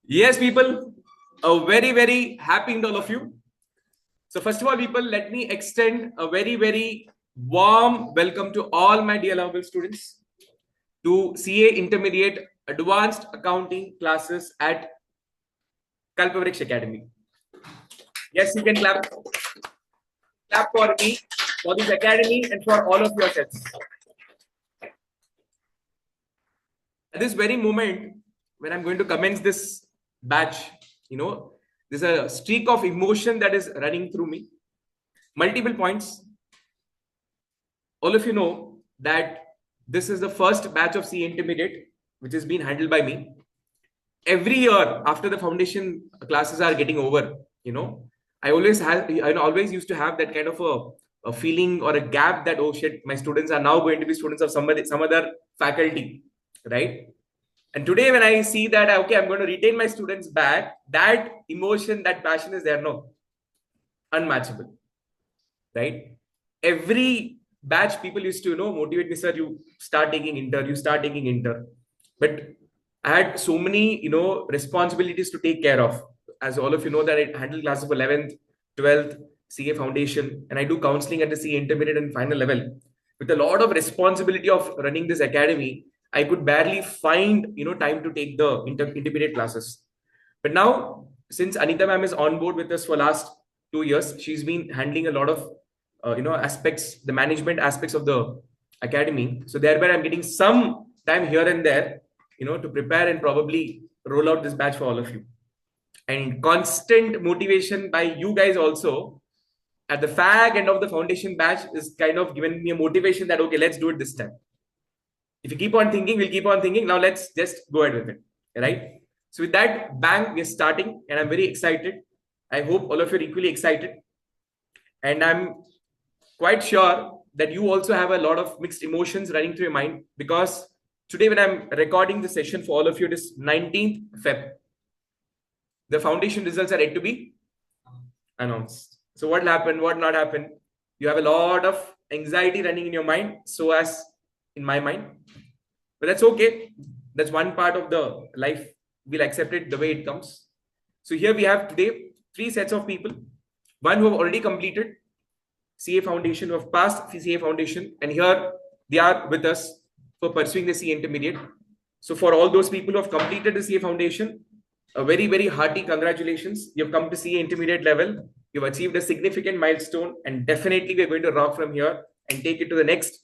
Yes, people, a very happy to all of you. So first of all, people, let me extend a very warm welcome to all my dear lovable students to CA Intermediate Advanced Accounting classes at Kalpavriksha Academy. Yes, you can clap. Clap for me, for this academy, and for all of yourselves. At this very moment, when I'm going to commence this batch, there's a streak of emotion that is running through me. Multiple points. All of you know that this is the first batch of CA Intermediate which has been handled by me. Every year after the foundation classes are getting over, I always used to have that kind of a feeling or a gap that, oh shit, my students are now going to be students of some other faculty, right? And today when I see that, okay, I'm going to retain my students back, that emotion, that passion is there, no, unmatchable, right? Every batch people used to motivate me, sir, you start taking inter. But I had so many responsibilities to take care of. As all of you know, that I handle classes of 11th, 12th, CA foundation, and I do counseling at the CA intermediate and final level. With a lot of responsibility of running this academy, I could barely find time to take the intermediate classes. But now, since Anita ma'am is on board with us for last 2 years, she's been handling a lot of aspects, the management aspects of the academy. So thereby I'm getting some time here and there to prepare and probably roll out this batch for all of you. And constant motivation by you guys also at the fag end of the foundation batch is kind of given me a motivation that, okay, let's do it this time. If you keep on thinking, we'll keep on thinking. Now let's just go ahead with it, right? So with that, bang, we're starting, and I'm very excited. I hope all of you are equally excited. And I'm quite sure that you also have a lot of mixed emotions running through your mind, because today when I'm recording the session for all of you, it is 19th Feb. The foundation results are yet to be announced. So what will happen, what not happen? You have a lot of anxiety running in your mind, so as in my mind. But that's okay. That's one part of the life. We'll accept it the way it comes. So here we have today 3 sets of people. One who have already completed CA foundation, who have passed CA foundation, and here they are with us for pursuing the CA intermediate. So for all those people who have completed the CA foundation, a very hearty congratulations. You've come to CA intermediate level. You've achieved a significant milestone, and definitely we're going to rock from here and take it to the next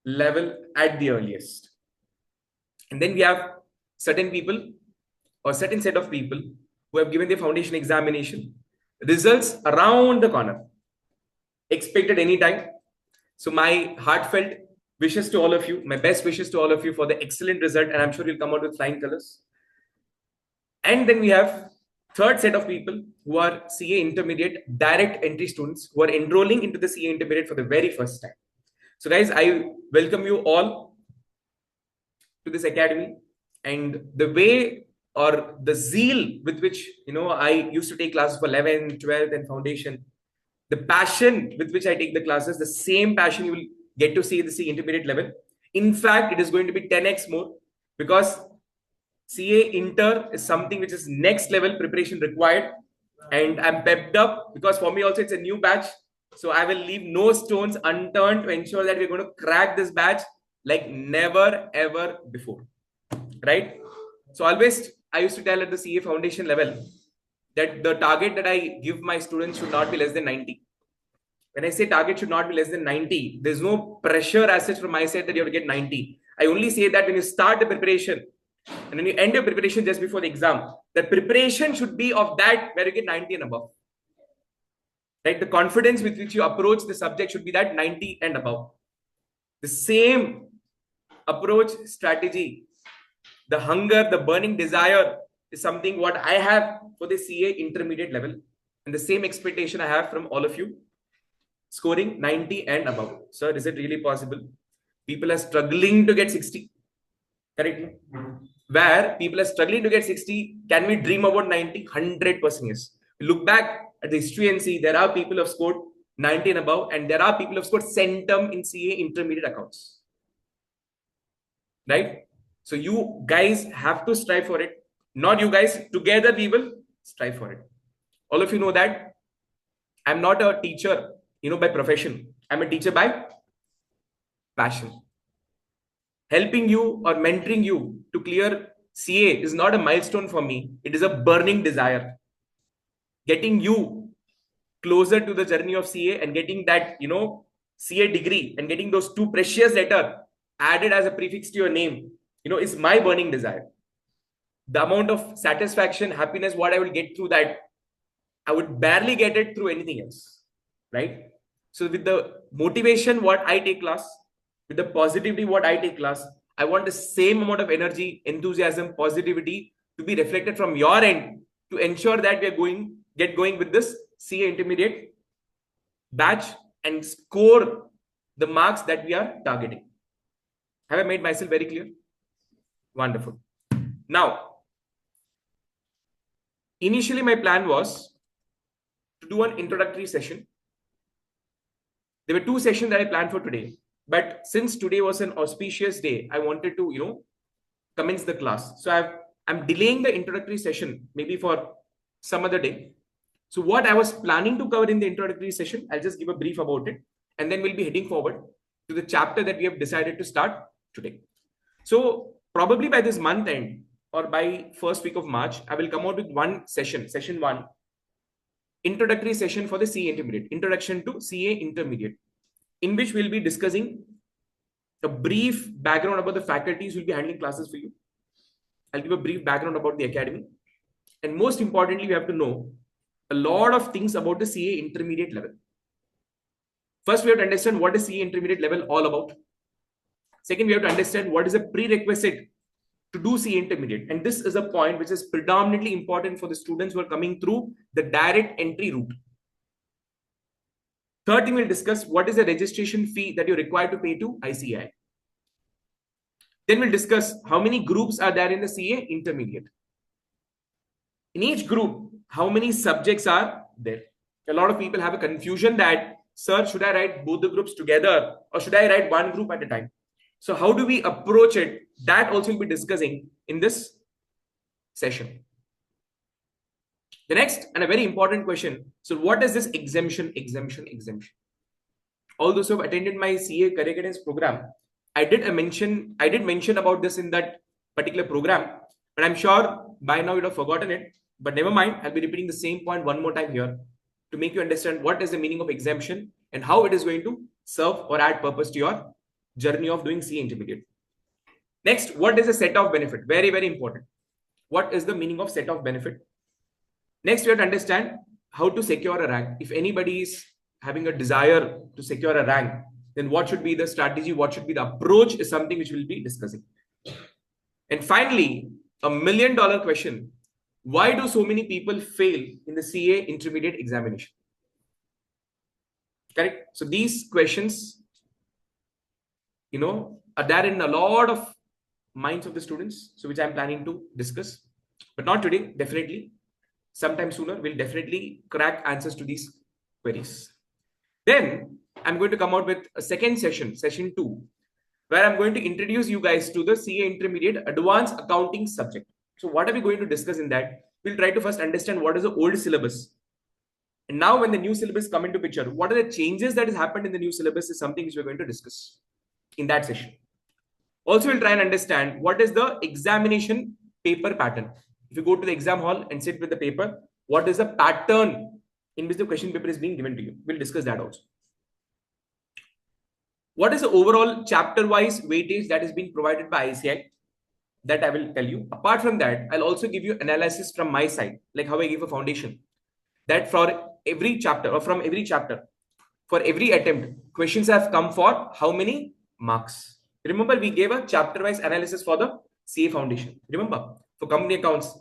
level at the earliest. And then we have certain people or certain set of people who have given their foundation examination. Results around the corner, expected anytime. So my heartfelt wishes to all of you, my best wishes to all of you for the excellent result, and I'm sure you'll come out with flying colors. And then we have third set of people who are CA intermediate direct entry students who are enrolling into the CA intermediate for the very first time. So guys, I welcome you all to this academy, and the way or the zeal with which I used to take classes for 11th, 12th and foundation, the passion with which I take the classes, the same passion you will get to see at the CA intermediate level. In fact, it is going to be 10x more, because CA Inter is something which is next level preparation required, and I'm pepped up because for me also it's a new batch. So I will leave no stones unturned to ensure that we're going to crack this batch like never ever before, right? So always I used to tell at the CA foundation level that the target that I give my students should not be less than 90. When I say target should not be less than 90, there's no pressure as such from my side that you have to get 90. I only say that when you start the preparation and when you end your preparation just before the exam, the preparation should be of that where you get 90 and above. Right? The confidence with which you approach the subject should be that 90 and above. The same approach strategy, the hunger, the burning desire is something what I have for the CA intermediate level, and the same expectation I have from all of you scoring 90 and above. Sir, is it really possible? People are struggling to get 60. Correct? Where people are struggling to get 60, can we dream about 90? 100% yes. Look back at the history and see there are people who have scored 90 and above, and there are people who have scored centum in CA intermediate accounts. Right? So you guys have to strive for it. Not you guys. Together we will strive for it. All of you know that I'm not a teacher, by profession. I'm a teacher by passion. Helping you or mentoring you to clear CA is not a milestone for me. It is a burning desire. Getting you closer to the journey of CA and getting that, CA degree and getting those two precious letters added as a prefix to your name, is my burning desire. The amount of satisfaction, happiness, what I will get through that, I would barely get it through anything else, right? So with the motivation, what I take class, with the positivity, what I take class, I want the same amount of energy, enthusiasm, positivity to be reflected from your end to ensure that we are get going with this CA intermediate batch and score the marks that we are targeting. Have I made myself very clear? Wonderful. Now, initially my plan was to do an introductory session. There were two sessions that I planned for today, but since today was an auspicious day, I wanted to, commence the class. So I'm delaying the introductory session maybe for some other day. So what I was planning to cover in the introductory session, I'll just give a brief about it, and then we'll be heading forward to the chapter that we have decided to start today. So probably by this month end or by first week of March, I will come out with one session, session 1, introductory session for the CA Intermediate, Introduction to CA Intermediate, in which we'll be discussing a brief background about the faculties who will be handling classes for you. I'll give a brief background about the academy. And most importantly, we have to know a lot of things about the CA Intermediate level. First, we have to understand what is CA Intermediate level all about. Second, we have to understand what is a prerequisite to do CA Intermediate. And this is a point which is predominantly important for the students who are coming through the direct entry route. Third thing, we'll discuss what is the registration fee that you're required to pay to ICAI. Then we'll discuss how many groups are there in the CA Intermediate. In each group, how many subjects are there? A lot of people have a confusion that, sir, should I write both the groups together or should I write one group at a time? So how do we approach it? That also we'll be discussing in this session. The next and a very important question. So what is this exemption? All those who have attended my CA career guidance program, I did mention about this in that particular program, but I'm sure by now you'd have forgotten it. But never mind, I'll be repeating the same point one more time here to make you understand what is the meaning of exemption and how it is going to serve or add purpose to your journey of doing CA Intermediate. Next, what is a set of benefit? Very, very important. What is the meaning of set of benefit? Next, we have to understand how to secure a rank. If anybody is having a desire to secure a rank, then what should be the strategy? What should be the approach is something which we'll be discussing. And finally, $1 million question. Why do so many people fail in the CA Intermediate examination? Correct? So these questions, are there in a lot of minds of the students, so which I'm planning to discuss, but not today, definitely. Sometime sooner, we'll definitely crack answers to these queries. Then I'm going to come out with a second session, session 2, where I'm going to introduce you guys to the CA Intermediate Advanced Accounting subject. So what are we going to discuss in that? We'll try to first understand what is the old syllabus. And now when the new syllabus come into picture, what are the changes that has happened in the new syllabus is something which we're going to discuss in that session. Also, we'll try and understand what is the examination paper pattern. If you go to the exam hall and sit with the paper, what is the pattern in which the question paper is being given to you? We'll discuss that also. What is the overall chapter-wise weightage that is being provided by ICAI? That I will tell you. Apart from that, I'll also give you analysis from my side, like how I give a foundation. That for every chapter or from every chapter, for every attempt, questions have come for how many marks? Remember, we gave a chapter-wise analysis for the CA foundation. Remember, for company accounts,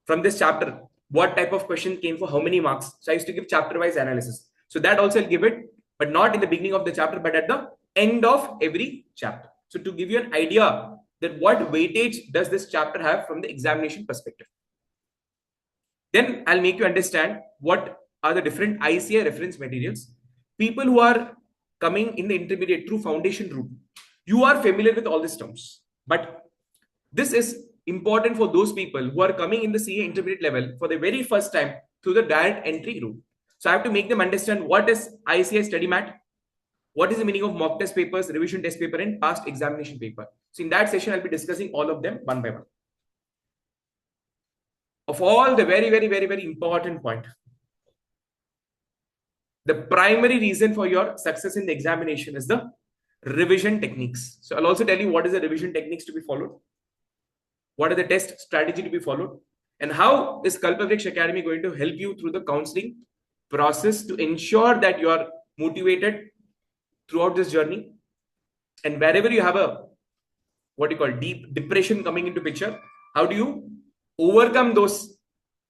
from this chapter, what type of question came for how many marks? So I used to give chapter-wise analysis. So that also I'll give it, but not in the beginning of the chapter, but at the end of every chapter. So to give you an idea that what weightage does this chapter have from the examination perspective. Then I'll make you understand what are the different ICAI reference materials. People who are coming in the intermediate through foundation route, you are familiar with all these terms, but this is, important for those people who are coming in the CA intermediate level for the very first time through the direct entry route. So I have to make them understand what is ICI study mat, what is the meaning of mock test papers, revision test paper, and past examination paper. So in that session, I'll be discussing all of them one by one. Of all the very important point, the primary reason for your success in the examination is the revision techniques. So I'll also tell you what is the revision techniques to be followed, what are the test strategy to be followed, and how is CA.Prathik Academy going to help you through the counseling process to ensure that you are motivated throughout this journey. And wherever you have a what you call deep depression coming into picture, how do you overcome those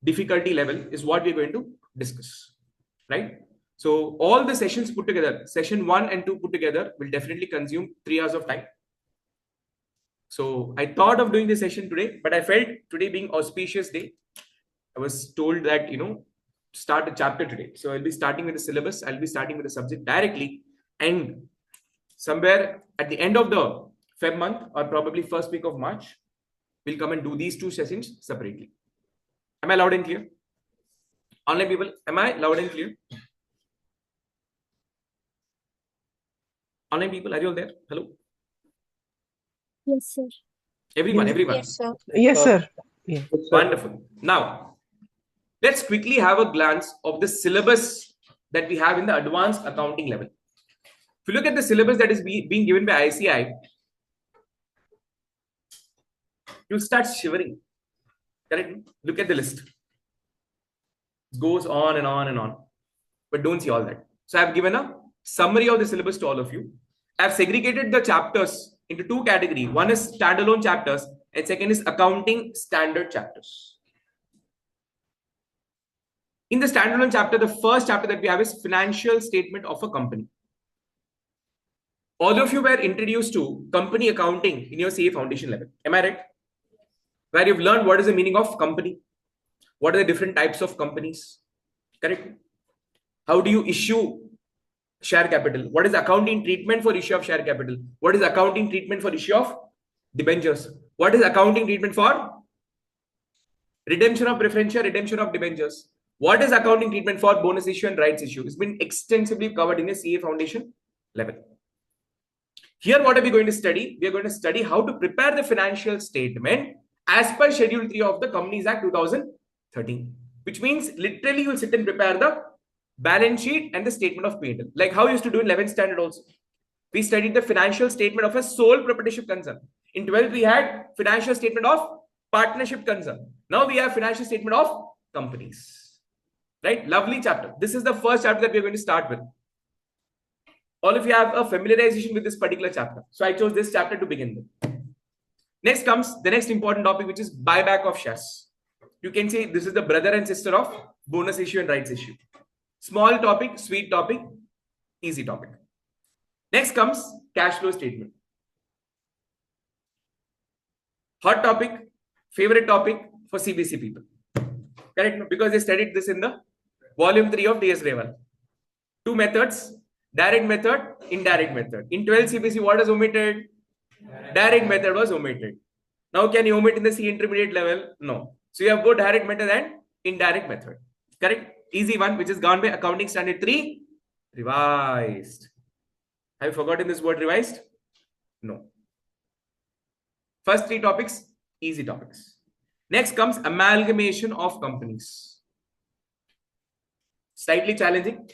difficulty level is what we're going to discuss, right? So all the sessions put together, session 1 and 2 put together, will definitely consume 3 hours of time. So I thought of doing this session today, but I felt today being auspicious day, I was told that, start a chapter today. So I'll be starting with the syllabus. I'll be starting with the subject directly. And somewhere at the end of the Feb month or probably first week of March, we'll come and do these 2 sessions separately. Am I loud and clear? Online people, am I loud and clear? Online people, are you all there? Hello? Yes, sir. Everyone. Yes, sir. Yes, sir. Yeah. Wonderful. Now, let's quickly have a glance of the syllabus that we have in the advanced accounting level. If you look at the syllabus that is being given by ICI, you start shivering. Correct? Look at the list. It goes on and on and on. But don't see all that. So I've given a summary of the syllabus to all of you. I've segregated the chapters into 2 categories. One is standalone chapters and second is accounting standard chapters. In the standalone chapter, the first chapter that we have is financial statement of a company. All of you were introduced to company accounting in your CA foundation level. Am I right? Where you've learned what is the meaning of company, what are the different types of companies, correct? How do you issue share capital? What is accounting treatment for issue of share capital? What is accounting treatment for issue of debentures? What is accounting treatment for redemption of preference share, redemption of debentures? What is accounting treatment for bonus issue and rights issue? It's been extensively covered in the CA foundation level. Here, what are we going to study? We are going to study how to prepare the financial statement as per Schedule 3 of the Companies Act 2013, which means literally you will sit and prepare the balance sheet and the statement of P&L, like how you used to do in 11th standard also. We studied the financial statement of a sole proprietorship concern. In 12th, we had financial statement of partnership concern. Now we have financial statement of companies, right? Lovely chapter. This is the first chapter that we are going to start with. All of you have a familiarization with this particular chapter. So I chose this chapter to begin with. Next comes the next important topic, which is buyback of shares. You can say this is the brother and sister of bonus issue and rights issue. Small topic, sweet topic, easy topic. Next comes cash flow statement. Hot topic, favorite topic for CBC people. Correct? Because they studied this in the volume 3 of DS Reval. 2 methods, direct method, indirect method. In 12 CBC, what is omitted? Direct method was omitted. Now, can you omit in the C intermediate level? No. So you have both direct method and indirect method. Correct? Easy one, which is gone by accounting standard 3, revised. Have you forgotten this word revised? No. First 3 topics, easy topics. Next comes amalgamation of companies. Slightly challenging,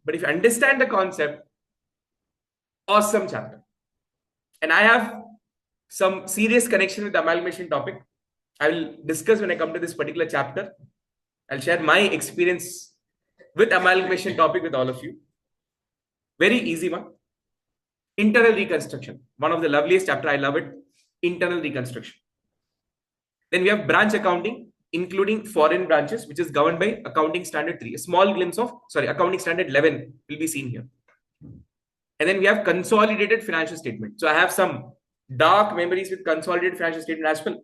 but if you understand the concept, awesome chapter. And I have some serious connection with the amalgamation topic. I will discuss when I come to this particular chapter. I'll share my experience with amalgamation topic with all of you. Very easy one. Internal reconstruction. One of the loveliest chapter. I love it. Internal reconstruction. Then we have branch accounting, including foreign branches, which is governed by accounting standard 3. A small glimpse of, accounting standard 11 will be seen here. And then we have consolidated financial statement. So I have some dark memories with consolidated financial statement as well.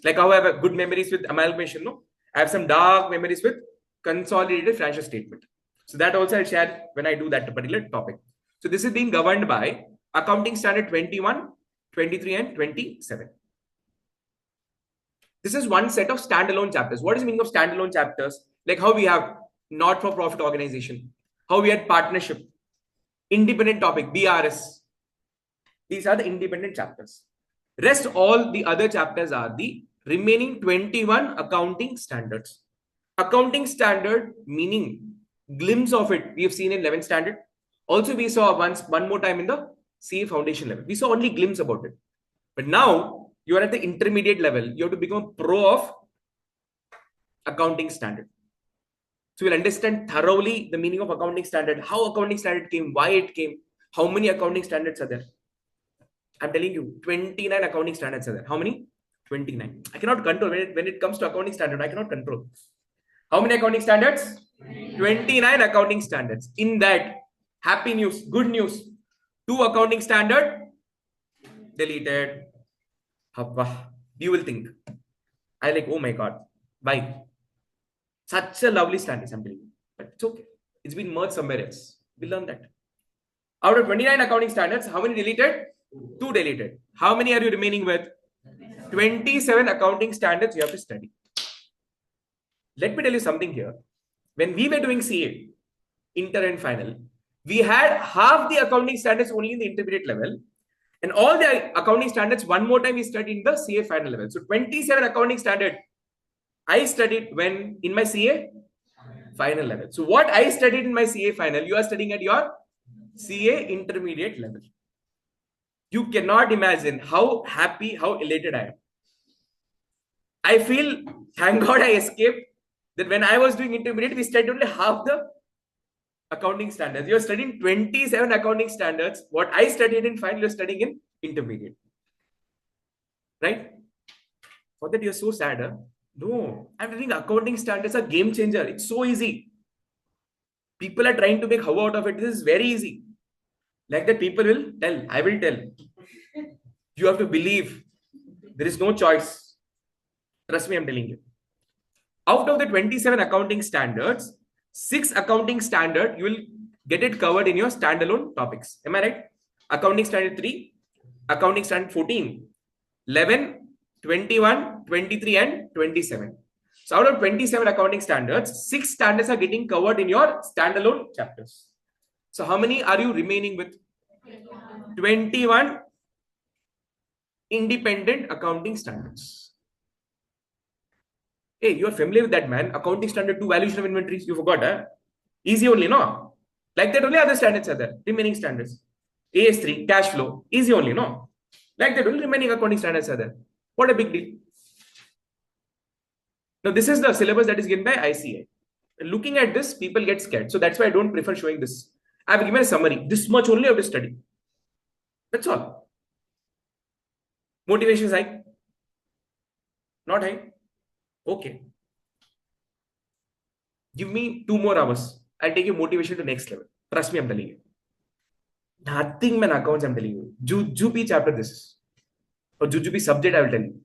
Like how I have good memories with amalgamation, no? I have some dark memories with consolidated financial statement. So that also I'll share when I do that particular topic. So this is being governed by accounting standard 21 23 and 27. This is one set of standalone chapters. What is the meaning of standalone chapters? Like how we have not-for-profit organization, how we had partnership, independent topic, BRS. These are the independent chapters. Rest all the other chapters are the remaining 21 accounting standards. Accounting standard meaning glimpse of it we have seen in 11th standard. Also we saw one more time in the CA foundation level. We saw only glimpse about it. But now you are at the intermediate level. You have to become a pro of accounting standard. So you'll understand thoroughly the meaning of accounting standard, how accounting standard came, why it came, how many accounting standards are there. I'm telling you, 29 accounting standards are there. How many? 29. I cannot control when it comes to accounting standard. I cannot control. How many accounting standards? 29 accounting standards. In that, happy news, good news. 2 accounting standard deleted. You will think. I like, oh my God. Why? Such a lovely standard, I'm telling you. But it's okay. It's been merged somewhere else. We learn that. Out of 29 accounting standards, how many deleted? 2 deleted. How many are you remaining with? 27 accounting standards you have to study. Let me tell you something here. When we were doing CA, inter and final, we had half the accounting standards only in the intermediate level, and all the accounting standards one more time we studied in the CA final level. So 27 accounting standard I studied when in my CA final level. So what I studied in my CA final, you are studying at your CA intermediate level. You cannot imagine how happy, how elated I am. I feel, thank God I escaped. That when I was doing intermediate, we studied only half the accounting standards. You're studying 27 accounting standards. What I studied in final, you're studying in intermediate. Right? For that, you're so sad. Huh? No, I'm telling accounting standards are game changer. It's so easy. People are trying to make how out of it. This is very easy. Like that, people will tell. I will tell. You have to believe. There is no choice. Trust me, I'm telling you. Out of the 27 accounting standards, 6 accounting standard, you will get it covered in your standalone topics. Am I right? Accounting standard 3, accounting standard 14, 11, 21, 23, and 27. So out of 27 accounting standards, 6 standards are getting covered in your standalone chapters. So how many are you remaining with? 21 independent accounting standards. Hey, you are familiar with that, man. Accounting standard 2, valuation of inventories. You forgot, huh? Easy only, no? Like that only other standards are there. Remaining standards. AS3, cash flow. Easy only, no? Like that only remaining accounting standards are there. What a big deal. Now, this is the syllabus that is given by ICA. Looking at this, people get scared. So that's why I don't prefer showing this. I have given a summary. This much only I have to study. That's all. Motivation is high. Not high. Okay. Give me 2 more hours. I'll take your motivation to next level. Trust me, I'm telling you. Nothing man accounts, I'm telling you. Jujube chapter this is. Or Jujube subject, I will tell you.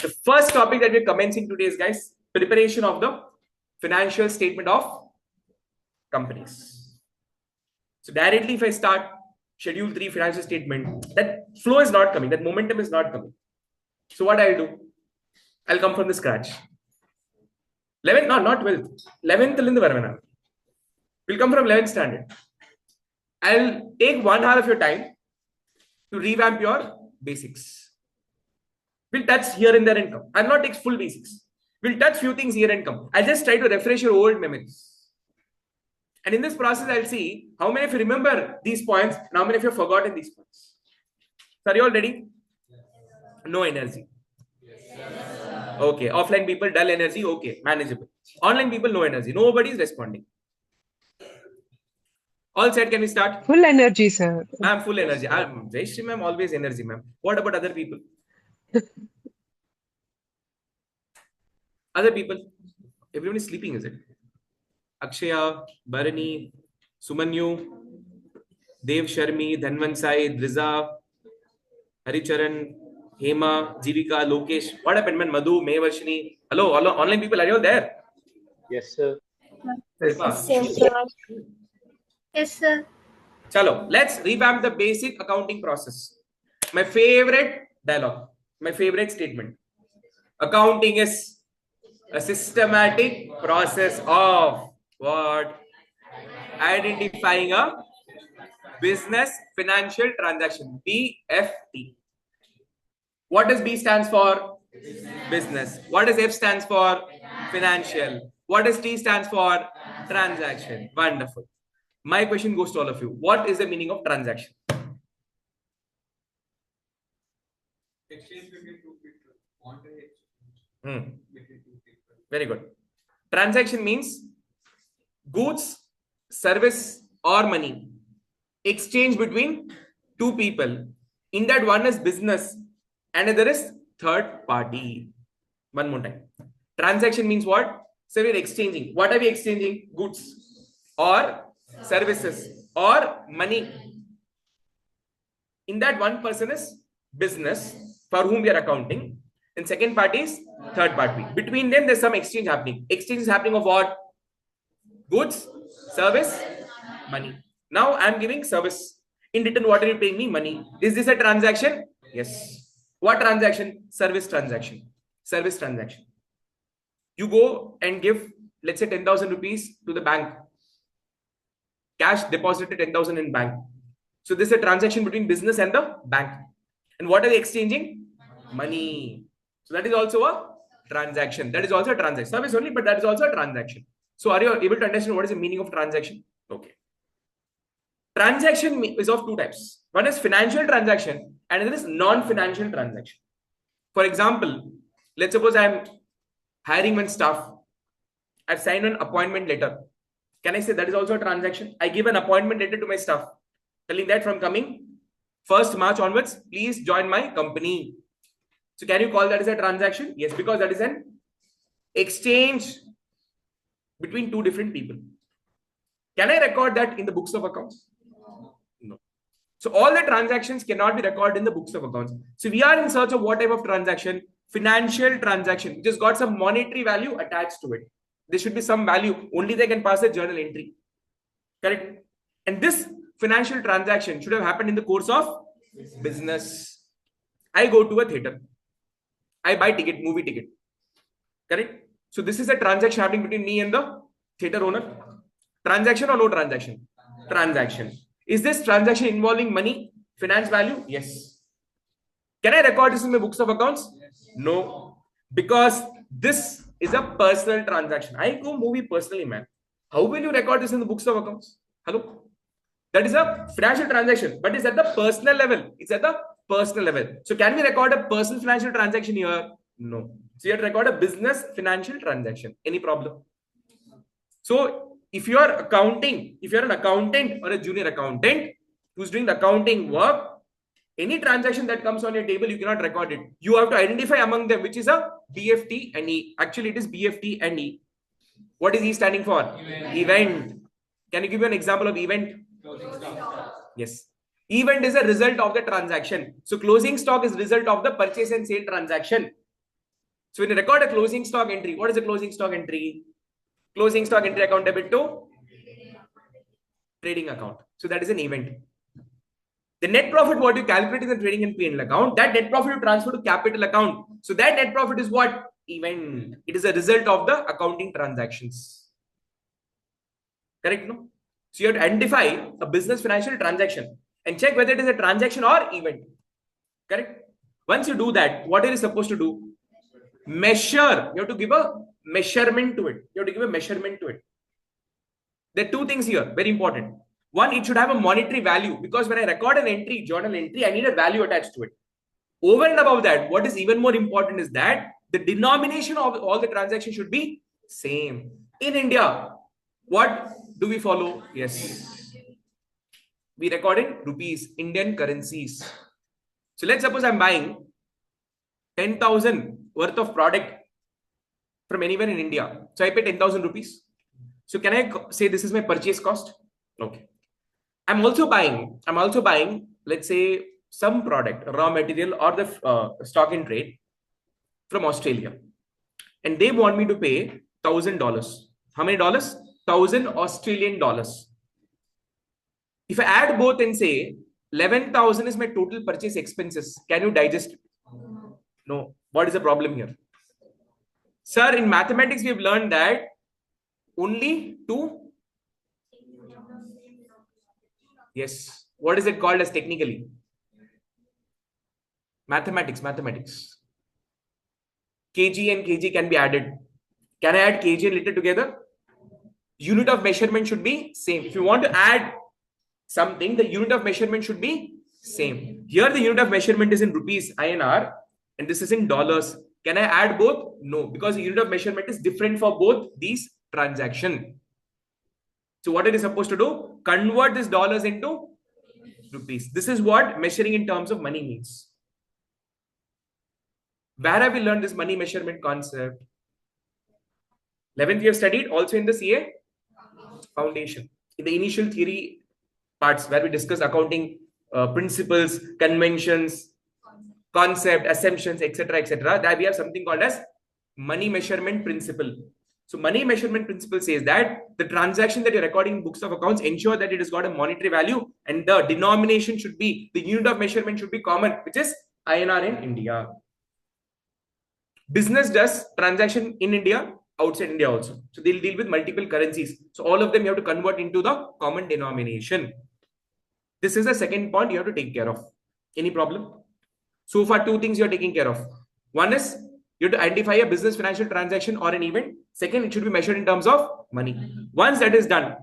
The first topic that we're commencing today is, guys, preparation of the financial statement of companies. So directly if I start schedule 3 financial statement, that flow is not coming. That momentum is not coming. So what I'll do? I'll come from the scratch. 11th, no, not 12th. 11th will come from 11th standard. I'll take 1 hour of your time to revamp your basics. We'll touch here and there and come. I'll not take full basics. We'll touch few things here and come. I'll just try to refresh your old memories. And in this process, I'll see how many of you remember these points and how many of you have forgotten these points. So are you all ready? No energy. Okay. Offline people, dull energy. Okay. Manageable. Online people, no energy. Nobody is responding. All set. Can we start? Full energy, sir. I'm full energy. I'm Jaishri ma'am, always energy, ma'am. What about other people? Other people? Everyone is sleeping, is it? Akshaya, Bharani, Sumanyu, Dev Sharmi, Dhanvansai, Driza, Haricharan, Hema, Jivika, Lokesh. What happened, man? Madhu, Mevarshini. Hello, all online people, are you all there? Yes, sir. Yes, sir. Chalo, let's revamp the basic accounting process. My favorite dialogue, my favorite statement. Accounting is a systematic process of what? Identifying a business financial transaction, BFT. What does B stands for? Business. What does F stands for? Financial. What does T stands for? Transaction. Wonderful. My question goes to all of you. What is the meaning of transaction? Exchange between two people. Want a Hmm. between two people. Very good. Transaction means goods, service, or money exchange between two people. In that, one is business, and another is third party. One more time. Transaction means what? So we're exchanging. What are we exchanging? Goods or services or money. In that, one person is business for whom we are accounting, and second party is third party. Between them, there's some exchange happening. Exchange is happening of what? Goods, service, money. Now I'm giving service. In return, what are you paying me? Money. Is this a transaction? Yes. What transaction? Service transaction. Service transaction. You go and give, let's say, 10,000 rupees to the bank. Cash deposited 10,000 in bank. So this is a transaction between business and the bank. And what are they exchanging? Money. So that is also a transaction. That is also a transaction. Service only, but that is also a transaction. So are you able to understand what is the meaning of transaction? Okay. Transaction is of two types. One is financial transaction and another is non-financial transaction. For example, let's suppose I'm hiring one staff. I've signed an appointment letter. Can I say that is also a transaction? I give an appointment letter to my staff, telling that from coming 1st March onwards, please join my company. So can you call that as a transaction? Yes, because that is an exchange between two different people. Can I record that in the books of accounts? No. So all the transactions cannot be recorded in the books of accounts. So we are in search of what type of transaction? Financial transaction, which has got some monetary value attached to it. There should be some value. Only they can pass a journal entry. Correct? And this financial transaction should have happened in the course of business. I go to a theater. I buy ticket, movie ticket. Correct? So this is a transaction happening between me and the theater owner. Transaction or no transaction? Transaction. Is this transaction involving money, finance value? Yes. Can I record this in my books of accounts? No. Because this is a personal transaction. I go movie personally, man. How will you record this in the books of accounts? Hello? That is a financial transaction, but it's at the personal level. It's at the personal level. So can we record a personal financial transaction here? No. So you have to record a business financial transaction. Any problem? So if you are accounting, if you're an accountant or a junior accountant who's doing the accounting work, any transaction that comes on your table, you cannot record it. You have to identify among them which is a BFT and E. Actually, it is BFT and E. What is E standing for? Event. Can you give me an example of event? Closing stock. Yes. Event is a result of the transaction. So closing stock is result of the purchase and sale transaction. So when you record a closing stock entry, what is a closing stock entry? Closing stock entry account debit to trading account. So that is an event. The net profit, what you calculate in the trading and P&L account, that net profit you transfer to capital account. So that net profit is what? Event. It is a result of the accounting transactions. Correct? No? So you have to identify a business financial transaction and check whether it is a transaction or event. Correct? Once you do that, what are you supposed to do? Measure. You have to give a measurement to it. You have to give a measurement to it. There are two things here, very important. One, it should have a monetary value, because when I record an entry, journal entry, I need a value attached to it. Over and above that, what is even more important is that the denomination of all the transactions should be same. In India, what do we follow? Yes. We record in rupees, Indian currencies. So let's suppose I'm buying 10,000 worth of product from anywhere in India. So I pay 10,000 rupees. So can I say this is my purchase cost? Okay. I'm also buying, let's say, some product, raw material or the stock in trade from Australia. And they want me to pay $1,000. How many dollars? 1,000 Australian dollars. If I add both and say 11,000 is my total purchase expenses. Can you digest it? No. What is the problem here? Sir, in mathematics, we have learned that only two. Yes. What is it called as technically? Mathematics. kg and kg can be added. Can I add kg and liter together? Unit of measurement should be same. If you want to add something, the unit of measurement should be same. Here the unit of measurement is in rupees INR and this is in dollars. Can I add both? No, because the unit of measurement is different for both these transactions. So what are they supposed to do? Convert this dollars into rupees. This is what measuring in terms of money means. Where have we learned this money measurement concept? 11th we have studied also in the CA foundation. In the initial theory parts where we discuss accounting principles, conventions, concept, assumptions, etc., that we have something called as money measurement principle. So money measurement principle says that the transaction that you're recording in books of accounts ensure that it has got a monetary value and the denomination should be, the unit of measurement should be common, which is INR in India. Business does transaction in India, outside India also. So they'll deal with multiple currencies. So all of them you have to convert into the common denomination. This is the second point you have to take care of. Any problem? So far, two things you're taking care of. One is you have to identify a business financial transaction or an event. Second, it should be measured in terms of money. Once that is done,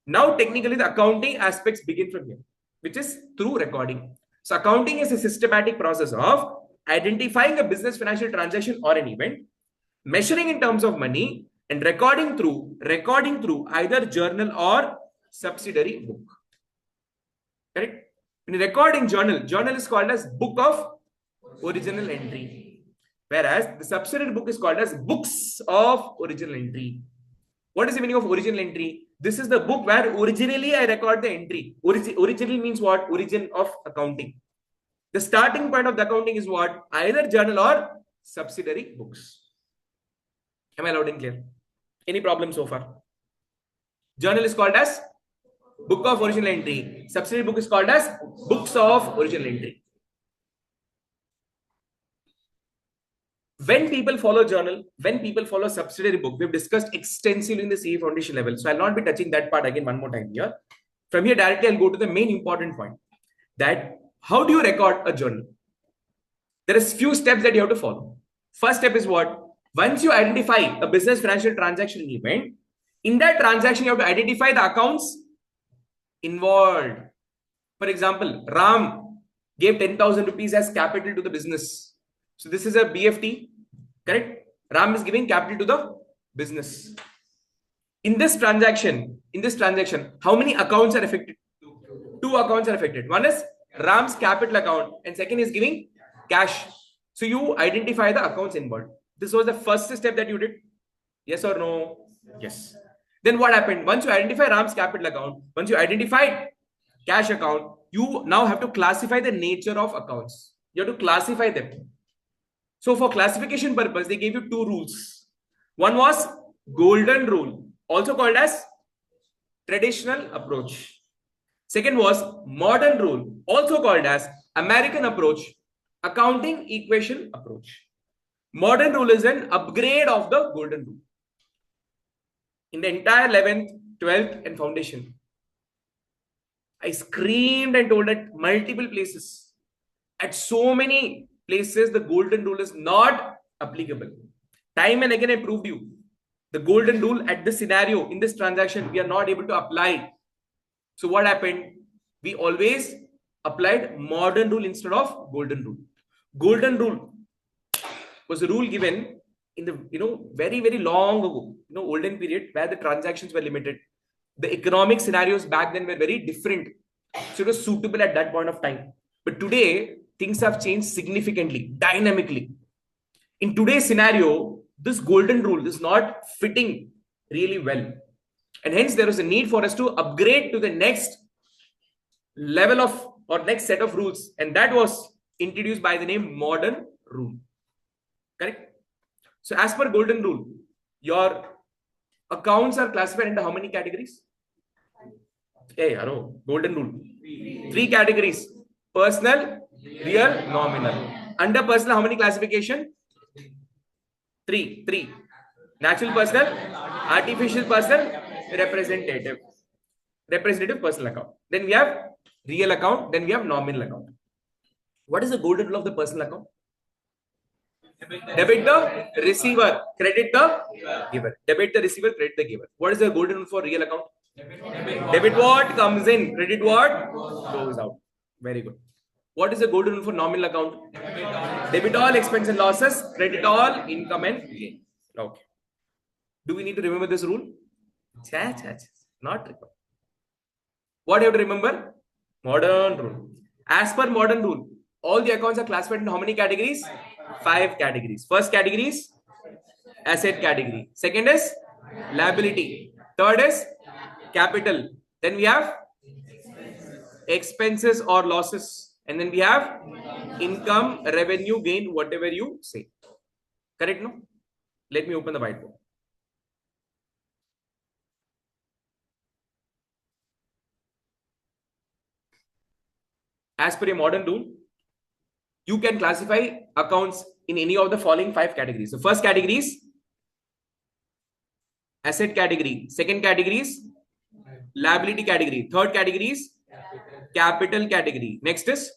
now technically the accounting aspects begin from here, which is through recording. So accounting is a systematic process of identifying a business financial transaction or an event, measuring in terms of money, and recording through either journal or subsidiary book. Correct? In a recording journal is called as book of original entry, whereas the subsidiary book is called as books of original entry. What is the meaning of original entry? This is the book where originally I record the entry. Originally means what? Origin of accounting. The starting point of the accounting is what? Either journal or subsidiary books. Am I loud and clear? Any problem so far? Journal is called as book of original entry. Subsidiary book is called as books of original entry. When people follow journal, when people follow subsidiary book, we've discussed extensively in the CA foundation level. So I'll not be touching that part again one more time here. From here directly I'll go to the main important point. That how do you record a journal? There is few steps that you have to follow. First step is what? Once you identify a business financial transaction event, in that transaction you have to identify the accounts involved. For example, Ram gave 10,000 rupees as capital to the business. So this is a BFT, correct? Ram is giving capital to the business. In this transaction, how many accounts are affected? Two accounts are affected. One is Ram's capital account and second is giving cash. So you identify the accounts involved. This was the first step that you did. Yes or no? Yes. Then what happened? Once you identify Ram's capital account, once you identified cash account, you now have to classify the nature of accounts. You have to classify them. So for classification purpose, they gave you two rules. One was golden rule, also called as traditional approach. Second was modern rule, also called as American approach, accounting equation approach. Modern rule is an upgrade of the golden rule. In the entire 11th, 12th and foundation, I screamed and told at multiple places. At so many places, the golden rule is not applicable. Time and again, I proved you. The golden rule at this scenario, in this transaction, we are not able to apply. So what happened? We always applied modern rule instead of golden rule. Golden rule was a rule given in the very, very long ago, olden period where the transactions were limited. The economic scenarios back then were very different. So it was suitable at that point of time. But today, things have changed significantly, dynamically. In today's scenario, this golden rule is not fitting really well. And hence, there is a need for us to upgrade to the next level of or next set of rules. And that was introduced by the name modern rule. Correct? So as per golden rule, your accounts are classified into how many categories? Hey, hello, golden rule. Three categories: personal, real, nominal. Under personal, how many classification? Three. Natural personal, artificial personal, representative. Representative personal account. Then we have real account. Then we have nominal account. What is the golden rule of the personal account? Debit the receiver, credit the giver. Debit the receiver, credit the giver. What is the golden rule for real account? Debit what comes in, credit what goes out. Very good. What is the golden rule for nominal account? Debit all expense and losses, credit all income and gain. Okay. Do we need to remember this rule? Not required. What you have to remember? Modern rule. As per modern rule, all the accounts are classified into how many categories? 5 categories. First category is asset category. Second is liability. Third is capital. Then we have expenses or losses. And then we have income, revenue, gain, whatever you say. Correct, no? Let me open the whiteboard. As per a modern rule, you can classify accounts in any of the following 5 categories. The first category is asset category. Second category is liability category. Third category is capital category. Next is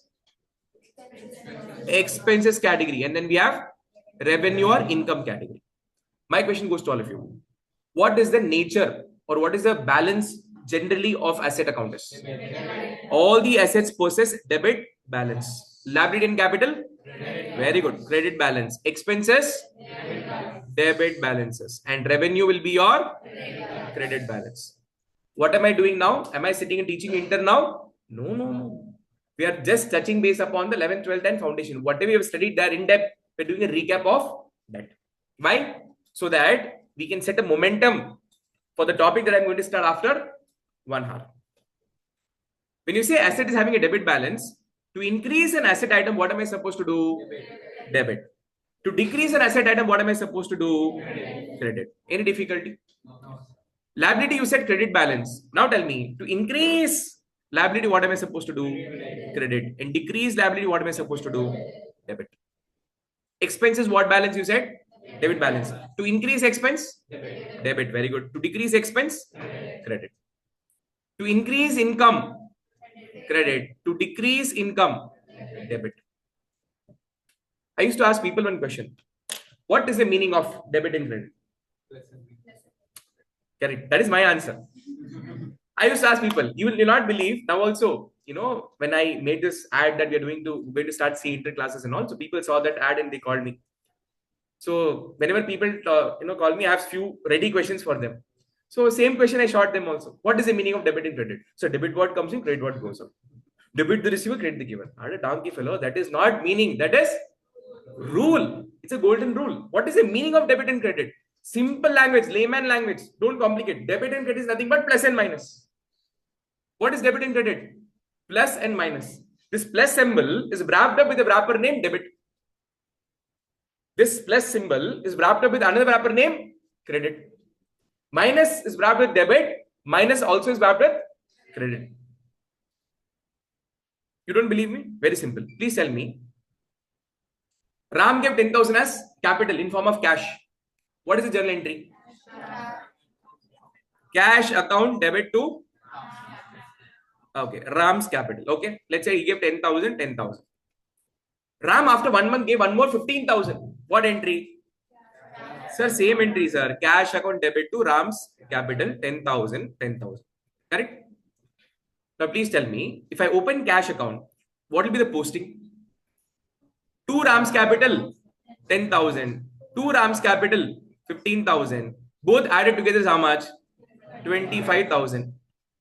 expenses category. And then we have revenue or income category. My question goes to all of you. What is the nature or what is the balance generally of asset account is? All the assets possess debit balance. Liability and capital? Very good. Credit balance. Expenses? Debit balances. And revenue will be your credit balance. What am I doing now? Am I sitting and teaching intern now? No. We are just touching base upon the 11th, 12th and foundation. Whatever we have studied there in depth, we're doing a recap of that. Why? So that we can set a momentum for the topic that I'm going to start after 1 hour. When you say asset is having a debit balance, to increase an asset item, what am I supposed to do? Debit. To decrease an asset item, what am I supposed to do? Credit. Any difficulty? Liability, you said credit balance. Now tell me, to increase liability, what am I supposed to do? Credit. And decrease liability, what am I supposed to do? Debit. Expenses, what balance you said? Debit balance. To increase expense? Debit. Very good. To decrease expense? Credit. To increase income? Credit. To decrease income? Debit. I used to ask people one question. What is the meaning of debit and credit? Correct. That is my answer. I used to ask people, you will not believe now also, when I made this ad that we are going to start CA inter classes and all, so people saw that ad and they called me. So whenever people call me, I have few ready questions for them. So same question I shot them also. What is the meaning of debit and credit? So debit what comes in, credit what goes out. Debit the receiver, credit the giver. A donkey fellow. That is not meaning. That is rule. It's a golden rule. What is the meaning of debit and credit? Simple language, layman language. Don't complicate. Debit and credit is nothing but plus and minus. What is debit and credit? Plus and minus. This plus symbol is wrapped up with a wrapper name debit. This plus symbol is wrapped up with another wrapper name credit. Minus is wrapped with debit. Minus also is wrapped with credit. You don't believe me? Very simple. Please tell me. Ram gave 10,000 as capital in form of cash. What is the journal entry? Cash account debit to Ram's capital. Okay, let's say he gave 10,000. Ram after 1 month gave one more 15,000. What entry? Sir, same entry, sir. Cash account debit to Ram's capital 10,000. Correct? Now please tell me, if I open cash account, what will be the posting? 2 Ram's capital 10,000. 2 Ram's capital 15,000. Both added together is how much? 25,000.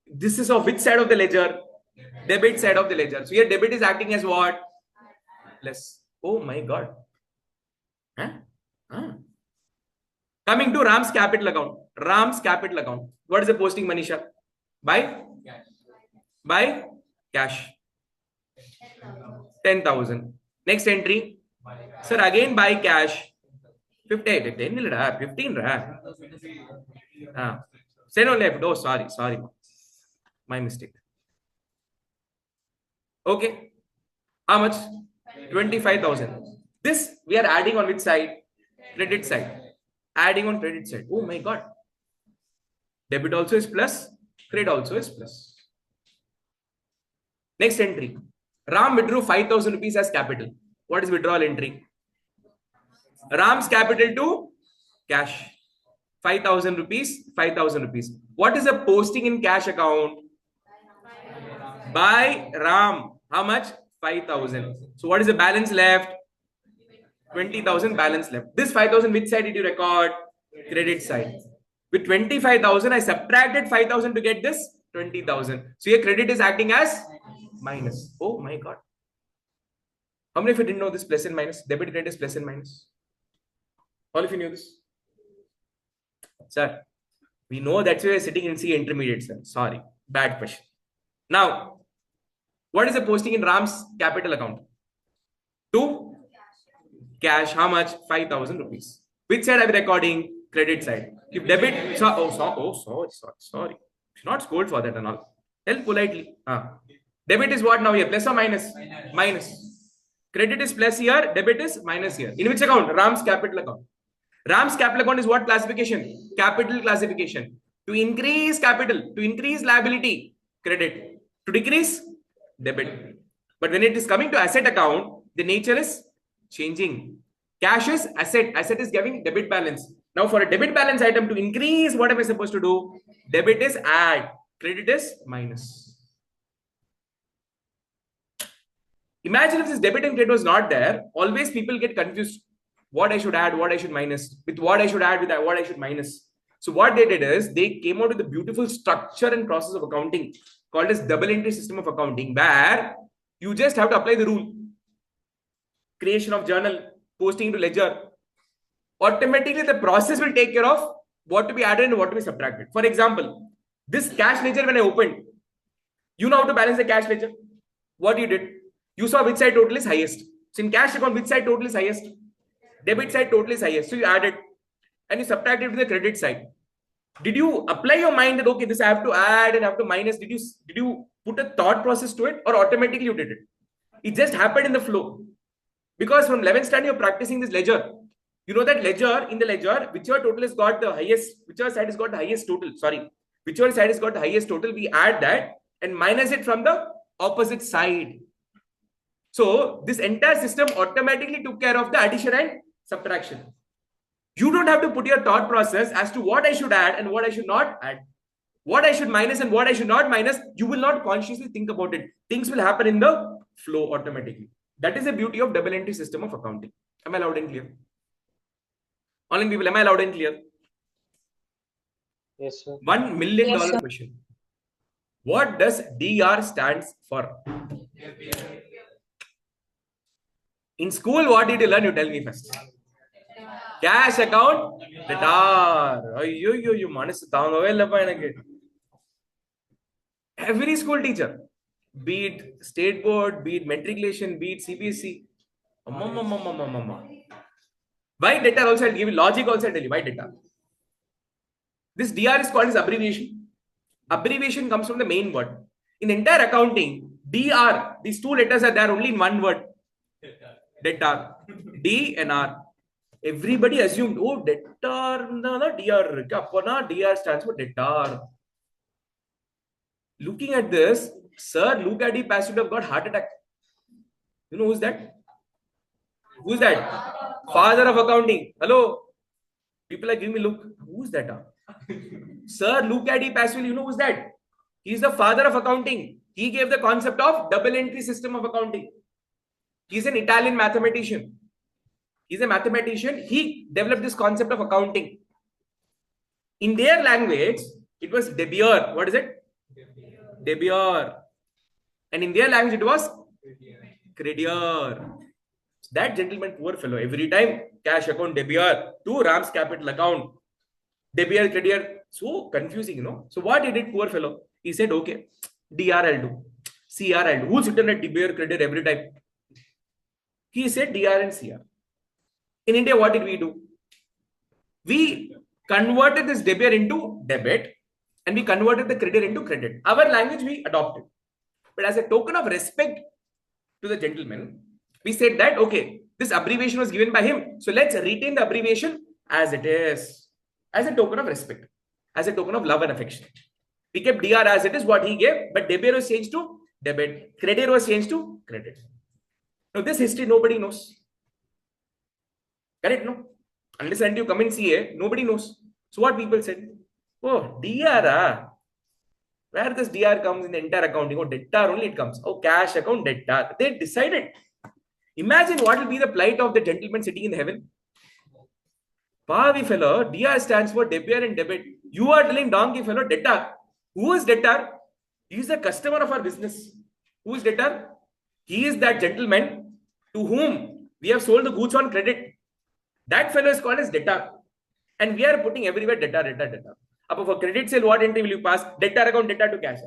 This is of which side of the ledger? Debit side of the ledger. So here debit is acting as what? Plus. Oh my God. Coming to Ram's capital account. Ram's capital account. What is the posting, Manisha? By cash. 10,000. Next entry. Sir, again by cash. 15. 15. Say no left. Oh, sorry. My mistake. Okay. How much? 25,000. This we are adding on which side? Credit side. Adding on credit side. Oh my God. Debit also is plus. Credit also is plus. Next entry. Ram withdrew 5,000 rupees as capital. What is withdrawal entry? Ram's capital to cash. 5,000 rupees, 5,000 rupees. What is the posting in cash account? By Ram. How much? 5,000. So what is the balance left? 20,000 balance left. This 5,000, which side did you record? Credit side. With 25,000, I subtracted 5,000 to get this 20,000. So your credit is acting as minus. Oh my God. How many of you didn't know this plus and minus? Debit credit is plus and minus. All of you knew this? Sir, we know that's why you're sitting in CA intermediate, sir. Sorry. Bad question. Now, what is the posting in Ram's capital account? To cash. How much? 5,000 rupees. Which side are we recording? Credit side. If debit, sorry. Should not scold for that and all. Tell politely. Debit is what now here? Plus or minus? Minus. Credit is plus here. Debit is minus here. In which account? Ram's capital account. Ram's capital account is what classification? Capital classification. To increase capital, to increase liability, credit. To decrease, debit. But when it is coming to asset account, the nature is changing. Cash is asset. Asset is giving debit balance. Now for a debit balance item to increase, what am I supposed to do? Debit is add. Credit is minus. Imagine if this debit and credit was not there. Always people get confused. What I should add, what I should minus. With what I should add, with what I should minus. So what they did is they came out with a beautiful structure and process of accounting called as double entry system of accounting, where you just have to apply the rule. Creation of journal, posting to ledger. Automatically the process will take care of what to be added and what to be subtracted. For example, this cash ledger when I opened, you know how to balance the cash ledger. What you did? You saw which side total is highest. So in cash account, which side total is highest? Debit side total is highest. So you added and you subtracted to the credit side. Did you apply your mind that okay, this I have to add and have to minus? Did you put a thought process to it, or automatically you did it? It just happened in the flow. Because from 11th standard you're practicing this ledger. You know that ledger, in the ledger, whichever total has got the highest, whichever side has got the highest total, whichever side has got the highest total, we add that and minus it from the opposite side. So this entire system automatically took care of the addition and subtraction. You don't have to put your thought process as to what I should add and what I should not add. What I should minus and what I should not minus. You will not consciously think about it. Things will happen in the flow automatically. That is the beauty of double entry system of accounting. Am I loud and clear? Online people, am I loud and clear? Yes, sir. $1 million question. What does DR stands for? In school, what did you learn? You tell me first. Cash account debtor. You manasu taangave illappa enakku. Every school teacher, be it state board, be it matriculation, be it CBSE. Why debtor also? I'll give you logic also. I'll tell you why debtor. This DR is called as abbreviation. Abbreviation comes from the main word. In the entire accounting, DR, these two letters are there only in one word. Debtor. D and R. Everybody assumed, oh, debtor, DR. DR stands for debtor. Looking at this, sir, look at the past, have got heart attack. You know who's that? Who's that? Father of accounting. Hello. People are giving me look. Who's that? Sir, look at the past. You know who's that? He's the father of accounting. He gave the concept of double entry system of accounting. He's an Italian mathematician. He's a mathematician. He developed this concept of accounting. In their language, it was debteur. What is it? Debteur. And in their language, it was creditor. That gentleman, poor fellow, every time cash account debteur to Ram's capital account. Debteur, creditor. So confusing, you know. So what he did, poor fellow? He said, okay, DR I'll do. CR I'll do. Who's written at debteur, creditor every time? He said DR and CR. In India, what did we do? We converted this debteur into debit and we converted the credit into credit. Our language we adopted. But as a token of respect to the gentleman, we said that, okay, this abbreviation was given by him. So let's retain the abbreviation as it is, as a token of respect, as a token of love and affection. We kept DR as it is, what he gave, but debit was changed to debit, credit was changed to credit. Now this history nobody knows. Correct? No? Unless until you come in CA, nobody knows. So what people said? Oh, DR, where this DR comes in the entire accounting? Oh, debtor only it comes. Oh, cash account, debtor. They decided. Imagine what will be the plight of the gentleman sitting in heaven. Pavi fellow, DR stands for debtor and debit. You are telling donkey fellow, debtor. Who is debtor? He is the customer of our business. Who is debtor? He is that gentleman to whom we have sold the goods on credit. That fellow is called as debtor. And we are putting everywhere debtor. Up for credit sale, what entry will you pass? Debtor account, debtor to cash.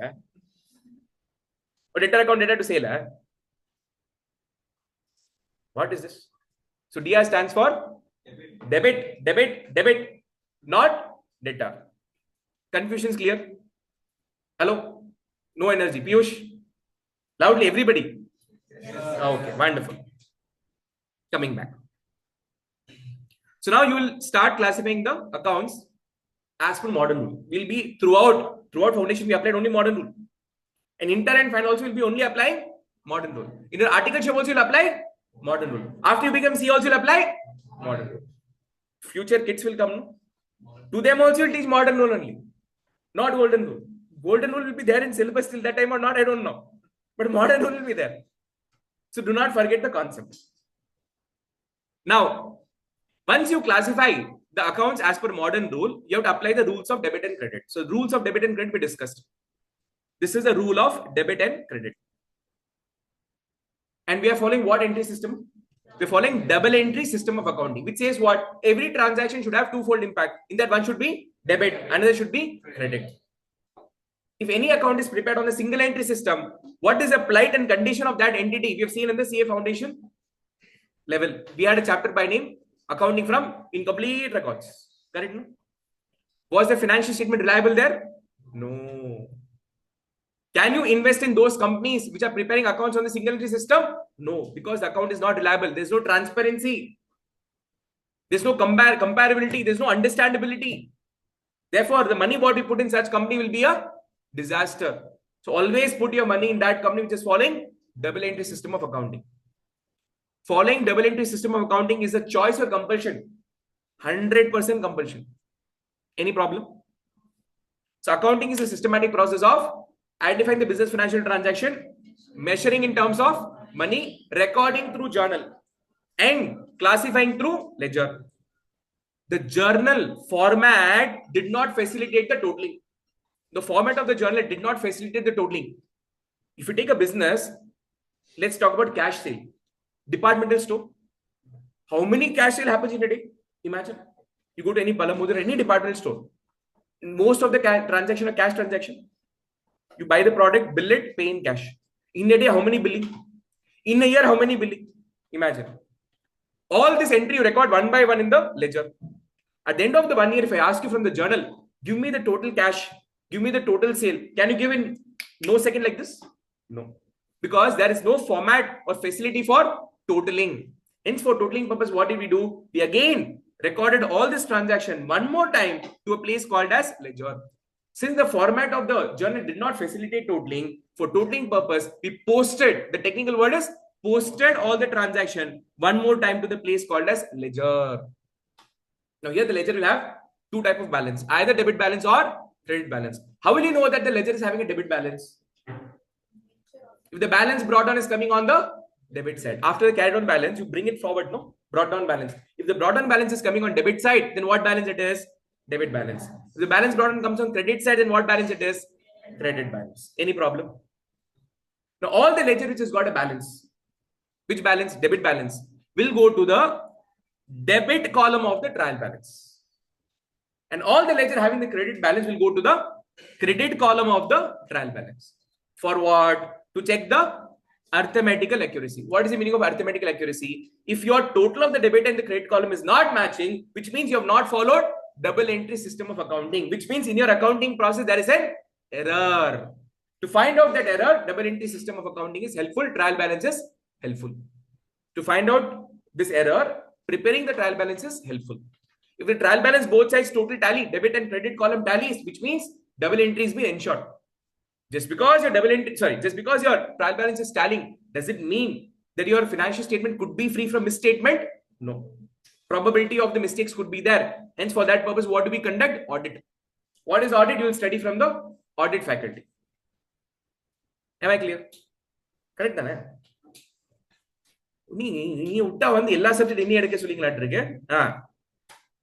Or debtor account, debtor to sale. What is this? So DR stands for debit, not debtor. Confusion's clear? Hello? No energy. Piyush? Loudly, everybody. Okay, wonderful. Coming back. So now you will start classifying the accounts as per modern rule. Will be throughout foundation we applied only modern rule. And inter and final also will be only applying modern rule. In your articleship also will apply modern rule. After you become C also will apply modern rule. Future kids will come. No? To them also will teach modern rule only. Not golden rule. Golden rule will be there in syllabus till that time or not, I don't know. But modern rule will be there. So do not forget the concept. Now, once you classify the accounts as per modern rule, you have to apply the rules of debit and credit. So rules of debit and credit we discussed. This is a rule of debit and credit. And we are following what entry system? We are following double entry system of accounting, which says what? Every transaction should have twofold impact. In that one should be debit, another should be credit. If any account is prepared on a single entry system, what is the plight and condition of that entity? We have seen in the CA foundation level. We had a chapter by name accounting from incomplete records. Correct? No? Was the financial statement reliable there? No. Can you invest in those companies which are preparing accounts on the single entry system? No, because the account is not reliable. There's no transparency. There's no comparability. There's no understandability. Therefore, the money what you put in such company will be a disaster. So always put your money in that company which is following double entry system of accounting. Following double entry system of accounting is a choice or compulsion. 100% compulsion. Any problem? So accounting is a systematic process of identifying the business financial transaction, measuring in terms of money, recording through journal, and classifying through ledger. The journal format did not facilitate the totaling. The format of the journal did not facilitate the totaling. If you take a business, let's talk about cash sale. Departmental store. How many cash sale happens in a day? Imagine. You go to any Palamudra, any departmental store. Most of the transaction are cash transaction. You buy the product, bill it, pay in cash. In a day, how many billing? In a year, how many billing? Imagine. All this entry you record one by one in the ledger. At the end of the 1 year, if I ask you from the journal, give me the total cash, give me the total sale. Can you give in no second like this? No. Because there is no format or facility for totaling. Hence, for totaling purpose, what did we do? We again recorded all this transaction one more time to a place called as ledger. Since the format of the journal did not facilitate totaling, for totaling purpose, we posted, the technical word is posted all the transaction one more time to the place called as ledger. Now here the ledger will have two types of balance, either debit balance or credit balance. How will you know that the ledger is having a debit balance? If the balance brought on is coming on the debit side, after the carried on balance, you bring it forward, no? Brought down balance. If the brought on balance is coming on debit side, then what balance it is? Debit balance. If the balance brought on comes on credit side, then what balance it is? Credit balance. Any problem? Now all the ledger which has got a balance, which balance? Debit balance, will go to the debit column of the trial balance. And all the ledger having the credit balance will go to the credit column of the trial balance. For what? To check the arithmetical accuracy. What is the meaning of arithmetical accuracy? If your total of the debit and the credit column is not matching, which means you have not followed double entry system of accounting, which means in your accounting process there is an error. To find out that error, double entry system of accounting is helpful. Trial balance is helpful. To find out this error, preparing the trial balance is helpful. If the trial balance both sides total tally, debit and credit column tallies, which means double entry is being ensured. Just because your just because your trial balance is tallying, does it mean that your financial statement could be free from misstatement? No. Probability of the mistakes could be there. Hence, for that purpose, what do we conduct? Audit. What is audit? You will study from the audit faculty. Am I clear? Correct, dana?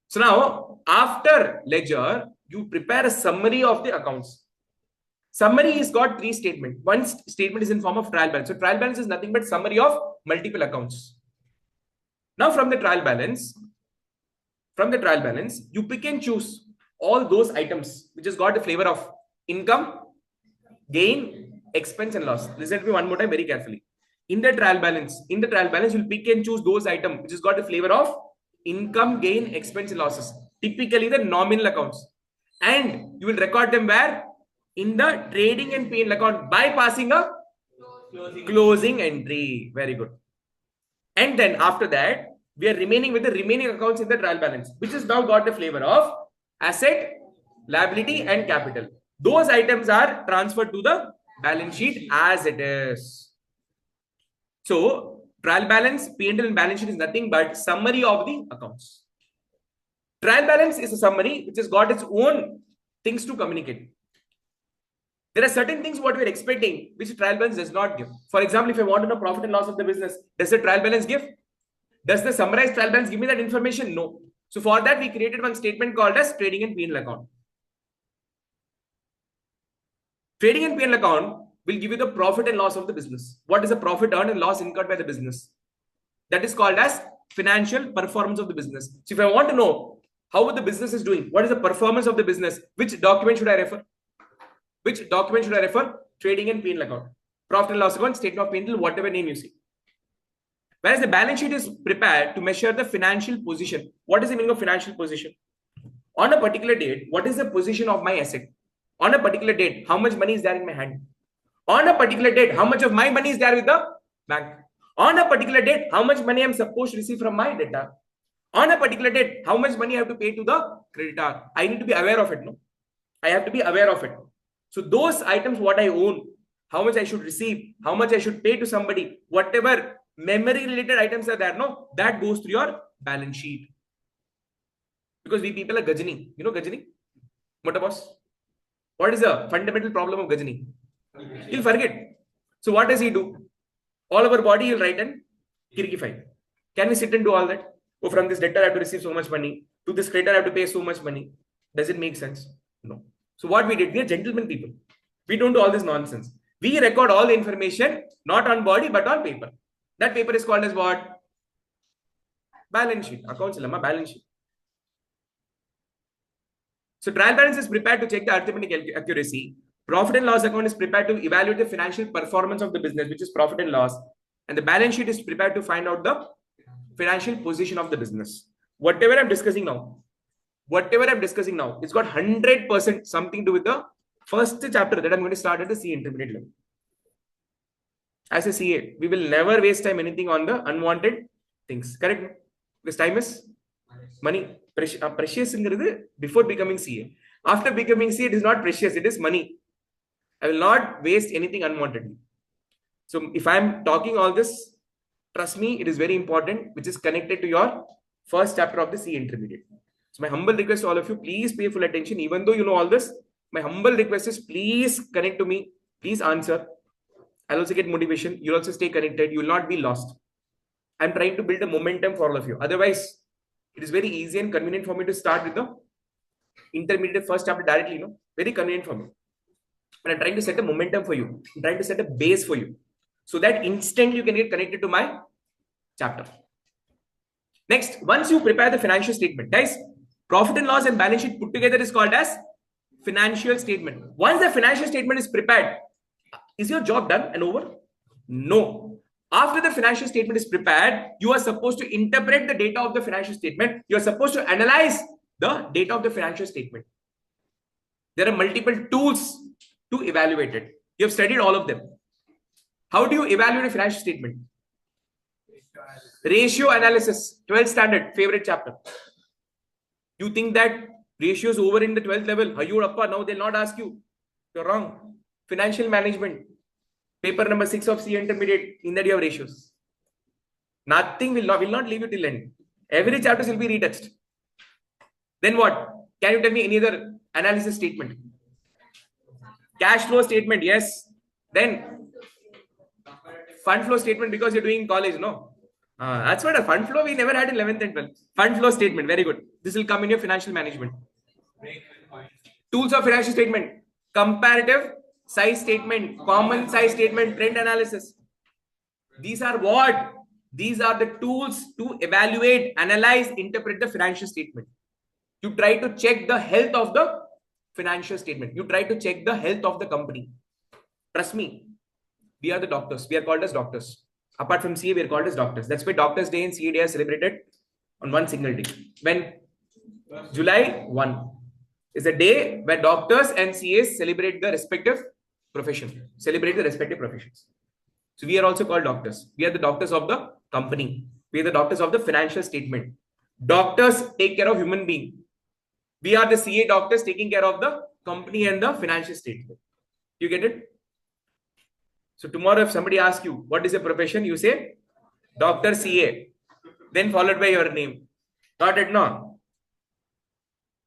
So now, after ledger, you prepare a summary of the accounts. Summary has got three statements. One statement is in form of trial balance. So trial balance is nothing but summary of multiple accounts. Now from the trial balance, you pick and choose all those items which has got the flavor of income, gain, expense and loss. Listen to me one more time very carefully. In the trial balance, you'll pick and choose those items which has got the flavor of income, gain, expense and losses. Typically the nominal accounts. And you will record them where? In the trading and P&L account by passing a closing entry. Very good. And then after that, we are remaining with the remaining accounts in the trial balance, which has now got the flavor of asset, liability and capital. Those items are transferred to the balance sheet as it is. So trial balance, P&L and balance sheet is nothing but summary of the accounts. Trial balance is a summary which has got its own things to communicate. There are certain things what we are expecting which trial balance does not give. For example, if I want to know profit and loss of the business, does the trial balance give? Does the summarized trial balance give me that information? No. So for that, we created one statement called as trading and P&L account. Trading and P&L account will give you the profit and loss of the business. What is the profit earned and loss incurred by the business? That is called as financial performance of the business. So if I want to know how the business is doing, what is the performance of the business, which document should I refer? Which document should I refer? Trading and P&L account. Profit and loss account, statement of P&L, whatever name you see. Whereas the balance sheet is prepared to measure the financial position. What is the meaning of financial position? On a particular date, what is the position of my asset? On a particular date, how much money is there in my hand? On a particular date, how much of my money is there with the bank? On a particular date, how much money I am supposed to receive from my debtor? On a particular date, how much money I have to pay to the creditor? I need to be aware of it, no? I have to be aware of it. So those items what I own, how much I should receive, how much I should pay to somebody, whatever memory related items are there, no, that goes through your balance sheet. Because we people are gajani. You know gajani? What boss? What is the fundamental problem of gajani? He'll forget. So what does he do? All over body he'll write and kirkify. Can we sit and do all that? Oh, from this debtor I have to receive so much money. To this creditor I have to pay so much money. Does it make sense? No. So what we did, we are gentlemen people. We don't do all this nonsense. We record all the information, not on body, but on paper. That paper is called as what? Balance sheet. Accounts balance sheet. So trial balance is prepared to check the arithmetic accuracy. Profit and loss account is prepared to evaluate the financial performance of the business, which is profit and loss. And the balance sheet is prepared to find out the financial position of the business. Whatever I'm discussing now, it's got 100% something to do with the first chapter that I'm going to start at the CA intermediate level. As a CA, we will never waste time anything on the unwanted things. Correct? This time is money. Precious before becoming CA. After becoming CA, it is not precious, it is money. I will not waste anything unwantedly. So if I'm talking all this, trust me, it is very important, which is connected to your first chapter of the CA intermediate. So my humble request to all of you, please pay full attention. Even though you know all this, my humble request is please connect to me. Please answer. I'll also get motivation. You'll also stay connected. You will not be lost. I'm trying to build a momentum for all of you. Otherwise, it is very easy and convenient for me to start with the intermediate first chapter directly. Very convenient for me. But I'm trying to set a momentum for you. I'm trying to set a base for you. So that instantly you can get connected to my chapter. Next, once you prepare the financial statement, guys, profit and loss and balance sheet put together is called as financial statement. Once the financial statement is prepared, is your job done and over? No. After the financial statement is prepared, you are supposed to interpret the data of the financial statement. You are supposed to analyze the data of the financial statement. There are multiple tools to evaluate it. You have studied all of them. How do you evaluate a financial statement? Ratio analysis, 12th standard, favorite chapter. You think that ratio is over in the 12th level? Now they'll not ask you. You're wrong. Financial management, paper number 6 of CA intermediate, in that you have ratios. Nothing will not leave you till end. Every chapter will be retouched. Then what? Can you tell me any other analysis statement? Cash flow statement, yes. Then fund flow statement, because you're doing college, no? That's what a fund flow we never had in 11th and 12th. Fund flow statement, very good. This will come in your financial management. Tools of financial statement, comparative size statement, common size statement, trend analysis. These are what? These are the tools to evaluate, analyze, interpret the financial statement. You try to check the health of the financial statement. You try to check the health of the company. Trust me, we are the doctors. We are called as doctors. Apart from CA, we are called as doctors. That's why Doctors' Day and CA Day are celebrated on one single day. When July 1 is a day where doctors and CAs celebrate the respective profession. Celebrate the respective professions. So we are also called doctors. We are the doctors of the company. We are the doctors of the financial statement. Doctors take care of human being. We are the CA doctors taking care of the company and the financial statement. You get it? So tomorrow if somebody asks you, what is your profession? You say, Dr. CA. Then followed by your name. Got it? No.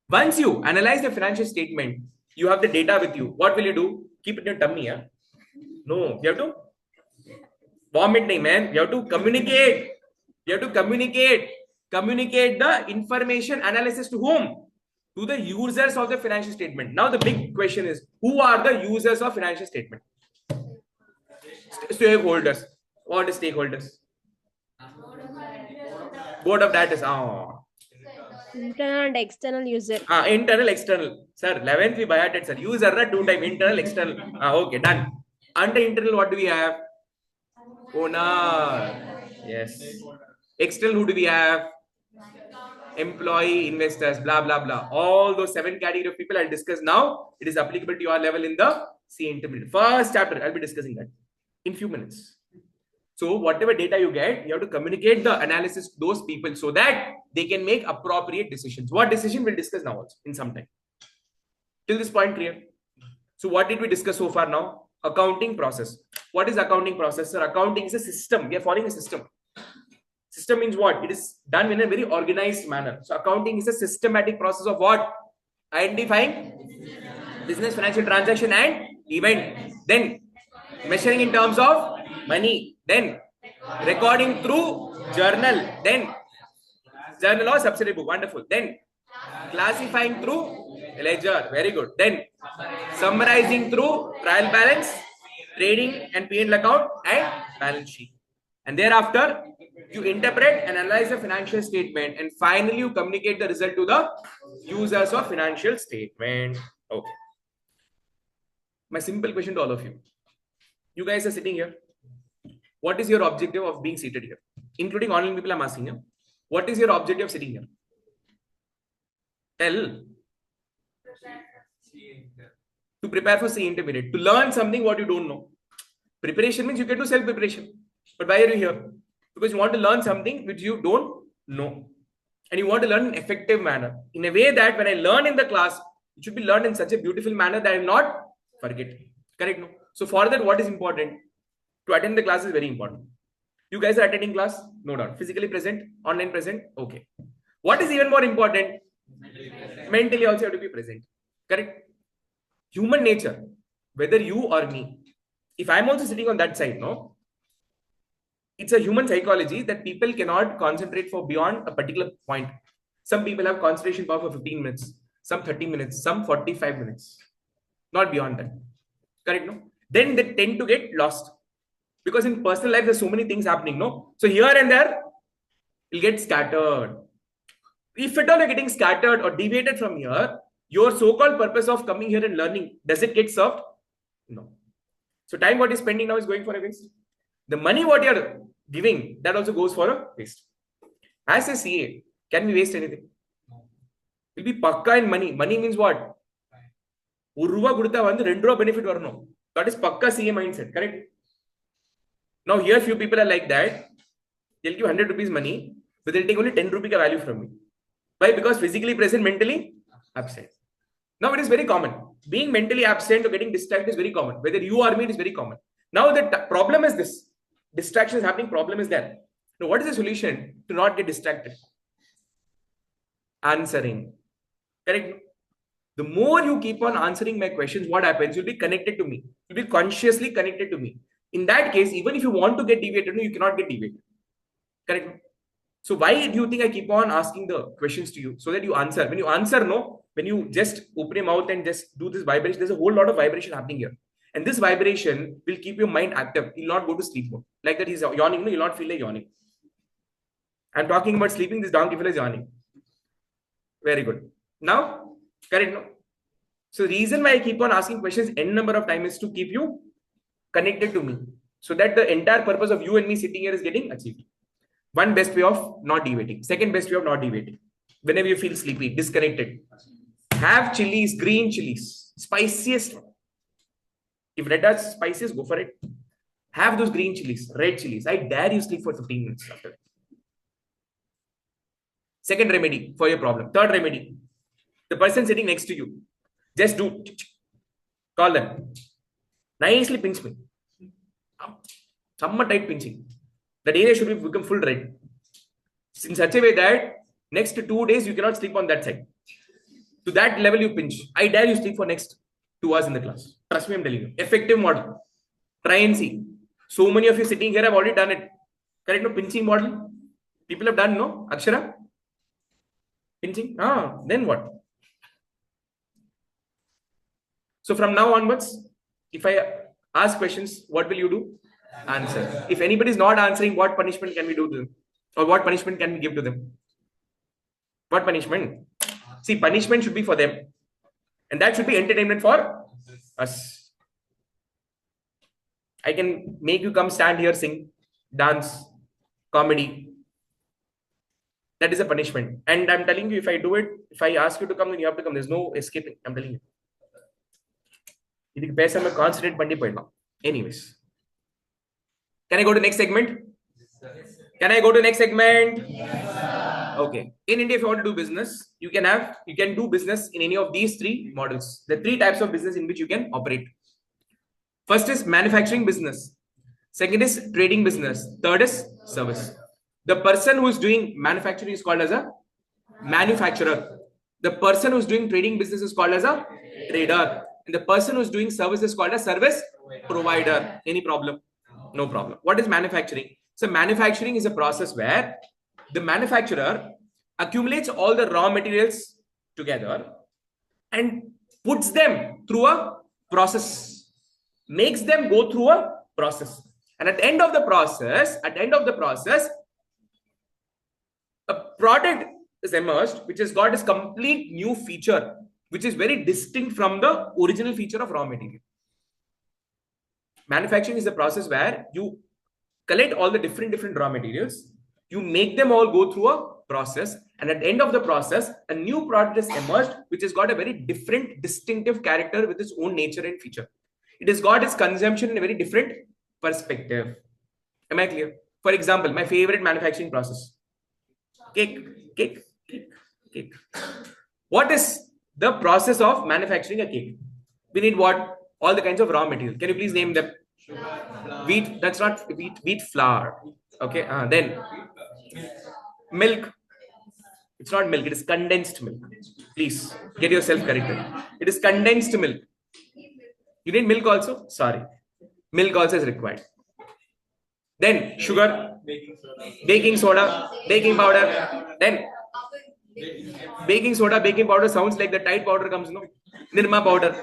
Once you analyze the financial statement, you have the data with you. What will you do? Keep it in your tummy. Yeah? No. You have to vomit, man. You have to communicate. You have to communicate. Communicate the information analysis to whom? To the users of the financial statement. Now the big question is, who are the users of financial statement? Stakeholders. What is stakeholders? Board of directors. Internal and external user. Internal, external. Sir, 11th we biated, sir. User 2 time. Internal, external. Okay, done. Under internal, what do we have? Owner. Yes. External, who do we have? Employee, investors, blah, blah, blah. All those 7 category of people I'll discuss now. It is applicable to your level in the CA intermediate. First chapter, I'll be discussing that in few minutes. So whatever data you get, you have to communicate the analysis to those people so that they can make appropriate decisions. What decision we'll discuss now also in some time. Till this point clear? So what did we discuss so far now? Accounting process. What is accounting process? Sir, accounting is a system. We are following a system. System means what? It is done in a very organized manner. So accounting is a systematic process of what? Identifying business, financial transaction and event. Then measuring in terms of money. Then recording through journal. Then journal or subsidiary book. Wonderful. Then classifying through ledger. Very good. Then summarizing through trial balance, trading and P&L account and balance sheet. And thereafter, you interpret and analyze the financial statement, and finally you communicate the result to the users of financial statement. Okay. My simple question to all of you. You guys are sitting here. What is your objective of being seated here? Including online people, I'm asking you. What is your objective of sitting here? Tell. To prepare for CA intermediate. To learn something what you don't know. Preparation means you can do self-preparation. But why are you here? Because you want to learn something which you don't know. And you want to learn in an effective manner. In a way that when I learn in the class, it should be learned in such a beautiful manner that I will not forget. Correct? No? So for that, what is important? To attend the class is very important. You guys are attending class? No doubt. Physically present? Online present? Okay. What is even more important? Mentally also you have to be present. Correct? Human nature, whether you or me, if I'm also sitting on that side, no? It's a human psychology that people cannot concentrate for beyond a particular point. Some people have concentration power for 15 minutes, some 30 minutes, some 45 minutes. Not beyond that. Correct, no? Then they tend to get lost. Because in personal life, there's so many things happening, no? So here and there, you'll get scattered. If at all you're getting scattered or deviated from here, your so-called purpose of coming here and learning, does it get served? No. So time what you're spending now is going for a waste. The money what you're giving, that also goes for a waste. As a CA, can we waste anything? It'll be pakka in money. Money means what? Urruva kudutha vandu 2 ரூபா benefit varanum. That is pakka CA mindset, correct? Now here few people are like that. They'll give 100 rupees money, but they'll take only 10 rupee value from me. Why? Because physically present, mentally absent. Now it is very common. Being mentally absent or getting distracted is very common. Whether you or me, it is very common. Now the problem is this. Distraction is happening. Problem is that. Now what is the solution to not get distracted? Answering. Correct? The more you keep on answering my questions, what happens? You'll be connected to me. You'll be consciously connected to me. In that case, even if you want to get deviated, no, you cannot get deviated. Correct? So why do you think I keep on asking the questions to you? So that you answer. When you answer no, when you just open your mouth and just do this vibration, there's a whole lot of vibration happening here. And this vibration will keep your mind active. You'll not go to sleep mode. Like that he's yawning, no, you'll not feel like yawning. I'm talking about sleeping, this donkey fella is yawning. Very good. Now, correct, no? So the reason why I keep on asking questions n number of times is to keep you connected to me. So that the entire purpose of you and me sitting here is getting achieved. One best way of not deviating. Second best way of not deviating. Whenever you feel sleepy, disconnected, have chilies, green chilies, spiciest. If red are spiciest, go for it. Have those green chilies, red chilies. I dare you sleep for 15 minutes after. Second remedy for your problem. Third remedy. The person sitting next to you. Just do. Call them. Nicely pinch me. Somewhat tight pinching. That area should become full red. In such a way that next 2 days you cannot sleep on that side. To that level you pinch. I dare you sleep for next 2 hours in the class. Trust me, I'm telling you. Effective model. Try and see. So many of you sitting here have already done it. Correct? No pinching model. People have done, no? Akshara? Pinching? Then what? So from now onwards, if I ask questions, what will you do? Answer. If anybody is not answering, what punishment can we do to them? Or what punishment can we give to them? What punishment? See, punishment should be for them. And that should be entertainment for us. I can make you come stand here, sing, dance, comedy. That is a punishment. And I'm telling you, if I do it, if I ask you to come, then you have to come. There's no escaping. I'm telling you. Concentrate. Anyways. Can I go to next segment? Can I go to next segment? Yes, okay. In India, if you want to do business, you can do business in any of these 3 models. The 3 types of business in which you can operate. First is manufacturing business. Second is trading business. Third is service. The person who is doing manufacturing is called as a manufacturer. The person who is doing trading business is called as a trader. And the person who is doing service is called a service provider. Any problem? No problem. What is manufacturing? So manufacturing is a process where the manufacturer accumulates all the raw materials together and puts them through a process, makes them go through a process. And at the end of the process, a product is emerged which has got this complete new feature, which is very distinct from the original feature of raw material. Manufacturing is the process where you collect all the different raw materials, you make them all go through a process, and at the end of the process, a new product is emerged which has got a very different, distinctive character with its own nature and feature. It has got its consumption in a very different perspective. Am I clear? For example, my favorite manufacturing process. Cake. What is the process of manufacturing a cake? We need what? All the kinds of raw material. Can you please name them? Wheat. That's not wheat. Wheat flour. Okay. Then milk. It's not milk. It is condensed milk. Please get yourself corrected. It is condensed milk. You need milk also? Sorry. Milk also is required. Then sugar, baking soda, baking powder. Then baking soda, baking powder sounds like the Tide powder comes, no? Nirma powder.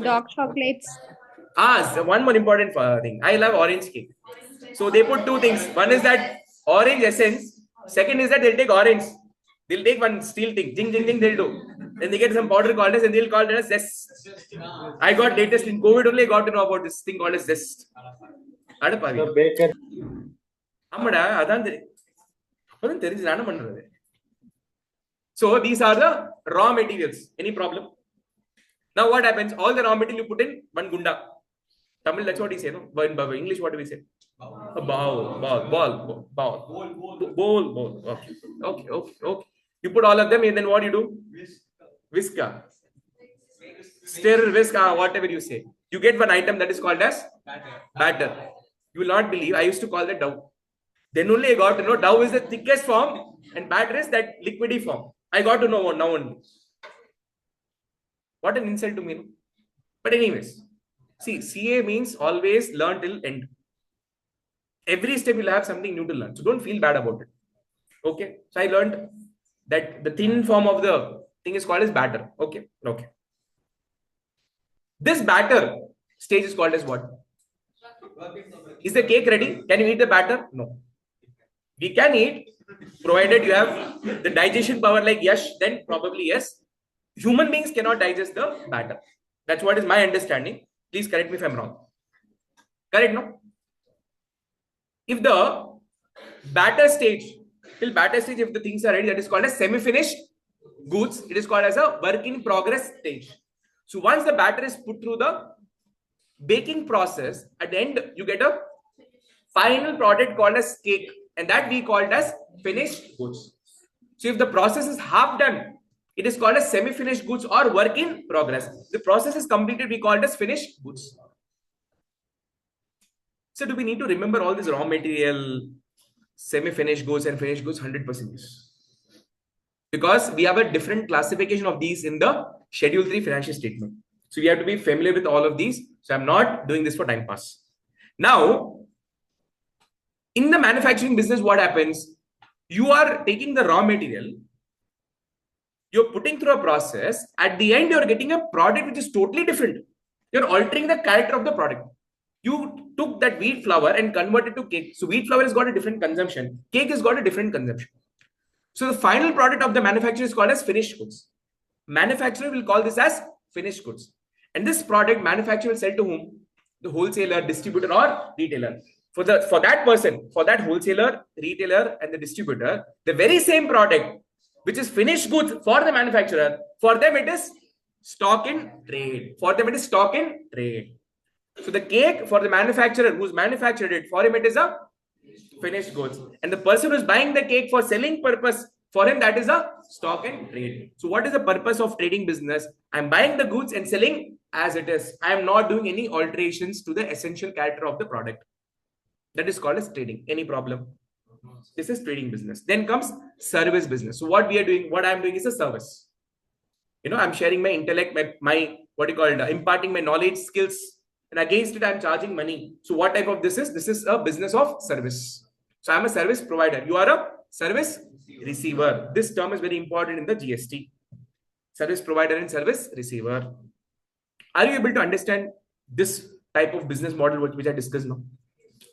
Dark chocolates. So one more important thing. I love orange cake. So they put 2 things. One is that orange essence. Second is that they'll take orange. They'll take one steel thing. Ding, ding, ding, they'll do. Then they get some powder called as and they'll call it as zest. I got latest in COVID only. I got to know about this thing called as zest. The baker. So these are the raw materials. Any problem? Now what happens? All the raw material you put in one gunda. Tamil, that's what we say, no? But in English, what do we say? A bowl. Okay. You put all of them and then what you do? Whisker. Stir, whisk, whatever you say. You get one item that is called as batter. You will not believe, I used to call that dough. Then only I got to know dough is the thickest form and batter is that liquidy form. I got to know now only. What an insult to me. No? But anyways, see, CA means always learn till end. Every step you'll have something new to learn. So don't feel bad about it. Okay. So I learned that the thin form of the thing is called as batter. Okay. This batter stage is called as what? Is the cake ready? Can you eat the batter? No. We can eat, provided you have the digestion power like Yash, then probably yes. Human beings cannot digest the batter. That's what is my understanding. Please correct me if I'm wrong. Correct, no? If the batter stage, till batter stage, if the things are ready, that is called as semi-finished goods. It is called as a work in progress stage. So once the batter is put through the baking process, at the end, you get a final product called as cake. And that we called as finished goods. So if the process is half done, it is called as semi-finished goods or work in progress. The process is completed, we call it as finished goods. So do we need to remember all this raw material, semi-finished goods and finished goods? 100%. Because we have a different classification of these in the Schedule 3 financial statement. So we have to be familiar with all of these. So I'm not doing this for time pass. Now, in the manufacturing business, what happens? You are taking the raw material, you're putting through a process. At the end, you're getting a product which is totally different. You're altering the character of the product. You took that wheat flour and converted to cake. So wheat flour has got a different consumption. Cake has got a different consumption. So the final product of the manufacturer is called as finished goods. Manufacturer will call this as finished goods. And this product manufacturer will sell to whom? The wholesaler, distributor or retailer. For that person, for that wholesaler, retailer and the distributor, the very same product which is finished goods for the manufacturer, for them it is stock in trade. For them it is stock in trade. So the cake for the manufacturer who's manufactured it, for him it is a finished goods. And the person who's buying the cake for selling purpose, for him that is a stock in trade. So what is the purpose of trading business? I'm buying the goods and selling as it is. I am not doing any alterations to the essential character of the product. That is called as trading. Any problem? This is trading business. Then comes service business. So what we are doing, what I'm doing is a service. I'm sharing my intellect, my imparting my knowledge, skills, and against it, I'm charging money. So what type of this is? This is a business of service. So I'm a service provider. You are a service receiver. This term is very important in the GST. Service provider and service receiver. Are you able to understand this type of business model which I discussed now?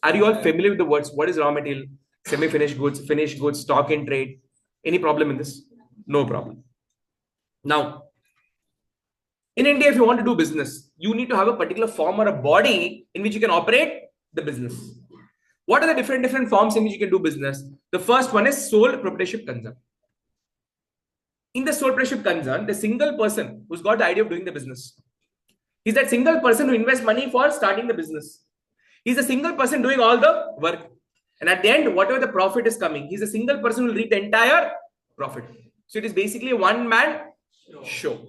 Are you all familiar with the words? What is raw material, semi-finished goods, finished goods, stock in trade? Any problem in this? No problem. Now, in India, if you want to do business, you need to have a particular form or a body in which you can operate the business. What are the different forms in which you can do business? The first one is sole proprietorship concern. In the sole proprietorship concern, the single person who's got the idea of doing the business, he's that single person who invests money for starting the business. He's a single person doing all the work. And at the end, whatever the profit is coming, he's a single person who will reap the entire profit. So it is basically a one-man show.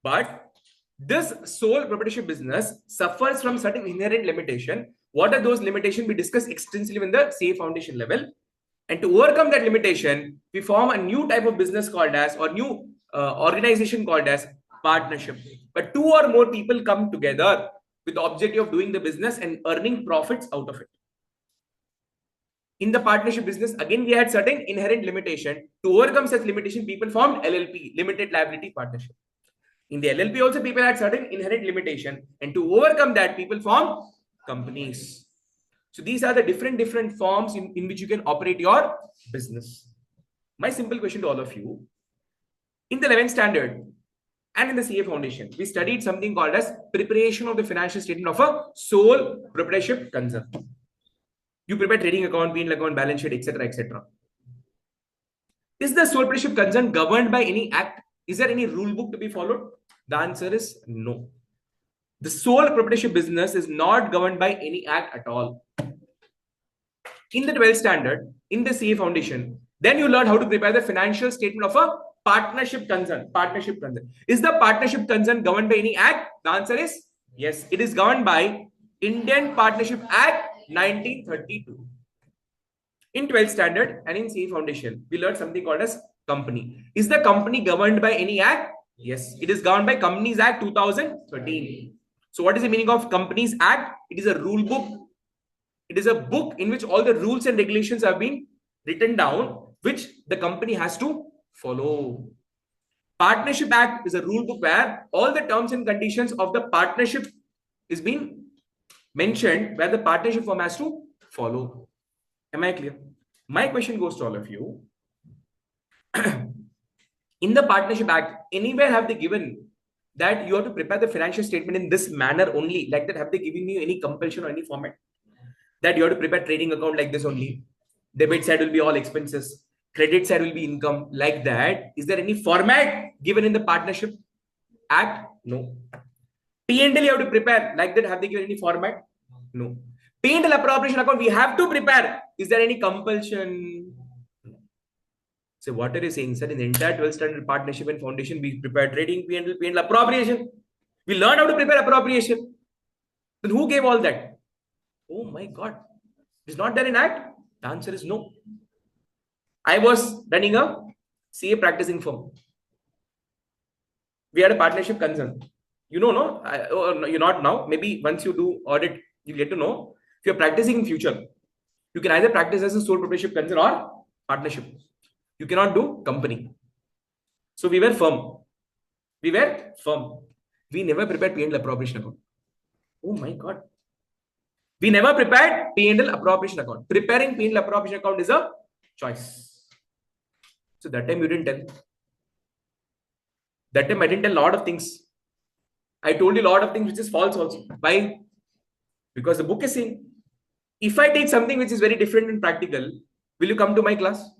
But this sole proprietorship business suffers from certain inherent limitation. What are those limitations? We discussed extensively in the CA foundation level. And to overcome that limitation, we form a new type of business called as, or new organization called as partnership. But two or more people come together with the objective of doing the business and earning profits out of it. In the partnership business, again, we had certain inherent limitation. To overcome such limitation, people formed LLP, Limited Liability Partnership. In the LLP also, people had certain inherent limitation. And to overcome that, people formed companies. So these are the different forms in which you can operate your business. My simple question to all of you, in the 11th standard and in the CA foundation, we studied something called as preparation of the financial statement of a sole proprietorship concern. You prepare trading account, P&L account, balance sheet, etc., etc. Is the sole proprietorship concern governed by any act? Is there any rule book to be followed? The answer is no. The sole proprietorship business is not governed by any act at all. In the 12th standard, in the CA foundation, then you learn how to prepare the financial statement of a partnership concern. Partnership concern. Is the partnership concern governed by any act? The answer is yes. It is governed by Indian Partnership Act 1932. In 12th standard and in CA foundation, we learned something called as company. Is the company governed by any act? Yes, it is governed by Companies Act 2013. So what is the meaning of Companies Act? It is a rule book. It is a book in which all the rules and regulations have been written down, which the company has to follow. Partnership Act is a rule book where all the terms and conditions of the partnership is being mentioned, where the partnership firm has to follow. Am I clear? My question goes to all of you. In the Partnership Act, anywhere have they given that you have to prepare the financial statement in this manner only? Like that, have they given you any compulsion or any format? That you have to prepare trading account like this only. Debit side will be all expenses. Credit side will be income like that. Is there any format given in the Partnership Act? No. P&L you have to prepare like that. Have they given any format? No. P&L appropriation account we have to prepare. Is there any compulsion? No. So what are you saying, sir? In the entire 12th standard partnership and foundation, we prepare trading, P&L appropriation. We learn how to prepare appropriation. Then who gave all that? Oh my God. It's not there in act? The answer is no. I was running a CA practicing firm. We had a partnership concern. You know, no? You're not now. Maybe once you do audit, you get to know. If you're practicing in future, you can either practice as a sole proprietorship concern or partnership. You cannot do company. So we were firm. We never prepared P&L appropriation account. Oh my God. We never prepared P&L appropriation account. Preparing P&L appropriation account is a choice. So that time you didn't tell. That time I didn't tell a lot of things. I told you a lot of things which is false also. Why? Because the book is saying, if I teach something which is very different and practical, will you come to my class?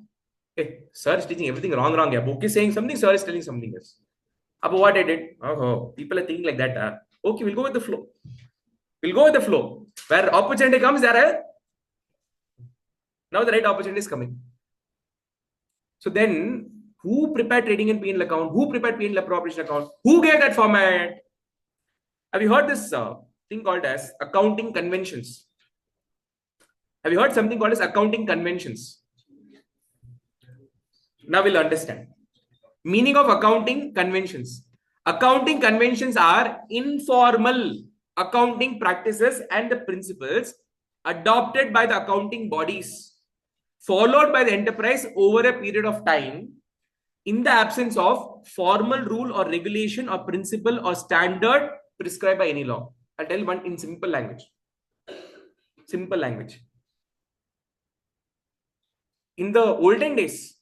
Hey, sir is teaching everything wrong. Yeah. Book is saying something, sir is telling something else. About what I did? Oh, people are thinking like that. Okay, we'll go with the flow. We'll go with the flow. Where opportunity comes, now the right opportunity is coming. So then, who prepared trading and P&L account? Who prepared P&L appropriation account? Who gave that format? Have you heard this thing called as accounting conventions? Have you heard something called as accounting conventions? Now we'll understand. Meaning of accounting conventions. Accounting conventions are informal accounting practices and the principles adopted by the accounting bodies, followed by the enterprise over a period of time in the absence of formal rule or regulation or principle or standard prescribed by any law. I'll tell one in simple language. Simple language. In the olden days,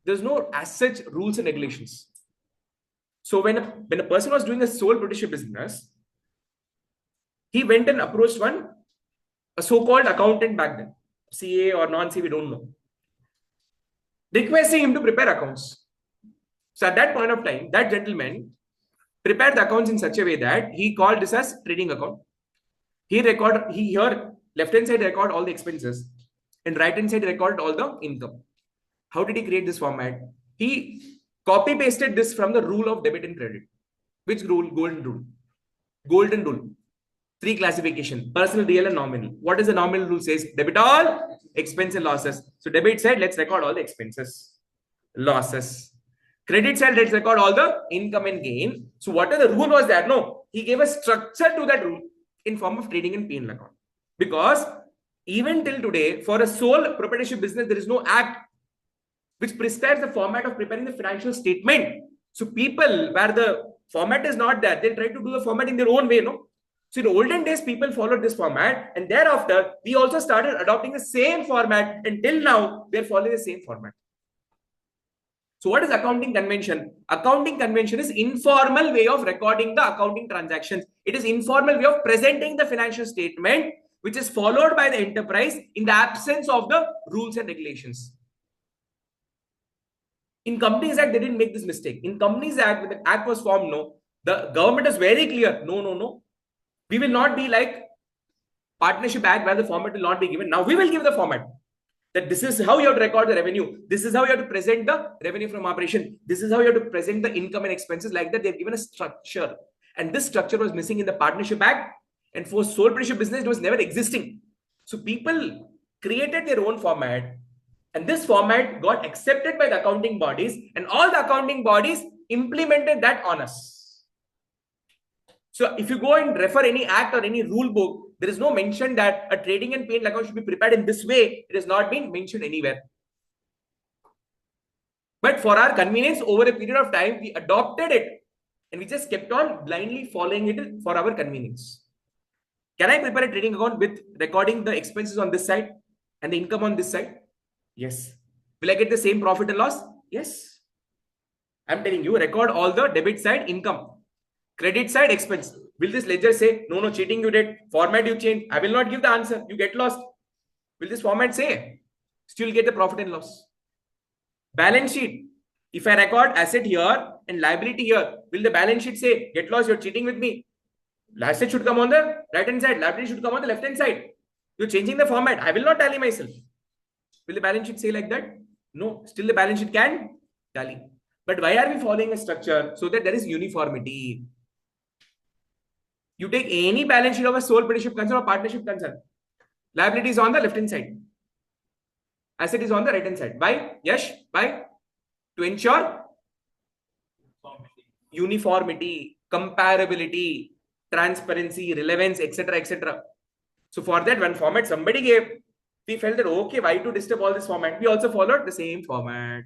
there's no as such rules and regulations. So when a person was doing a sole proprietorship business, he went and approached a so-called accountant back then, CA or non-CA, we don't know, requesting him to prepare accounts. So at that point of time, that gentleman prepared the accounts in such a way that he called this as trading account. He here left-hand side record all the expenses and right-hand side recorded all the income. How did he create this format? He copy-pasted this from the rule of debit and credit. Which rule? Golden rule. Golden rule. 3 classification, personal, real and nominal. What is the nominal rule says? Debit all expense and losses. So debit side, let's record all the expenses, losses. Credit side, let's record all the income and gain. So what the rule was that? No, he gave a structure to that rule in form of trading and P&L account. Because even till today, for a sole proprietorship business, there is no act which prescribes the format of preparing the financial statement. So people, where the format is not there, they try to do the format in their own way, no? So in the olden days, people followed this format, and thereafter, we also started adopting the same format, and till now, they're following the same format. So what is accounting convention? Accounting convention is informal way of recording the accounting transactions. It is informal way of presenting the financial statement, which is followed by the enterprise in the absence of the rules and regulations. In Companies Act, they didn't make this mistake. In Companies Act, when the act was formed, no, the government is very clear. No. We will not be like Partnership Act where the format will not be given. Now we will give the format. That this is how you have to record the revenue. This is how you have to present the revenue from operation. This is how you have to present the income and expenses. Like that, they've given a structure. And this structure was missing in the Partnership Act. And for sole proprietorship business, it was never existing. So people created their own format. And this format got accepted by the accounting bodies. And all the accounting bodies implemented that on us. So if you go and refer any act or any rule book, there is no mention that a trading and P&L account should be prepared in this way. It has not been mentioned anywhere. But for our convenience, over a period of time, we adopted it. And we just kept on blindly following it for our convenience. Can I prepare a trading account with recording the expenses on this side and the income on this side? Yes. Will I get the same profit and loss? Yes. I'm telling you, record all the debit side income. Credit side expense. Will this ledger say, no, cheating you did, format you changed? I will not give the answer. You get lost. Will this format say, still get the profit and loss? Balance sheet. If I record asset here and liability here, will the balance sheet say, get lost, you're cheating with me? Asset should come on the right hand side, liability should come on the left hand side. You're changing the format. I will not tally myself. Will the balance sheet say like that? No, still the balance sheet can tally. But why are we following a structure? So that there is uniformity. You take any balance sheet of a sole proprietorship concern or partnership concern. Liability is on the left hand side. Asset is on the right hand side. Why? Yes, why? To ensure uniformity, comparability, transparency, relevance, etc., etc. So for that, when format somebody gave, we felt that okay, why to disturb all this format? We also followed the same format.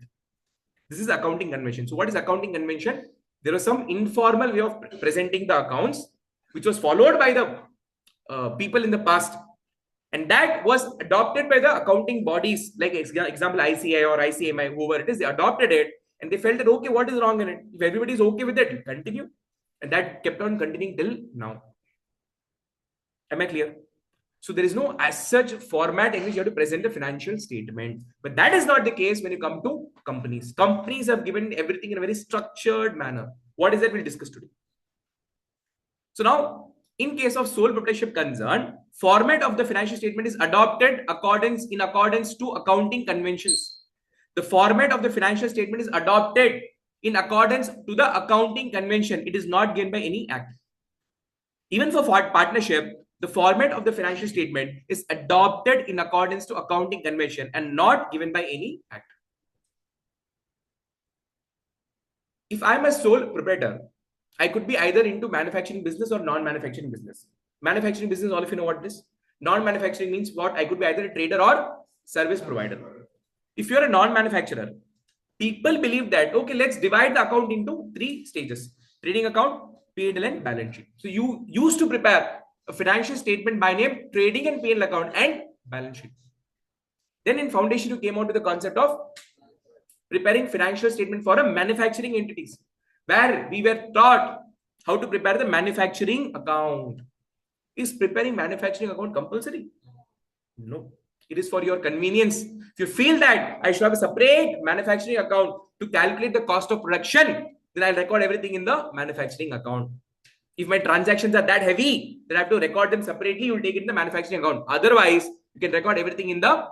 This is accounting convention. So what is accounting convention? There was some informal way of presenting the accounts, which was followed by the people in the past. And that was adopted by the accounting bodies, like example ICI or ICMI, whoever it is, they adopted it and they felt that, okay, what is wrong in it? If everybody is okay with it, continue. And that kept on continuing till now. Am I clear? So there is no as such format in which you have to present the financial statement. But that is not the case when you come to companies. Companies have given everything in a very structured manner. What is that we'll discuss today? So now, in case of sole proprietorship concern, format of the financial statement is adopted in accordance to accounting conventions. The format of the financial statement is adopted in accordance to the accounting convention. It is not given by any act. Even for partnership, the format of the financial statement is adopted in accordance to accounting convention and not given by any act. If I'm a sole proprietor, I could be either into manufacturing business or non-manufacturing business. Manufacturing business, all of you know what it is. Non-manufacturing means what? I could be either a trader or service provider. If you're a non-manufacturer, people believe that, okay, let's divide the account into 3 stages. Trading account, P&L and balance sheet. So you used to prepare a financial statement by name, trading and P&L account and balance sheet. Then in foundation, you came out with the concept of preparing financial statement for a manufacturing entities, where we were taught how to prepare the manufacturing account. Is preparing manufacturing account compulsory? No. It is for your convenience. If you feel that I should have a separate manufacturing account to calculate the cost of production, then I'll record everything in the manufacturing account. If my transactions are that heavy, then I have to record them separately. You'll take it in the manufacturing account. Otherwise, you can record everything in the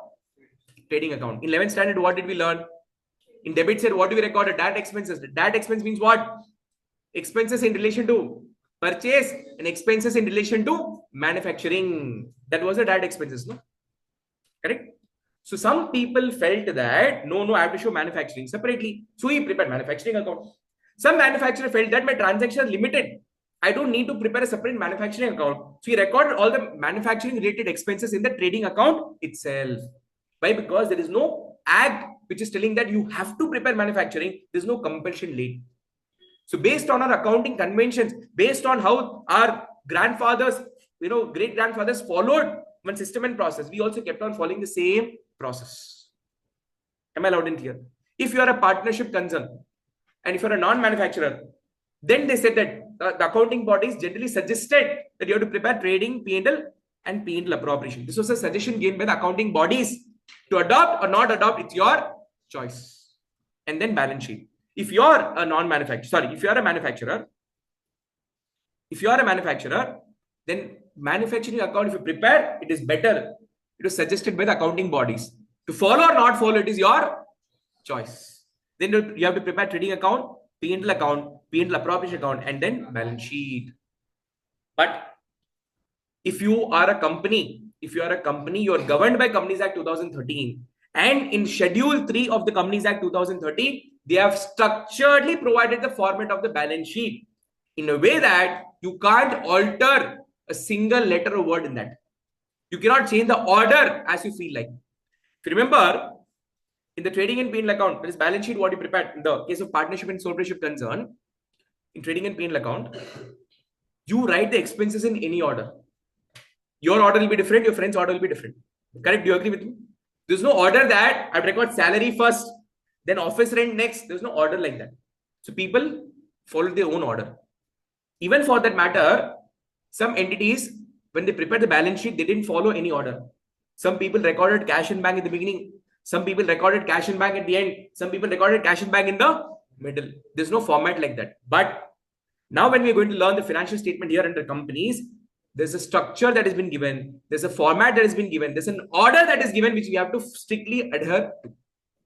trading account. In 11th standard, what did we learn? In debit side, what do we record? Direct expenses. Direct expense means what? Expenses in relation to purchase and expenses in relation to manufacturing. That was the direct expenses, no? Correct? So some people felt that, no, I have to show manufacturing separately. So he prepared manufacturing account. Some manufacturer felt that my transactions are limited. I don't need to prepare a separate manufacturing account. So he recorded all the manufacturing related expenses in the trading account itself. Why? Because there is no act which is telling that you have to prepare manufacturing. There's no compulsion laid. So based on our accounting conventions, based on how our grandfathers, great grandfathers followed one system and process, we also kept on following the same process. Am I loud and clear? If you are a partnership concern and if you're a non-manufacturer, then they said that the accounting bodies generally suggested that you have to prepare trading, P&L and P&L appropriation. This was a suggestion given by the accounting bodies. To adopt or not adopt, it's your choice. and then balance sheet. If you're a non-manufacturer, sorry, if you're a manufacturer, then manufacturing account, if you prepare, it is better. It was suggested by the accounting bodies. To follow or not follow, it is your choice. Then you have to prepare trading account, P&L account, P&L appropriation account, and then balance sheet. But if you are a company, you are governed by Companies Act 2013, and in Schedule 3 of the Companies Act 2013, they have structuredly provided the format of the balance sheet in a way that you can't alter a single letter or word in that. You cannot change the order as you feel like. If you remember, in the trading and P&L account, there is balance sheet what you prepared. In the case of partnership and sole proprietorship concern, in trading and P&L account, you write the expenses in any order. Your order will be different, your friend's order will be different. Correct? Do you agree with me? There's no order that I record salary first, then office rent next. There's no order like that. So people follow their own order. Even for that matter, some entities, when they prepared the balance sheet, they didn't follow any order. Some people recorded cash in bank in the beginning. Some people recorded cash in bank at the end. Some people recorded cash in bank in the middle. There's no format like that. But now when we're going to learn the financial statement here under companies, there's a structure that has been given. There's a format that has been given. There's an order that is given, which we have to strictly adhere to.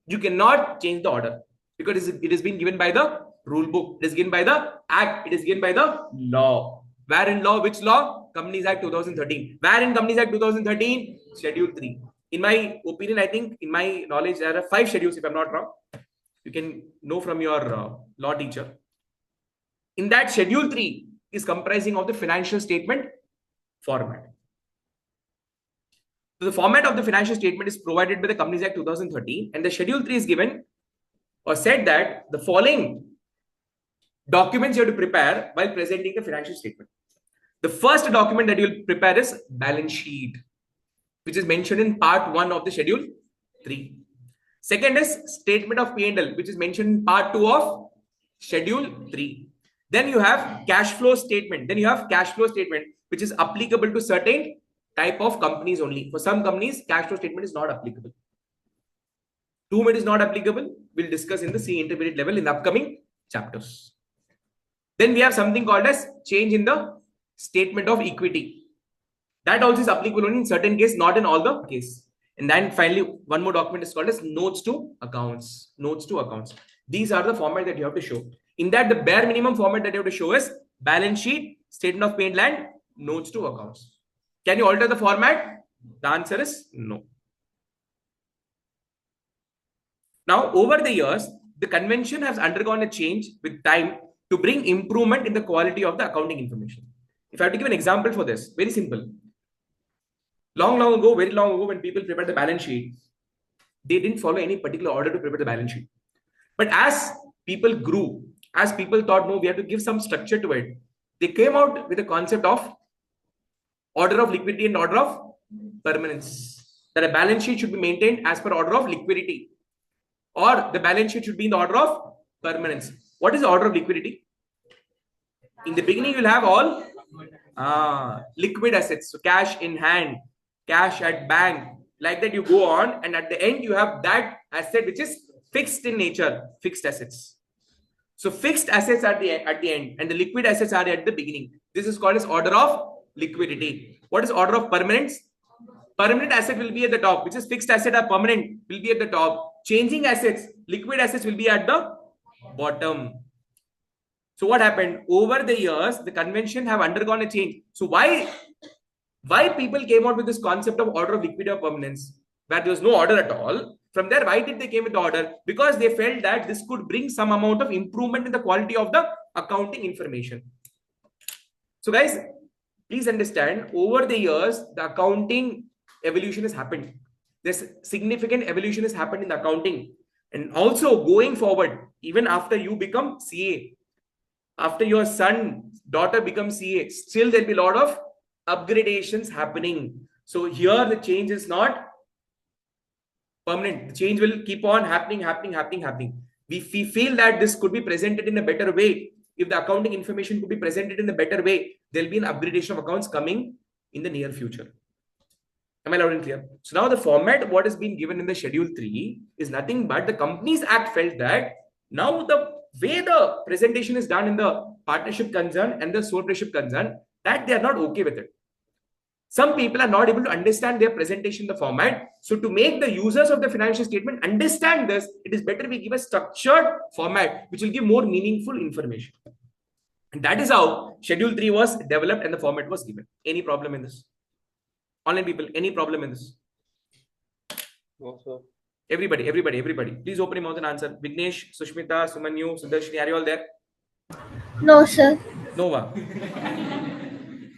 You cannot change the order because it is being given by the rule book. It is given by the act. It is given by the law. Where in law? Which law? Companies Act 2013. Where in Companies Act 2013? Schedule 3. In my opinion, I think in my knowledge, there are 5 schedules, if I'm not wrong. You can know from your law teacher. In that, Schedule 3 is comprising of the financial statement format. So the format of the financial statement is provided by the Companies Act 2013, and the Schedule 3 is given or said that the following documents you have to prepare while presenting the financial statement. The first document that you will prepare is balance sheet, which is mentioned in part 1 of the Schedule 3. Second is statement of P&L, which is mentioned in part 2 of Schedule 3. Then you have cash flow statement. Which is applicable to certain type of companies only. For some companies, cash flow statement is not applicable. To whom it is not applicable, we'll discuss in the CA intermediate level in the upcoming chapters. Then we have something called as change in the statement of equity. That also is applicable only in certain cases, not in all the cases. And then finally, one more document is called as notes to accounts. These are the format that you have to show. In that, the bare minimum format that you have to show is balance sheet, statement of P&L, and notes to accounts. Can you alter the format? The answer is no. Now, over the years, the convention has undergone a change with time to bring improvement in the quality of the accounting information. If I have to give an example for this, very simple. Very long ago, when people prepared the balance sheet, they didn't follow any particular order to prepare the balance sheet. But as people grew, as people thought, no, we have to give some structure to it, they came out with the concept of order of liquidity and order of permanence. That a balance sheet should be maintained as per order of liquidity, or the balance sheet should be in the order of permanence. What is the order of liquidity? In the beginning, you'll have all liquid assets. So cash in hand, cash at bank, like that you go on. And at the end, you have that asset which is fixed in nature, fixed assets. So fixed assets are at the end and the liquid assets are at the beginning. This is called as order of liquidity. What is order of permanence? Permanent asset will be at the top, which is fixed asset or permanent will be at the top. Changing assets, liquid assets will be at the bottom. So what happened? Over the years, the convention have undergone a change. So why people came out with this concept of order of liquidity or permanence, where there was no order at all? From there, why did they came with the order? Because they felt that this could bring some amount of improvement in the quality of the accounting information. So guys, please understand, over the years, the accounting evolution has happened. This significant evolution has happened in the accounting. And also going forward, even after you become CA, after your son, daughter becomes CA, still there'll be a lot of upgradations happening. So here the change is not permanent. The change will keep on happening. We feel that this could be presented in a better way. If the accounting information could be presented in a better way, there'll be an upgradation of accounts coming in the near future. Am I loud and clear? So now the format what is being given in the Schedule 3 is nothing but the Companies Act felt that now the way the presentation is done in the partnership concern and the sole proprietorship concern, that they are not okay with it. Some people are not able to understand their presentation, the format. So to make the users of the financial statement understand this, it is better we give a structured format, which will give more meaningful information. And that is how Schedule 3 was developed and the format was given. Any problem in this? Online people, any problem in this? No, sir. Everybody. Please open your mouth and answer. Vignesh, Sushmita, Sumanyu, Sudarshini, are you all there? No, sir. Nova.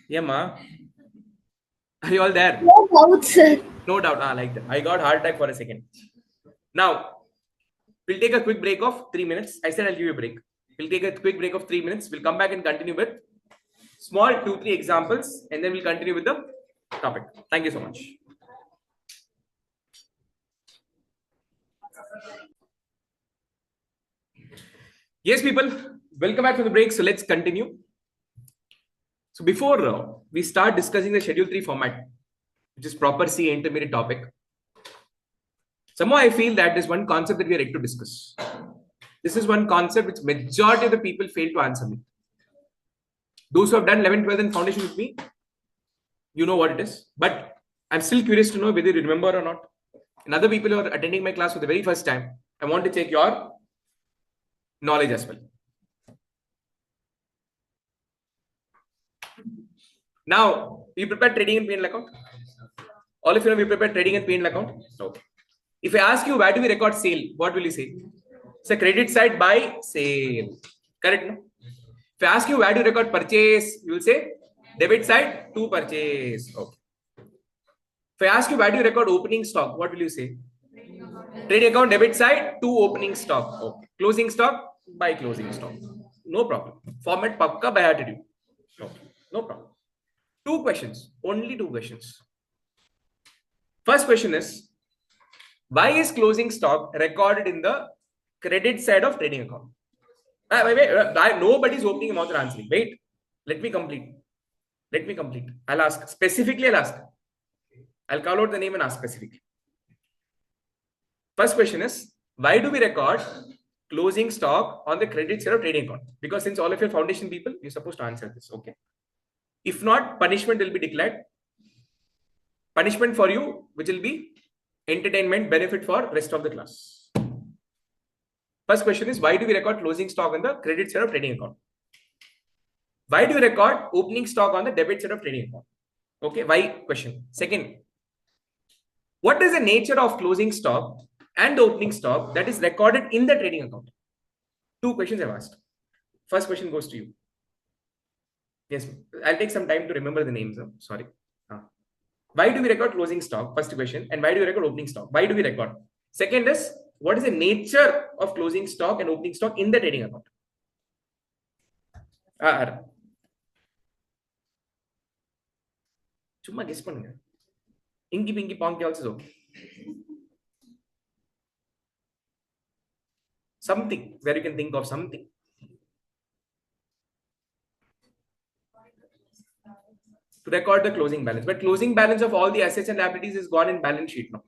Yeah, ma. Are you all there? No doubt, sir. No doubt. Like that. I got heart attack for a second. Now, we'll take a quick break of 3 minutes. I said I'll give you a break. We'll take a quick break of 3 minutes. We'll come back and continue with small 2-3 examples, and then we'll continue with the topic. Thank you so much. Yes, people, welcome back from the break. So let's continue. So before we start discussing the Schedule 3 format, which is proper CA intermediate topic, somehow I feel that there's one concept that we are ready to discuss. This is one concept which majority of the people fail to answer me. Those who have done 11, 12 and foundation with me, you know what it is. But I'm still curious to know whether you remember or not. And other people who are attending my class for the very first time, I want to check your knowledge as well. Now, we prepare trading and P&L account. All of you know we prepare trading and P&L account. Okay. If I ask you where do we record sale, what will you say? It's a credit side by sale. Correct? No? If I ask you where do you record purchase, you will say debit side to purchase. Okay. If I ask you where do you record opening stock, what will you say? Trading account debit side to opening stock. Okay. Closing stock by closing stock. No problem. Format pakka by heart to do. Okay. No problem. 2 questions. Only 2 questions. First question is, why is closing stock recorded in the credit side of trading account? Wait. Nobody's opening a mouth or answering. Wait. Let me complete. I'll ask. Specifically, I'll ask. I'll call out the name and ask specifically. First question is, why do we record closing stock on the credit side of trading account? Because since all of your foundation people, you're supposed to answer this. Okay. If not, punishment will be declared. Punishment for you, which will be entertainment benefit for rest of the class. First question is, why do we record closing stock on the credit side of trading account? Why do you record opening stock on the debit side of trading account? Okay, why question? Second, what is the nature of closing stock and the opening stock that is recorded in the trading account? 2 questions I've asked. First question goes to you. Yes, I'll take some time to remember the names. Sorry. Why do we record closing stock? First question. And why do we record opening stock? Why do we record? Second is, what is the nature of closing stock and opening stock in the trading account? Chumma guess பண்ணுங்க. Inky pinky ponky also is okay. Something where you can think of something. To record the closing balance, but closing balance of all the assets and liabilities is gone in balance sheet now.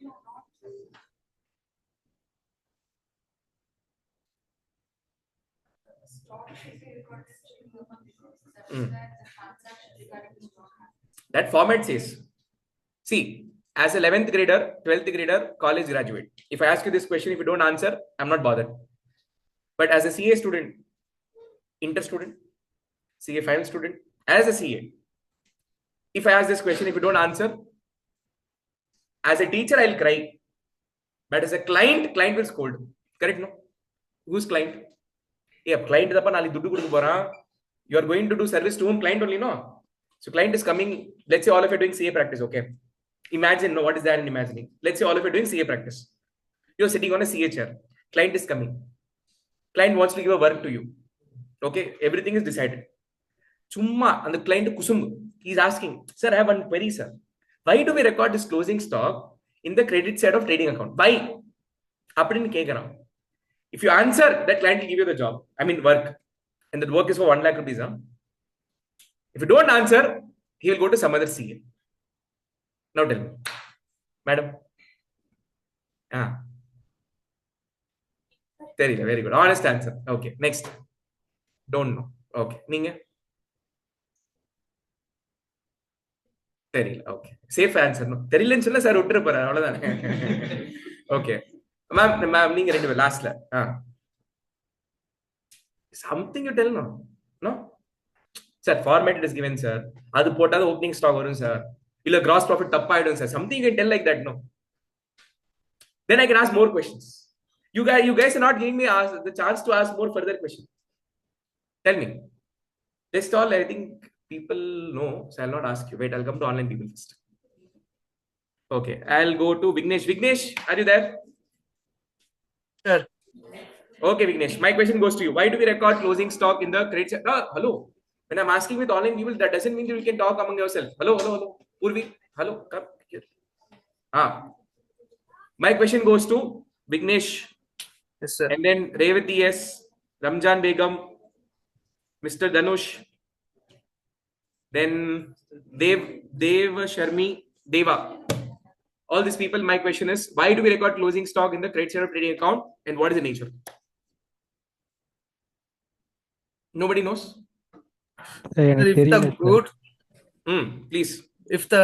That format says, see, as 11th grader, 12th grader, college graduate, if I ask you this question, if you don't answer, I'm not bothered. But as a CA student, inter student, CA final student, as a CA, if I ask this question, if you don't answer, as a teacher, I'll cry. But as a client will scold. Correct, no? Who's client? Yeah, client is you are going to do service to whom? Client only, no? So client is coming. Let's say all of you are doing CA practice, okay? Imagine, no, what is that in imagining? Let's say all of you are doing CA practice. You're sitting on a CA chair. Client is coming. Client wants to give a work to you. Okay, everything is decided. Chumma, and the client kusum, he's asking, sir, I have one query, sir. Why do we record this closing stock in the credit side of trading account? Why? If you answer, that client will give you the job. I mean, work. And that work is for 1 lakh rupees. Huh? If you don't answer, he will go to some other CA. Now tell me. Madam. தெரியல. Very good. Honest answer. Okay. Next. Don't know. Okay. நீங்க? தெரியல. Okay. Safe answer. No. தெரியலன்னு சொன்னா sir விட்டுற போறாரு. அவ்வளவுதானே. Okay. Ma'am நீங்க ரெண்டு பேர் லாஸ்ட்ல. Something you tell no. No? Sir, format it is given, sir. அது போட்டாத opening stock வரும் sir. இல்ல gross profit தப்பாயிடும் sir. Something you can tell like that, no? Then I can ask more questions. You guys are not giving me the chance to ask more further questions. Tell me. Test all, I think people know, so I'll not ask you. Wait, I'll come to online people first. Okay, I'll go to Vignesh. Vignesh, are you there? Sir. Okay, Vignesh. My question goes to you. Why do we record closing stock in the credit? No, hello. When I'm asking with online people, that doesn't mean that we can talk among yourself. Hello. Purvi, hello, come here. My question goes to Vignesh. Yes, sir. And then Revati S, Ramjan Begum, Mr. Dhanush, then Dev Sharmi, Deva. All these people, my question is, why do we record closing stock in the credit side of trading account and what is the nature? Nobody knows? If the goods, please. if the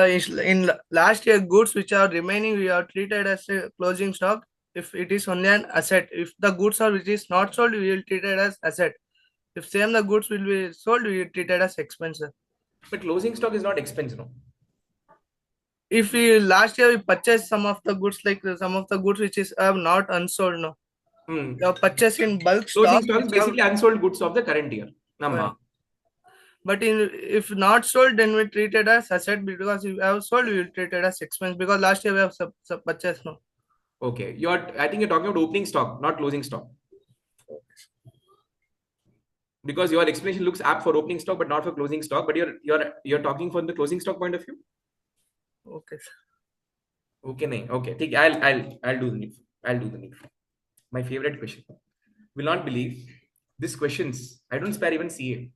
in last year goods which are remaining, we are treated as a closing stock. If it is only an asset, if the goods are which is not sold, we will treat it as asset. If same the goods will be sold, we will treat it as expense. But closing stock is not expense, no? If we last year we purchased some of the goods, like some of the goods which is not unsold, no. We have purchased in bulk Closing stock. stock is basically unsold goods of the current year. But if not sold, then we treat it as asset, because if we have sold, we will treat it as expense, because last year we have purchased, no. Okay, I think you're talking about opening stock, not closing stock. Because your explanation looks apt for opening stock, but not for closing stock. But you're talking from the closing stock point of view. Okay. Okay, nahi. Okay. I'll do the need. I'll do the need. My favorite question. Will not believe these questions. I don't spare even CA.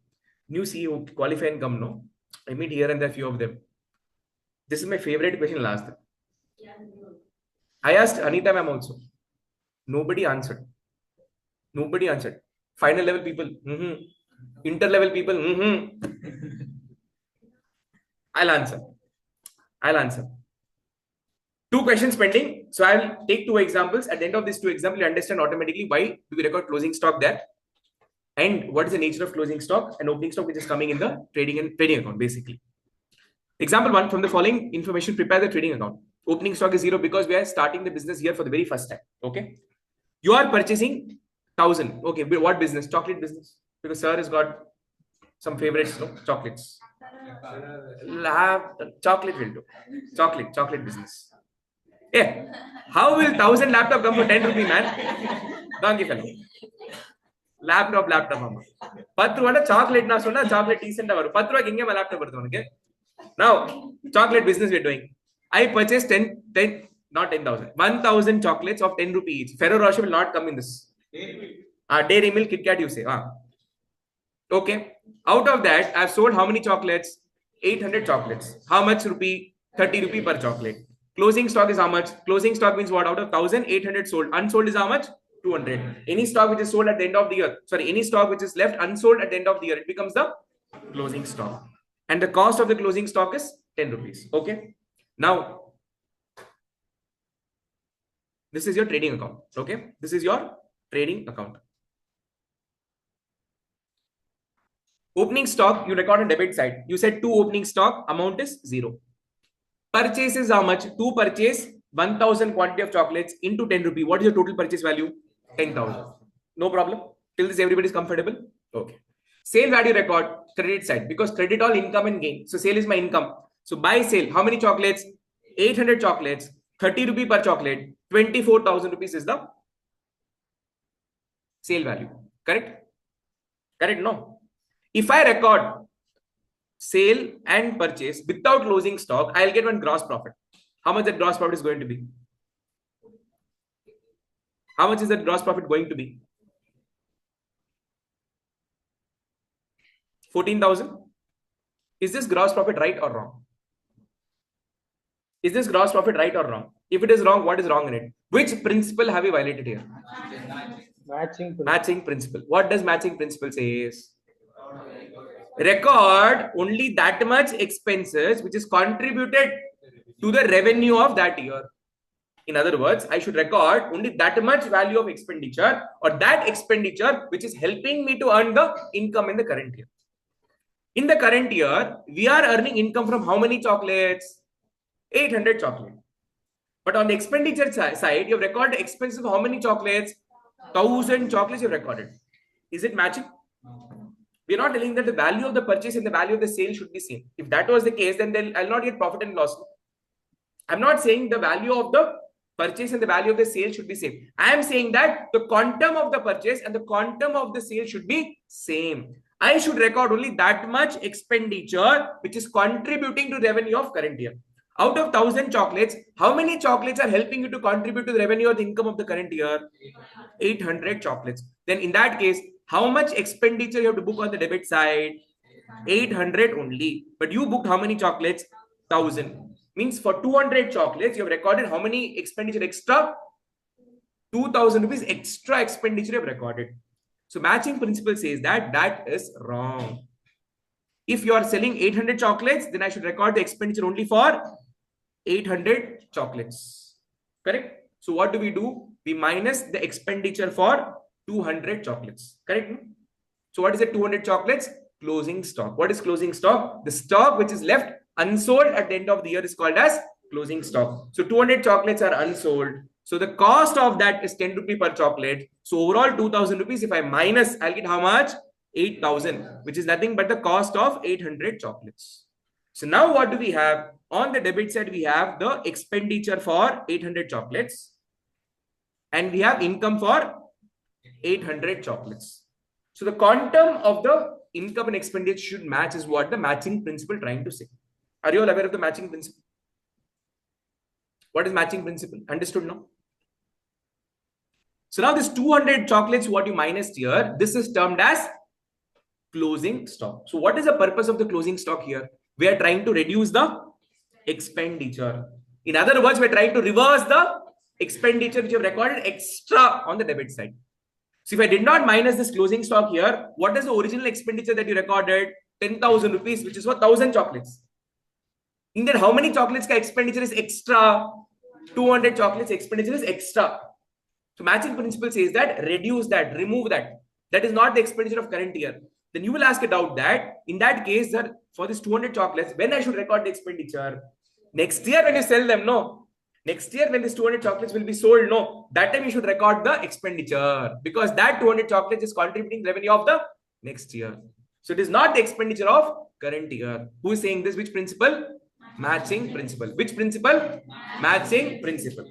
New CA who qualify and come, no. I meet here and there few of them. This is my favorite question last. I asked Anita ma'am also. Nobody answered. Nobody answered. Final level people. Inter level people. I'll answer. 2 questions pending. So I'll take 2 examples. At the end of these 2 examples, you understand automatically why do we record closing stock there, and what is the nature of closing stock and opening stock which is coming in the trading account, basically. Example 1, from the following information, prepare the trading account. Opening stock is 0 because we are starting the business here for the very first time. Okay. You are purchasing 1,000. Okay. What business? Chocolate business. Because sir has got some favorites, no? Chocolates. Chocolate will do. Chocolate business. Yeah. How will 1,000 laptop come for 10 rupee, man? Donkey fellow. Laptop mama. 10 rupees chocolate na sonna chocolate decent varu. 10 rupees inge ma laptop varudhu unake. Now, chocolate business we're doing. I purchased 10 not 10,000. 1,000 chocolates of 10 rupees each. Ferrero Rocher will not come in this. Dairy Milk, Kit Kat you say. Okay. Out of that, I've sold how many chocolates? 800 chocolates. How much rupee? 30 rupee per chocolate. Closing stock is how much? Closing stock means what? Out of 1,800 sold. Unsold is how much? 200. Any stock which is sold at the end of the year, any stock which is left unsold at the end of the year, it becomes the closing stock. And the cost of the closing stock is 10 rupees. Okay. Now, this is your trading account. Okay. This is your trading account. Opening stock, you record on debit side. You said 2 opening stock, amount is 0. Purchase is how much? 2 purchase, 1,000 quantity of chocolates into 10 rupee. What is your total purchase value? 10,000. No problem. Till this, everybody is comfortable. Okay. Sale value record, credit side, because credit all income and gain. So sale is my income. So buy sale. How many chocolates? 800 chocolates, 30 rupee per chocolate, 24,000 rupees is the sale value. Correct? Correct? No. If I record sale and purchase without closing stock, I'll get one gross profit. How much that gross profit is going to be? How much is that gross profit going to be? 14,000. Is this gross profit right or wrong? Is this gross profit right or wrong? If it is wrong, what is wrong in it? Which principle have we violated here? Matching principle. What does matching principle says? Record only that much expenses which is contributed to the revenue of that year. In other words, I should record only that much value of expenditure or that expenditure which is helping me to earn the income in the current year. In the current year, we are earning income from how many chocolates? 800 chocolates. But on the expenditure side, you have recorded expenses of how many chocolates? 1000 chocolates you have recorded. Is it matching? We are not telling that the value of the purchase and the value of the sale should be same. If that was the case, then I'll not get profit and loss. I'm not saying the value of the purchase and the value of the sale should be same. I am saying that the quantum of the purchase and the quantum of the sale should be same. I should record only that much expenditure which is contributing to revenue of current year. Out of 1000 chocolates, how many chocolates are helping you to contribute to the revenue or the income of the current year? 800 chocolates. Then in that case, how much expenditure you have to book on the debit side? 800 only. But you booked how many chocolates? 1000. Means for 200 chocolates, you have recorded how many expenditure extra? 2000 rupees extra expenditure you have recorded. So matching principle says that that is wrong. If you are selling 800 chocolates, then I should record the expenditure only for 800 chocolates. Correct? So what do? We minus the expenditure for 200 chocolates. Correct? So what is the 200 chocolates? Closing stock. What is closing stock? The stock which is left unsold at the end of the year is called as closing stock. So 200 chocolates are unsold. So the cost of that is 10 rupees per chocolate. So overall 2000 rupees. If I minus, I'll get how much? 8000, which is nothing but the cost of 800 chocolates. So now what do we have? On the debit side, we have the expenditure for 800 chocolates. And we have income for 800 chocolates. So the quantum of the income and expenditure should match is what the matching principle trying to say. Are you all aware of the matching principle? What is matching principle? Understood now? So now this 200 chocolates, what you minus here, this is termed as closing stock. So what is the purpose of the closing stock here? We are trying to reduce the expenditure. In other words, we are trying to reverse the expenditure which you have recorded extra on the debit side. So if I did not minus this closing stock here, what is the original expenditure that you recorded? 10,000 rupees, which is for 1000 chocolates. In that, how many chocolates ka expenditure is extra? 200 chocolates expenditure is extra. So matching principle says that reduce that, remove that. That is not the expenditure of current year. Then you will ask a doubt that in that case, that for this 200 chocolates, when I should record the expenditure? Next year when you sell them, no. Next year when this 200 chocolates will be sold, no. That time you should record the expenditure because that 200 chocolates is contributing revenue of the next year. So it is not the expenditure of current year. Who is saying this? Which principle? Matching principle. Which principle? Matching principle.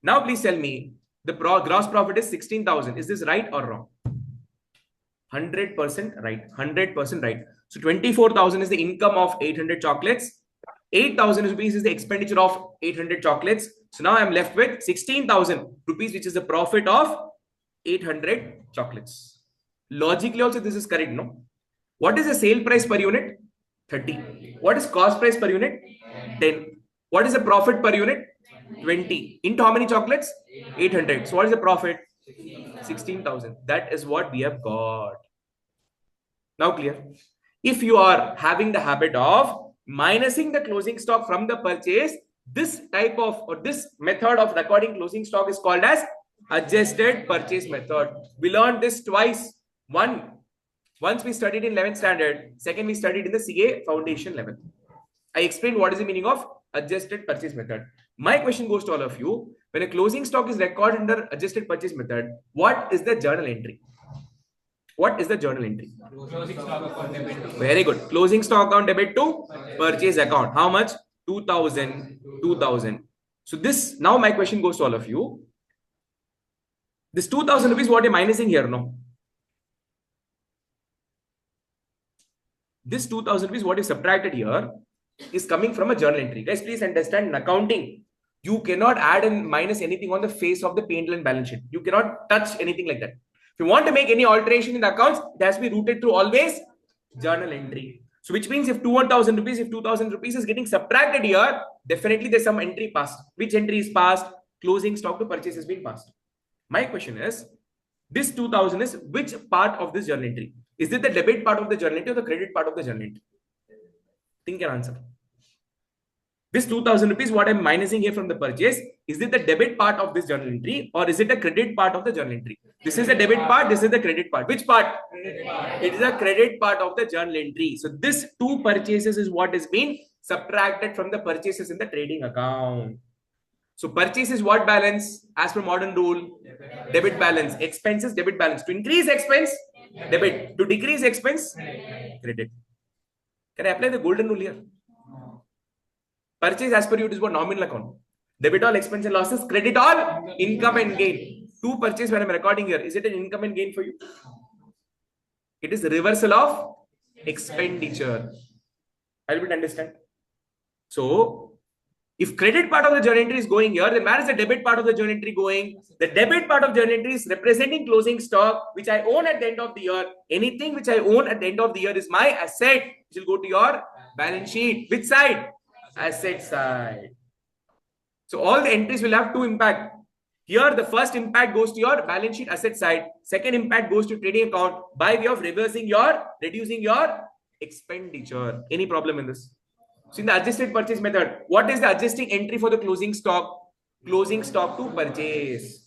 Now please tell me, the gross profit is 16,000. Is this right or wrong? 100% right. 100% right. So 24,000 is the income of 800 chocolates. 8,000 rupees is the expenditure of 800 chocolates. So now I'm left with 16,000 rupees, which is the profit of 800 chocolates. Logically also this is correct, no? What is the sale price per unit? 30. What is cost price per unit? 10. What is the profit per unit? 20. Into how many chocolates? 800. So what is the profit? 16,000. That is what we have got. Now clear? If you are having the habit of minusing the closing stock from the purchase, this type of or this method of recording closing stock is called as adjusted purchase method. We learned this twice. Once we studied in 11th standard, second we studied in the CA foundation level. I explained what is the meaning of adjusted purchase method. My question goes to all of you. When a closing stock is recorded under adjusted purchase method, what is the journal entry? What is the journal entry? Closing stock account debit to Very good. Closing stock account debit to purchase account. How much? 2,000. 2,000. So this, now my question goes to all of you. This 2,000 rupees, what are you minusing here? No. This 2,000 rupees, what is subtracted here is coming from a journal entry. Guys, please understand, in accounting, you cannot add and minus anything on the face of the P&L and balance sheet. You cannot touch anything like that. If you want to make any alteration in the accounts, it has to be routed through always journal entry. So which means if 2,000 rupees, if 2,000 rupees is getting subtracted here, definitely there's some entry passed. Which entry is passed? Closing stock to purchase has been passed. My question is, this 2,000 is which part of this journal entry? Is it the debit part of the journal entry or the credit part of the journal entry? Think and answer. This 2,000 rupees, what I'm minusing here from the purchase, is it the debit part of this journal entry or is it the credit part of the journal entry? This is the debit part, this is the credit part. Which part? It is the credit part of the journal entry. So this two purchases is what is being subtracted from the purchases in the trading account. So purchase is what balance as per modern rule? Debit balance. Expenses, debit balance. To increase expense, debit. To decrease expense, credit. Can I apply the golden rule here? Purchase as per you is what nominal account. Debit all expense and losses, credit all income and gain. Two purchase when I'm recording here. Is it an income and gain for you? It is reversal of expenditure. I'll be understand. So if credit part of the journal entry is going here, then where is the debit part of the journal entry going? The debit part of journal entry is representing closing stock, which I own at the end of the year. Anything which I own at the end of the year is my asset, which will go to your balance sheet. Which side? Asset side. So all the entries will have two impact. Here, the first impact goes to your balance sheet asset side. Second impact goes to trading account by way of reducing your expenditure. Any problem in this? So in the adjusted purchase method, what is the adjusting entry for the closing stock? Closing stock to purchase.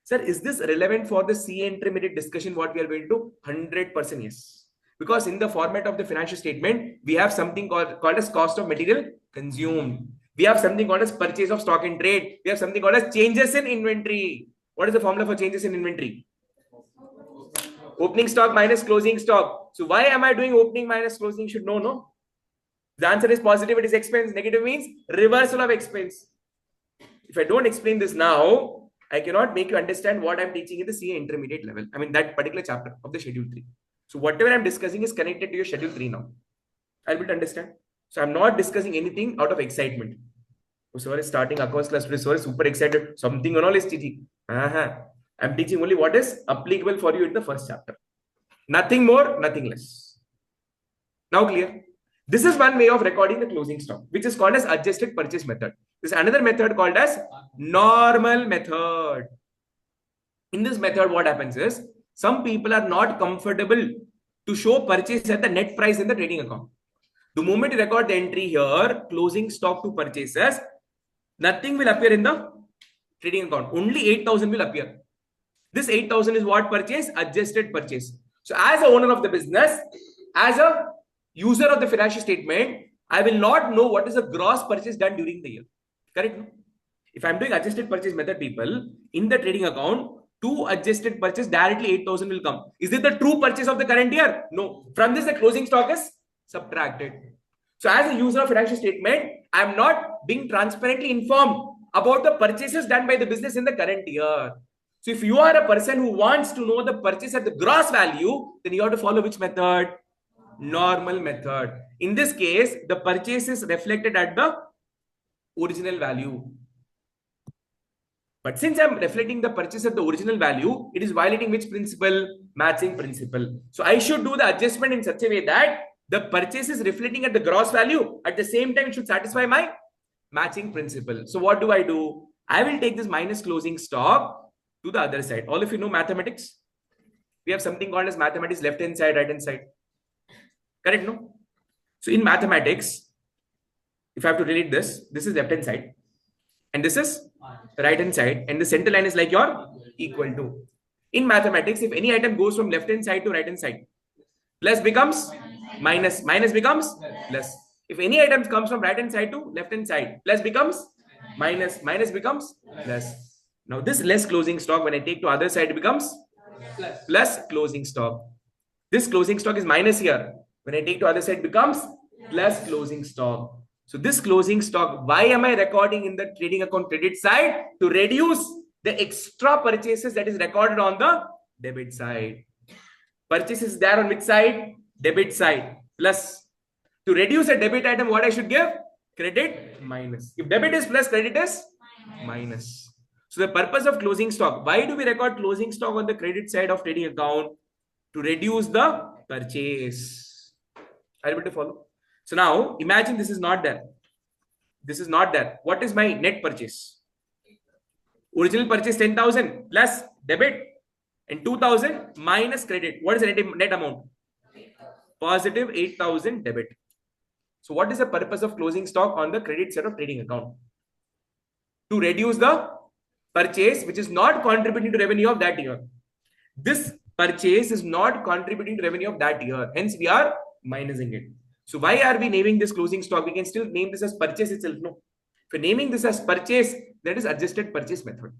Sir, is this relevant for the CA intermediate discussion what we are going to? 100% yes. Because in the format of the financial statement, we have something called as cost of material consumed. We have something called as purchase of stock in trade. We have something called as changes in inventory. What is the formula for changes in inventory? Opening stock minus closing stock. So why am I doing opening minus closing? Should know, no? The answer is positive, it is expense. Negative means reversal of expense. If I don't explain this now, I cannot make you understand what I'm teaching in the CA intermediate level. I mean, that particular chapter of the schedule 3. So whatever I'm discussing is connected to your schedule 3 now. I'll be able to understand. So I'm not discussing anything out of excitement. Oh, sir is starting accounts class today. Sir is super excited. Something and all is teaching. I'm teaching only what is applicable for you in the first chapter. Nothing more, nothing less. Now clear? This is one way of recording the closing stock, which is called as adjusted purchase method. There's another method called as normal method. In this method, what happens is, some people are not comfortable to show purchase at the net price in the trading account. The moment you record the entry here, closing stock to purchases, nothing will appear in the trading account. Only 8,000 will appear. This 8,000 is what purchase? Adjusted purchase. So as a owner of the business, as a user of the financial statement, I will not know what is the gross purchase done during the year. Correct? No? If I'm doing adjusted purchase method, people, in the trading account, to adjusted purchase, directly 8,000 will come. Is it the true purchase of the current year? No. From this, the closing stock is subtracted. So as a user of financial statement, I'm not being transparently informed about the purchases done by the business in the current year. So if you are a person who wants to know the purchase at the gross value, then you have to follow which method? Normal method. In this case, the purchase is reflected at the original value. But since I'm reflecting the purchase at the original value, it is violating which principle? Matching principle. So I should do the adjustment in such a way that the purchase is reflecting at the gross value. At the same time, it should satisfy my matching principle. So what do? I will take this minus closing stock to the other side. All of you know mathematics? We have something called as mathematics, left hand side, right hand side. Correct, no? So in mathematics, if I have to relate this is left hand side and this is right hand side, and the center line is like your equal to. In mathematics, if any item goes from left hand side to right hand side, plus becomes minus, minus becomes plus. If any item comes from right hand side to left hand side, plus becomes minus, minus becomes plus. Now this less closing stock, when I take to other side, it becomes plus closing stock. This closing stock is minus here. When I take to other side, becomes plus closing stock. So this closing stock, why am I recording in the trading account credit side? To reduce the extra purchases that is recorded on the debit side. Purchase is there on which side? Debit side. Plus, to reduce a debit item, what I should give? Credit minus. If debit is plus, credit is minus. So the purpose of closing stock, why do we record closing stock on the credit side of trading account? To reduce the purchase. Are you able to follow? So now imagine this is not there. This is not there. What is my net purchase? Original purchase 10,000 plus debit and 2,000 minus credit. What is the net amount? Positive 8,000 debit. So what is the purpose of closing stock on the credit side of trading account? To reduce the purchase which is not contributing to revenue of that year. This purchase is not contributing to revenue of that year. Hence, we are minusing it. So why are we naming this closing stock? We can still name this as purchase itself. No. If you're naming this as purchase, that is adjusted purchase method.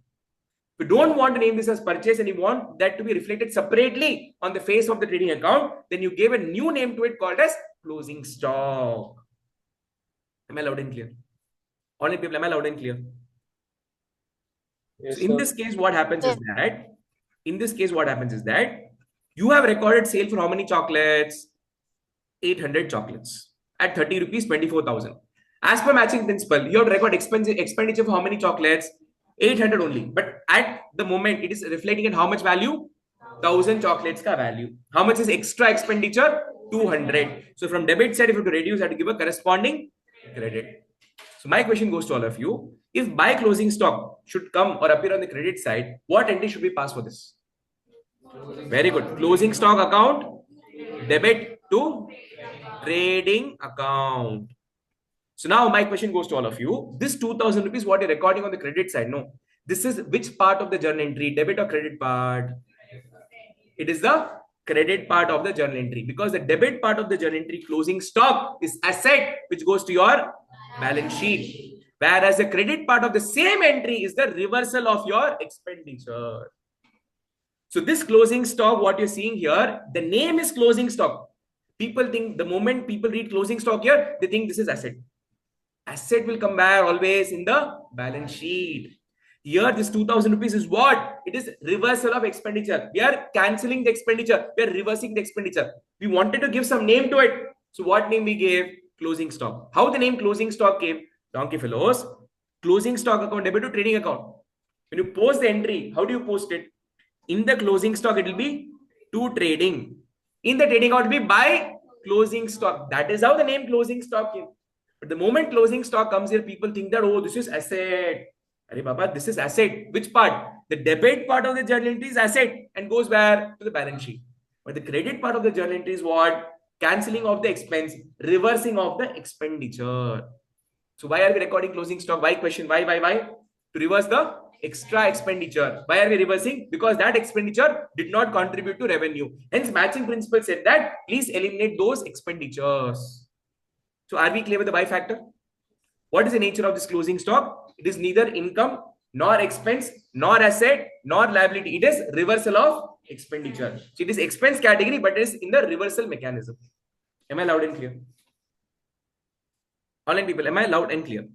If you don't want to name this as purchase and you want that to be reflected separately on the face of the trading account, then you gave a new name to it called as closing stock. Am I loud and clear? All people, am I loud and clear? Yes, so in this case, what happens is that you have recorded sale for how many chocolates? 800 chocolates at 30 rupees, 24,000. As per matching principle, you have to record expenditure for how many chocolates? 800 only. But at the moment, it is reflecting in how much value? 1,000 chocolates ka value. How much is extra expenditure? 200. So from debit side, if you have to reduce, I have to give a corresponding credit. So my question goes to all of you. If buy closing stock should come or appear on the credit side, what entry should we pass for this? Very good. Closing stock account, debit to trading account. So now my question goes to all of you. This 2,000 rupees, what you're recording on the credit side? No. This is which part of the journal entry? Debit or credit part? It is the credit part of the journal entry, because the debit part of the journal entry, closing stock, is asset which goes to your balance sheet. Whereas the credit part of the same entry is the reversal of your expenditure. So this closing stock, what you're seeing here, the name is closing stock. People think the moment people read closing stock here, they think this is asset. Asset will come back always in the balance sheet. Here, this 2,000 rupees is what? It is reversal of expenditure. We are cancelling the expenditure. We are reversing the expenditure. We wanted to give some name to it. So what name we gave? Closing stock. How the name closing stock came? Donkey fellows. Closing stock account, debit to trading account. When you post the entry, how do you post it? In the closing stock, it will be to trading. In the trading account, it will be by closing stock. That is how the name closing stock came. But the moment closing stock comes here, people think that, oh, this is asset. Arey Baba, this is asset. Which part? The debit part of the journal entry is asset and goes where? To the balance sheet. But the credit part of the journal entry is what? Cancelling of the expense, reversing of the expenditure. So why are we recording closing stock? Why question? Why? To reverse the extra expenditure. Why are we reversing? Because that expenditure did not contribute to revenue. Hence, matching principle said that please eliminate those expenditures. So are we clear with the why factor? What is the nature of this closing stock? It is neither income, nor expense, nor asset, nor liability. It is reversal of expenditure. So it is expense category, but it is in the reversal mechanism. Am I loud and clear? Online people, am I loud and clear?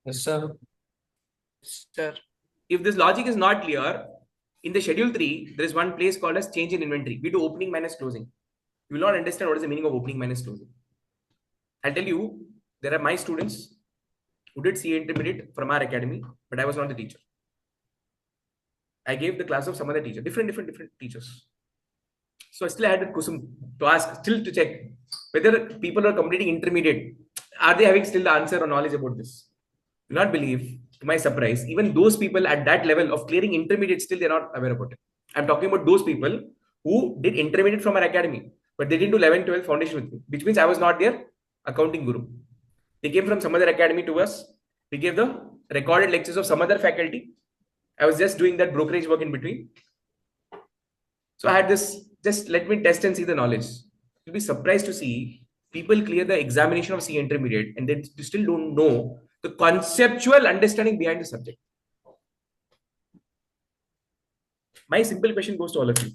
Yes, sir. Sir. If this logic is not clear, in the schedule 3, there is one place called as change in inventory. We do opening minus closing. You will not understand what is the meaning of opening minus closing. I'll tell you, there are my students who did CA intermediate from our academy, but I was not the teacher. I gave the class of some other teacher, different teachers. So I still had a question to ask, still to check whether people are completing intermediate, are they having still the answer or knowledge about this? Do not believe, to my surprise, even those people at that level of clearing intermediate, still they're not aware about it. I'm talking about those people who did intermediate from our academy, but they didn't do 11, 12 foundation with me, which means I was not their accounting guru. They came from some other academy to us. We gave the recorded lectures of some other faculty. I was just doing that brokerage work in between. So I had this, just let me test and see the knowledge. You'll be surprised to see people clear the examination of CA intermediate and they still don't know the conceptual understanding behind the subject. My simple question goes to all of you.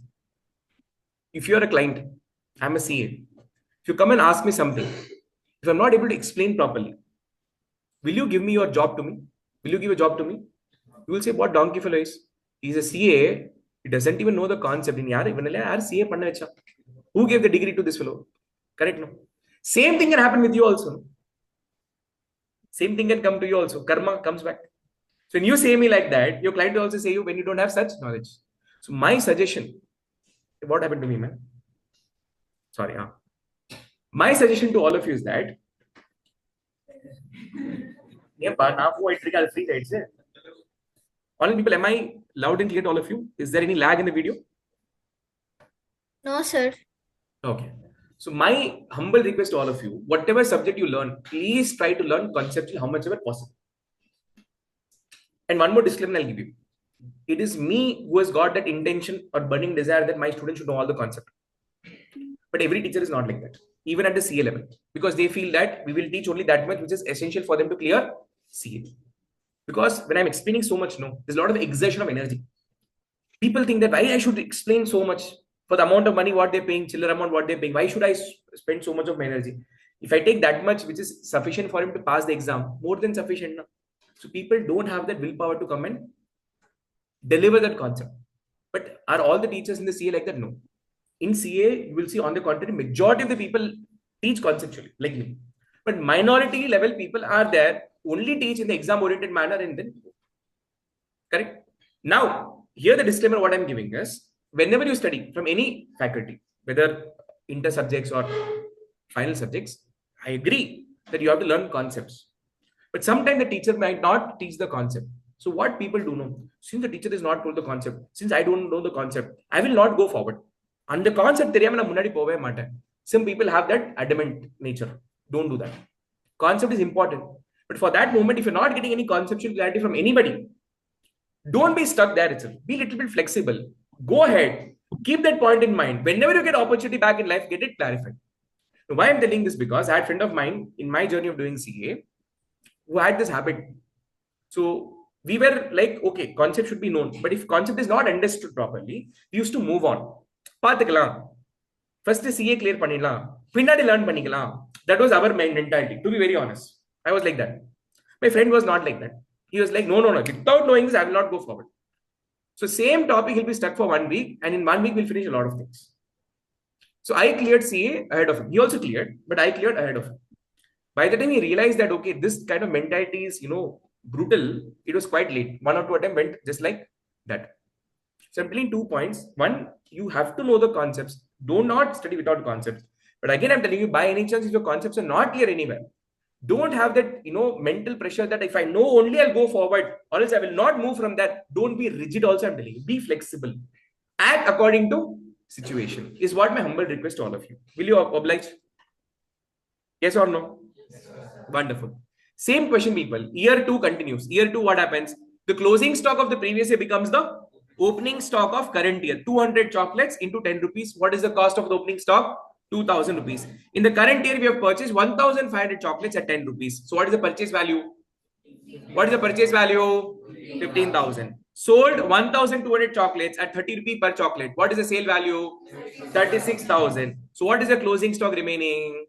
If you're a client, I'm a CA. If you come and ask me something, if I'm not able to explain properly, will you give me your job to me? Will you give a job to me? You will say, what donkey fellow is? He's a CA. He doesn't even know the concept. Who gave the degree to this fellow? Correct, no? Same thing can happen with you also. No? Same thing can come to you also. Karma comes back. So when you say me like that, your client will also say you when you don't have such knowledge. So my suggestion, what happened to me, man? Sorry. My suggestion to all of you is that all people, am I loud and clear to all of you? Is there any lag in the video? No, sir. Okay. So my humble request to all of you, whatever subject you learn, please try to learn conceptually how much ever possible. And one more disclaimer I'll give you. It is me who has got that intention or burning desire that my students should know all the concept. But every teacher is not like that, even at the CA level, because they feel that we will teach only that much which is essential for them to clear CA. Because when I'm explaining so much, no, there's a lot of exertion of energy. People think that why I should explain so much for the amount of money what they're paying, chiller amount what they're paying. Why should I spend so much of my energy? If I take that much, which is sufficient for him to pass the exam, more than sufficient. No? So people don't have that willpower to come and deliver that concept. But are all the teachers in the CA like that? No. In CA, you will see on the contrary, majority of the people teach conceptually, like me. But minority level people are there, only teach in the exam oriented manner and then correct. Now, here the disclaimer what I'm giving is whenever you study from any faculty, whether inter subjects or final subjects, I agree that you have to learn concepts. But sometimes the teacher might not teach the concept. So what people do know, since the teacher is not told the concept, since I don't know the concept, I will not go forward. And the concept, some people have that adamant nature. Don't do that. Concept is important. But for that moment, if you're not getting any conceptual clarity from anybody, don't be stuck there itself. Be a little bit flexible. Go ahead. Keep that point in mind. Whenever you get opportunity back in life, get it clarified. Now, why I'm telling this? Because I had a friend of mine in my journey of doing CA who had this habit. So we were like, okay, concept should be known. But if concept is not understood properly, we used to move on. First CA clear பண்ணிடலாம் பின்னாடி learn பண்ணிக்கலாம். That was our mentality, to be very honest. I was like that. My friend was not like that. He was like, no. Without knowing this, I will not go forward. So same topic, he'll be stuck for 1 week. And in 1 week, we'll finish a lot of things. So I cleared CA ahead of him. He also cleared, but I cleared ahead of him. By the time he realized that, okay, this kind of mentality is, brutal, it was quite late. 1 or 2 attempts went just like that. So I'm telling 2 points. One, you have to know the concepts. Do not study without concepts. But again, I'm telling you, by any chance, if your concepts are not clear anywhere, don't have that, mental pressure that if I know only I'll go forward, or else I will not move from that. Don't be rigid also, I'm telling you. Be flexible. Act according to situation is what my humble request to all of you. Will you oblige? Yes or no? Yes, wonderful. Same question, people. Year 2 continues. Year 2, what happens? The closing stock of the previous year becomes the opening stock of current year. 200 chocolates into 10 rupees. What is the cost of the opening stock? 2,000 rupees. In the current year, we have purchased 1,500 chocolates at 10 rupees. So what is the purchase value? What is the purchase value? 15,000. Sold 1,200 chocolates at 30 rupees per chocolate. What is the sale value? 36,000. So what is the closing stock remaining?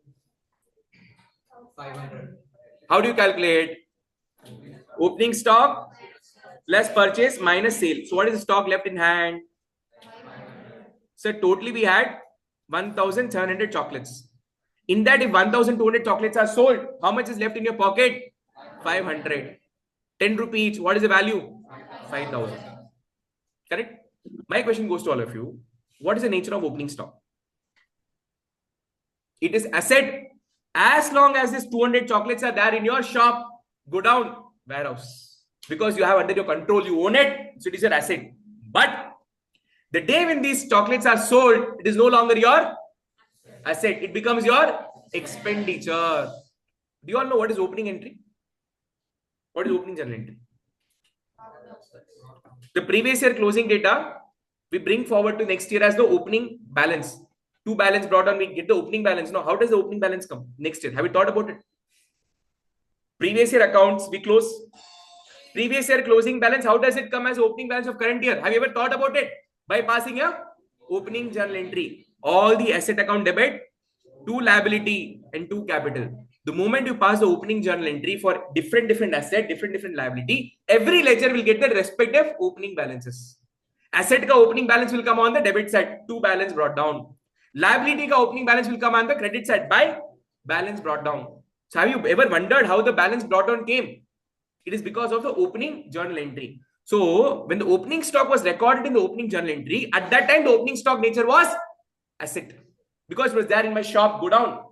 500. How do you calculate? Opening stock less purchase minus sale. So what is the stock left in hand? So totally we had 1,700 chocolates. In that, if 1,200 chocolates are sold, how much is left in your pocket? 500. 10 rupees each. What is the value? 5,000. Correct? My question goes to all of you. What is the nature of opening stock? It is asset. As long as these 200 chocolates are there in your shop, go down warehouse. Because you have under your control, you own it, so it is your asset. But the day when these chocolates are sold, it is no longer your asset. It becomes your expenditure. Do you all know what is opening entry? What is opening journal entry? The previous year closing data, we bring forward to next year as the opening balance. 2 balance brought on, we get the opening balance. Now, how does the opening balance come next year? Have you thought about it? Previous year accounts, we close. Previous year closing balance, how does it come as opening balance of current year? Have you ever thought about it? By passing a opening journal entry. All the asset account debit, 2 liability and 2 capital. The moment you pass the opening journal entry for different asset, different liability, every ledger will get the respective opening balances. Asset ka opening balance will come on the debit side, 2 balance brought down. Liability ka opening balance will come on the credit side by balance brought down. So have you ever wondered how the balance brought down came? It is because of the opening journal entry. So when the opening stock was recorded in the opening journal entry, at that time the opening stock nature was asset. because it was there in my shop, go down.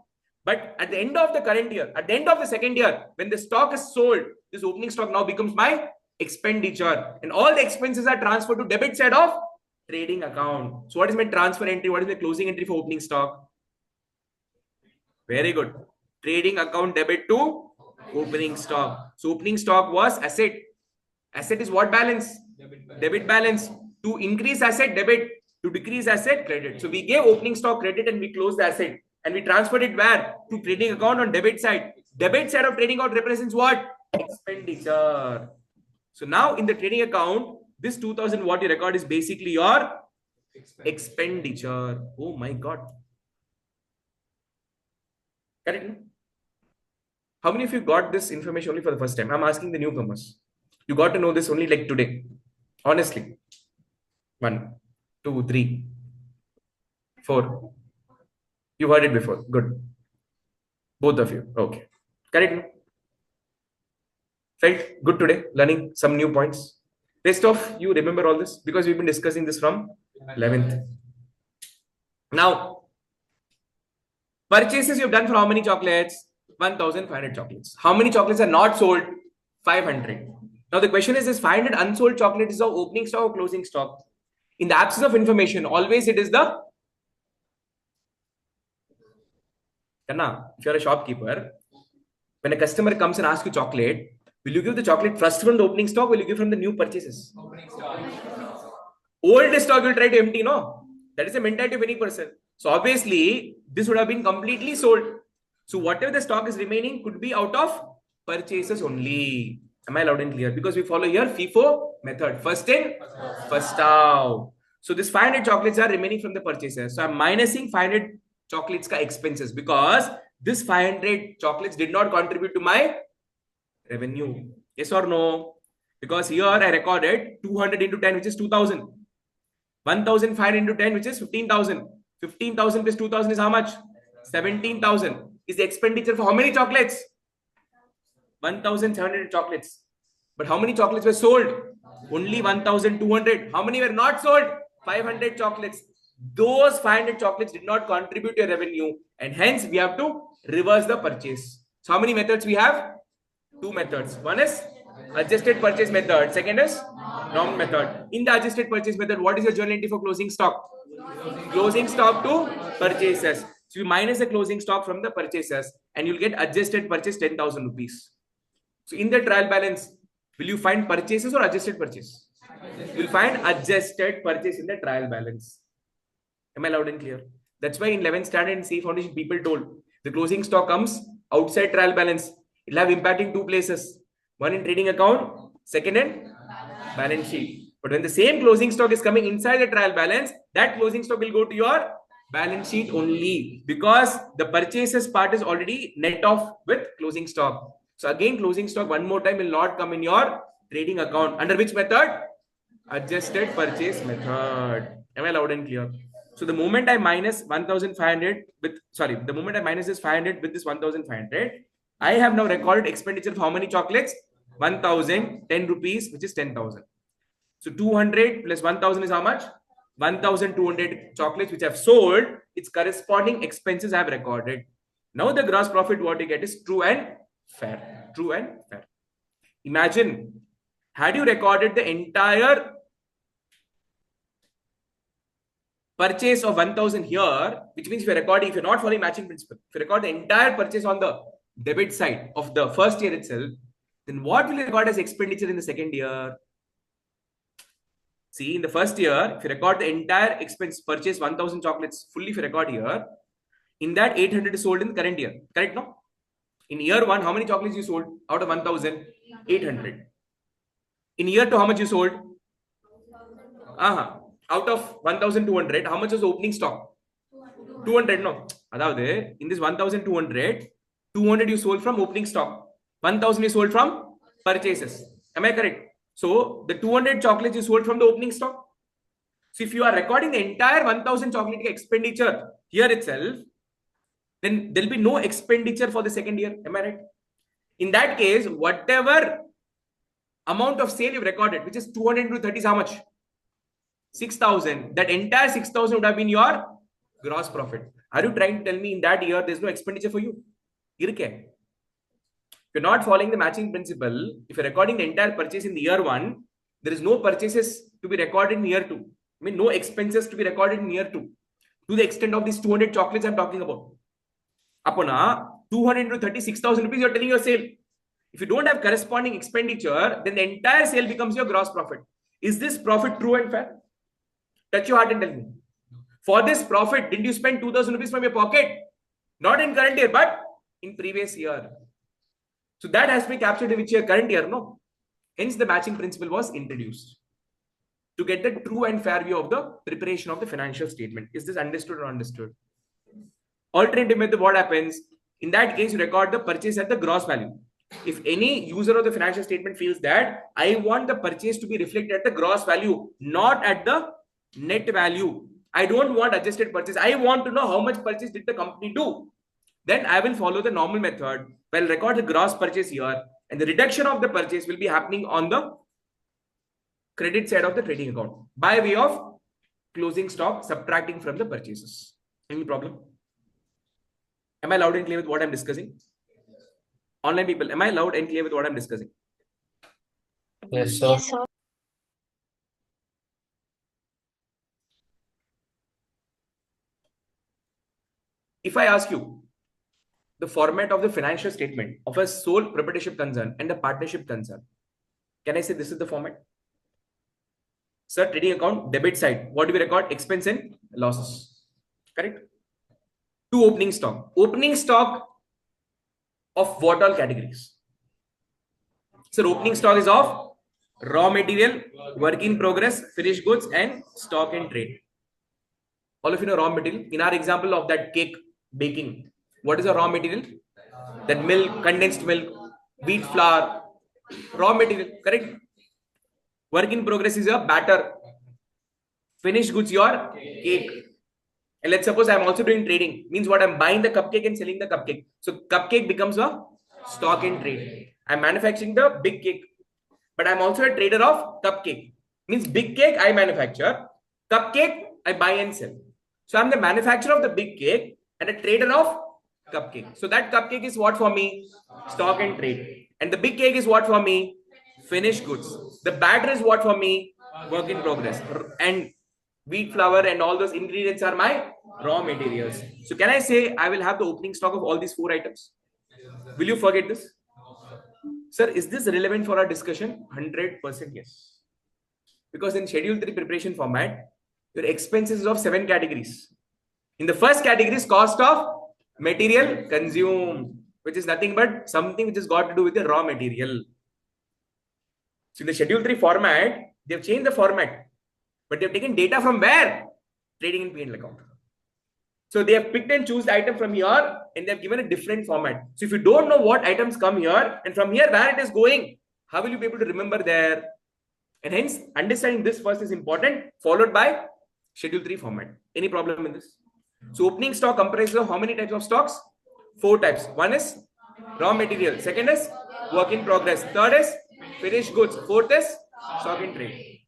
But at the end of the current year, at the end of the second year, when the stock is sold, this opening stock now becomes my expenditure, and all the expenses are transferred to debit side of trading account. So what is my transfer entry? What is my closing entry for opening stock? Very good. Trading account debit to opening stock. So opening stock was asset. Asset is what balance? Debit balance. To increase asset, debit. To decrease asset, credit. So we gave opening stock credit and we closed the asset. And we transferred it where? To trading account on debit side. Debit side of trading account represents what? Expenditure. So now in the trading account, this 2000 what you record is basically your expenditure. Oh my God. Correct? How many of you got this information only for the first time? I'm asking the newcomers. You got to know this only like today. Honestly. 1, 2, 3, 4. You heard it before. Good. Both of you. Okay. Correct? Felt good today learning some new points. Rest of you remember all this because we've been discussing this from 11th. Now, purchases you've done for how many chocolates? 1,500 chocolates. How many chocolates are not sold? 500. Now the question is, 500 unsold chocolates is of opening stock or closing stock? In the absence of information, always it is the Kanna, if you're a shopkeeper, when a customer comes and asks you chocolate, will you give the chocolate first from the opening stock or will you give from the new purchases? Opening stock. Old stock will try to empty, no? That is the mentality of any person. So obviously, this would have been completely sold. So whatever the stock is remaining could be out of purchases only. Am I loud and clear? Because we follow here FIFO method. First in, first out. So this 500 chocolates are remaining from the purchases. So I'm minusing 500 chocolates ka expenses because this 500 chocolates did not contribute to my revenue. Yes or no? Because here I recorded 200 into 10, which is 2,000. 1,500 into 10, which is 15,000. 15,000 plus 2,000 is how much? 17,000. Is the expenditure for how many chocolates? 1,700 chocolates. But how many chocolates were sold? Only 1,200. How many were not sold? 500 chocolates. Those 500 chocolates did not contribute to your revenue, and hence we have to reverse the purchase. So how many methods we have? 2 methods. One is adjusted purchase method. Second is normal method. In the adjusted purchase method, what is your journal entry for closing stock? Closing stock to purchases. So you minus the closing stock from the purchases and you'll get adjusted purchase 10,000 rupees. So in the trial balance, will you find purchases or adjusted purchase? You'll find adjusted purchase in the trial balance. Am I loud and clear? That's why in 11th standard and CA Foundation, people told the closing stock comes outside trial balance. It'll have impact in 2 places. One in trading account, second in balance sheet. But when the same closing stock is coming inside the trial balance, that closing stock will go to your balance sheet only because the purchases part is already net off with closing stock. So again, closing stock one more time will not come in your trading account. Under which method? Adjusted purchase method. Am I loud and clear? So the moment I minus 1,500 with, the moment I minus this 500 with this 1,500, I have now recorded expenditure for how many chocolates? 1,010 rupees, which is 10,000. So 200 plus 1,000 is how much? 1,200 chocolates which I have sold. Its corresponding expenses I have recorded. Now the gross profit what you get is true and fair. True and fair. Imagine, had you recorded the entire purchase of 1,000 here, which means if you're not following matching principle, if you record the entire purchase on the debit side of the first year itself, then what will you record as expenditure in the second year? See, in the first year, if you record the entire expense purchase 1,000 chocolates fully, if you record here, in that 800 is sold in the current year. Correct, no? In year 1, how many chocolates you sold out of 1,000? 800. In year 2, how much you sold? Out of 1,200, how much was the opening stock? 200, no? In this 1,200, 200 you sold from opening stock. 1,000 you sold from purchases. Am I correct? So the 200 chocolates you sold from the opening stock. So if you are recording the entire 1,000 chocolate expenditure here itself, then there will be no expenditure for the second year. Am I right? In that case, whatever amount of sale you've recorded, which is 200 into 30 is how much? 6,000. That entire 6,000 would have been your gross profit. Are you trying to tell me in that year there's no expenditure for you? If you're not following the matching principle, if you're recording the entire purchase in the year 1, there is no purchases to be recorded in year 2. I mean, no expenses to be recorded in year 2. To the extent of these 200 chocolates I'm talking about. Apona, 200 into 36,000 rupees, you're telling your sale. If you don't have corresponding expenditure, then the entire sale becomes your gross profit. Is this profit true and fair? Touch your heart and tell me. For this profit, didn't you spend 2,000 rupees from your pocket? Not in current year, but in previous year. So that has to be captured in which year? Current year, no? Hence, the matching principle was introduced to get the true and fair view of the preparation of the financial statement. Is this understood or understood? Alternative method, what happens? In that case, you record the purchase at the gross value. If any user of the financial statement feels that I want the purchase to be reflected at the gross value, not at the net value, I don't want adjusted purchase, I want to know how much purchase did the company do, then I will follow the normal method. I'll record the gross purchase here, and the reduction of the purchase will be happening on the credit side of the trading account by way of closing stock subtracting from the purchases. Any problem? Am I loud and clear with what I'm discussing? Online people, am I loud and clear with what I'm discussing? Yes, sir. Yes, sir. If I ask you the format of the financial statement of a sole proprietorship concern and a partnership concern, can I say this is the format? Sir, trading account, debit side, what do we record? Expense and losses. Correct? To opening stock. Opening stock of what all categories? Sir, opening stock is of raw material, work in progress, finished goods, and stock and trade. All of you know raw material. In our example of that cake baking, what is a raw material? That milk, condensed milk, wheat flour, raw material, correct? Work in progress is your batter. Finished goods, your cake. And let's suppose I'm also doing trading. Means what? I'm buying the cupcake and selling the cupcake. So cupcake becomes a stock in trade. I'm manufacturing the big cake, but I'm also a trader of cupcake. Means big cake I manufacture, cupcake I buy and sell. So I'm the manufacturer of the big cake and a trader of cupcake. So that cupcake is what for me? Stock and trade. And the big cake is what for me? Finished goods. The batter is what for me? Work in progress. And wheat flour and all those ingredients are my raw materials. So can I say I will have the opening stock of all these 4 items? Will you forget this? Sir, is this relevant for our discussion? 100% yes. Because in Schedule 3 preparation format, your expenses is of 7 categories. In the first category is cost of material consumed, which is nothing but something which has got to do with the raw material. So in the Schedule 3 format, they have changed the format, but they have taken data from where? Trading and P&L account. So they have picked and choose the item from here and they have given a different format. So if you don't know what items come here and from here where it is going, how will you be able to remember there? And hence, understanding this first is important, followed by Schedule 3 format. Any problem in this? So opening stock comprises of how many types of stocks? 4 types. One is raw material. Second is work in progress. Third is finished goods. Fourth is stock in trade.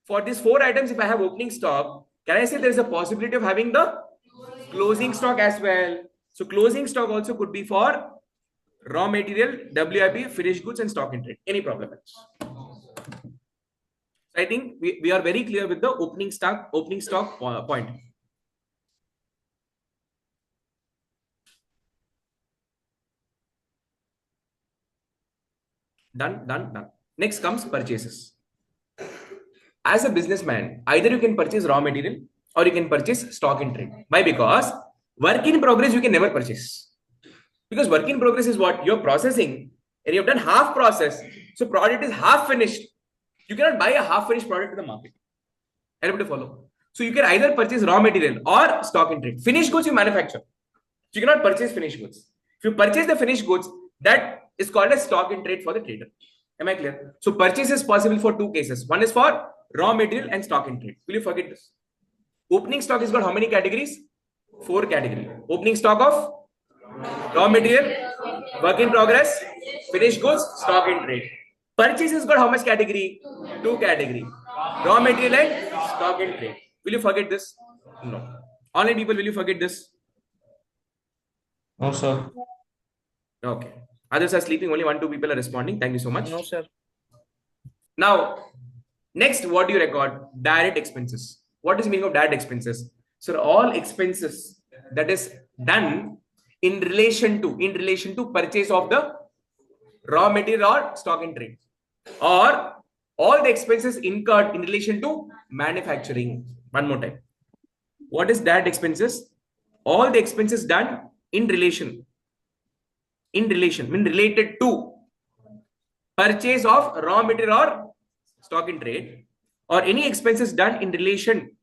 For these 4 items, if I have opening stock, can I say there is a possibility of having the closing stock as well? So closing stock also could be for raw material, WIP, finished goods, and stock in trade. Any problem? I think we are very clear with the opening stock point. Done. Next comes purchases. As a businessman, either you can purchase raw material or you can purchase stock in trade. Why? Because work in progress you can never purchase. Because work in progress is what? You're processing and you've done half process. So product is half finished. You cannot buy a half finished product in the market. Able to follow? So you can either purchase raw material or stock in trade. Finished goods you manufacture. So you cannot purchase finished goods. If you purchase the finished goods, that is called a stock in trade for the trader. Am I clear? So purchase is possible for 2 cases. One is for raw material and stock in trade. Will you forget this? Opening stock has got how many categories? 4 categories. Opening stock of raw material, work in progress, finished goods, stock in trade. Purchase has got how much category? 2 categories. Raw material and stock in trade. Will you forget this? No. Online people, will you forget this? No, sir. Okay. Others are sleeping. Only 1-2 people are responding. Thank you so much. No, sir. Now, next, what do you record? Direct expenses. What is the meaning of direct expenses? So all expenses that is done in relation to purchase of the raw material or stock in trade, or all the expenses incurred in relation to manufacturing. One more time. What is direct expenses? All the expenses done in relation mean related to purchase of raw material or stock in trade, or any expenses done in relation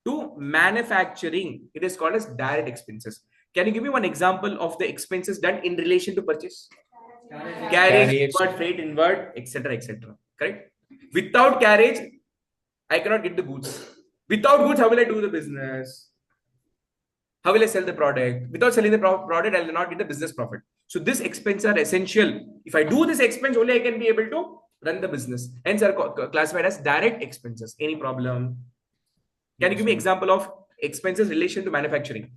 to manufacturing. It is called as direct expenses. Can you give me one example of the expenses done in relation to purchase? Carriage, inward, freight, inward, etc., etc. Correct? Without carriage, I cannot get the goods. Without goods, how will I do the business? How will I sell the product? Without selling the product, I will not get the business profit. So these expenses are essential. If I do this expense, only I can be able to run the business. Hence, are classified as direct expenses. Any problem? Can you give me example of expenses relation to manufacturing?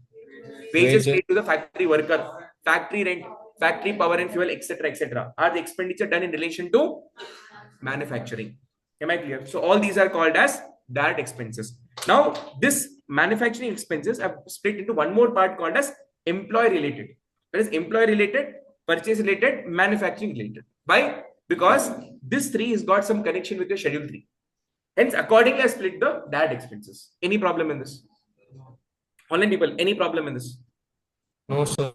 Wages paid to the factory worker, factory rent, factory power and fuel, etc., etc. Are the expenditure done in relation to manufacturing? Am I clear? So all these are called as direct expenses. Now, this manufacturing expenses are split into one more part called as employee related. That is employee related, purchase related, manufacturing related. Why? Because this three has got some connection with your schedule 3. Hence, accordingly, I split the direct expenses. Any problem in this? Online people, any problem in this? No, sir.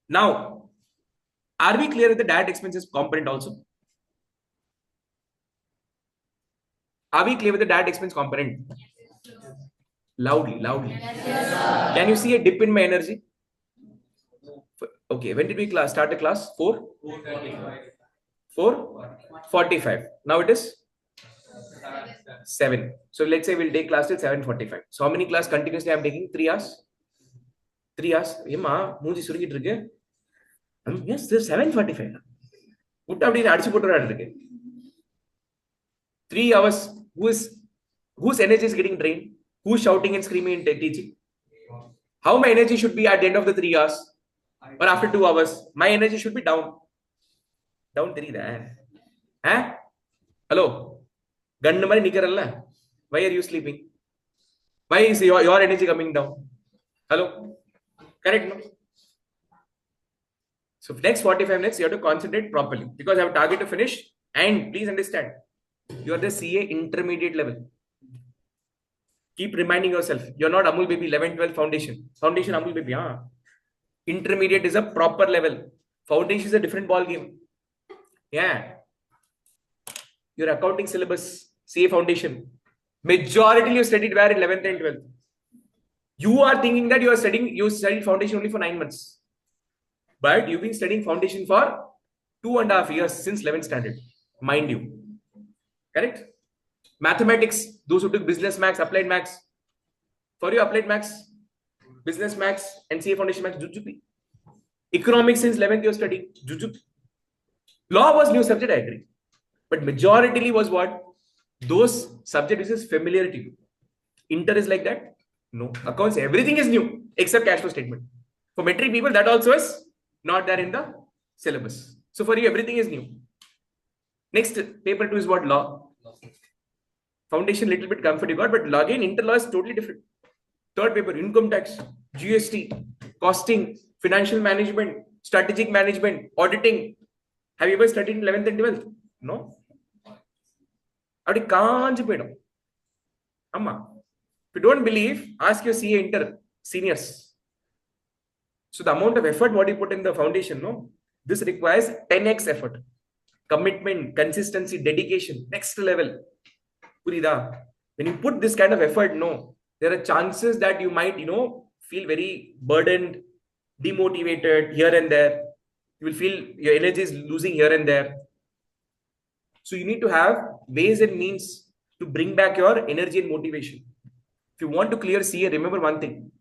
Now, are we clear with the direct expenses component also? Are we clear with the direct expense component? Loudly, loudly. Can you see a dip in my energy? Okay, when did we start the class? 4:45. Now it is 7. So let's say we'll take class till 7:45. So how many class continuously I'm taking? 3 hours? 3 hours? ஏமா மூஞ்சி சுருங்கிட்டு இருக்கு? Yes, 7:45. விட்டு அப்படியே அடிச்சு போட்டுறாரு இருக்கு. 3 hours. Whose energy is getting drained? Who's shouting and screaming and teaching? How my energy should be at the end of the 3 hours? Or after 2 hours? My energy should be down. Down 3 there. Huh? Hello? Gannu mari nikaralla? Why are you sleeping? Why is your energy coming down? Hello? Correct, no? So next 45 minutes, you have to concentrate properly because I have a target to finish. And please understand, you are the CA intermediate level. Keep reminding yourself, you're not Amul Baby 11, 12 foundation. Foundation Amul Baby, huh? Intermediate is a proper level. Foundation is a different ball game. Yeah. Your accounting syllabus, CA foundation. Majority you studied where in 11th and 12th. You are thinking that you studied foundation only for 9 months. But you've been studying foundation for 2.5 years since 11th standard. Mind you. Correct? Mathematics, those who took business maths, applied maths. For you, applied maths, business maths, and CA foundation maths, Jujupi. Economics since 11th you're studying, Jujupi. Law was new subject, I agree. But majority was what? Those subject which is familiar to you. Inter is like that? No. Accounts, everything is new except cash flow statement. For metric people, that also is not there in the syllabus. So for you, everything is new. Next, paper 2 is what? Law. Foundation little bit comfort you got, but law again, inter law is totally different. Third paper, income tax, GST, costing, financial management, strategic management, auditing. Have you ever studied in 11th and 12th? No. If you don't believe, ask your CA inter seniors. So the amount of effort what you put in the foundation, no, this requires 10x effort, commitment, consistency, dedication, next level. When you put this kind of effort, no, there are chances that you might, feel very burdened, demotivated here and there. You will feel your energy is losing here and there. So you need to have ways and means to bring back your energy and motivation. If you want to clear CA, remember one thing.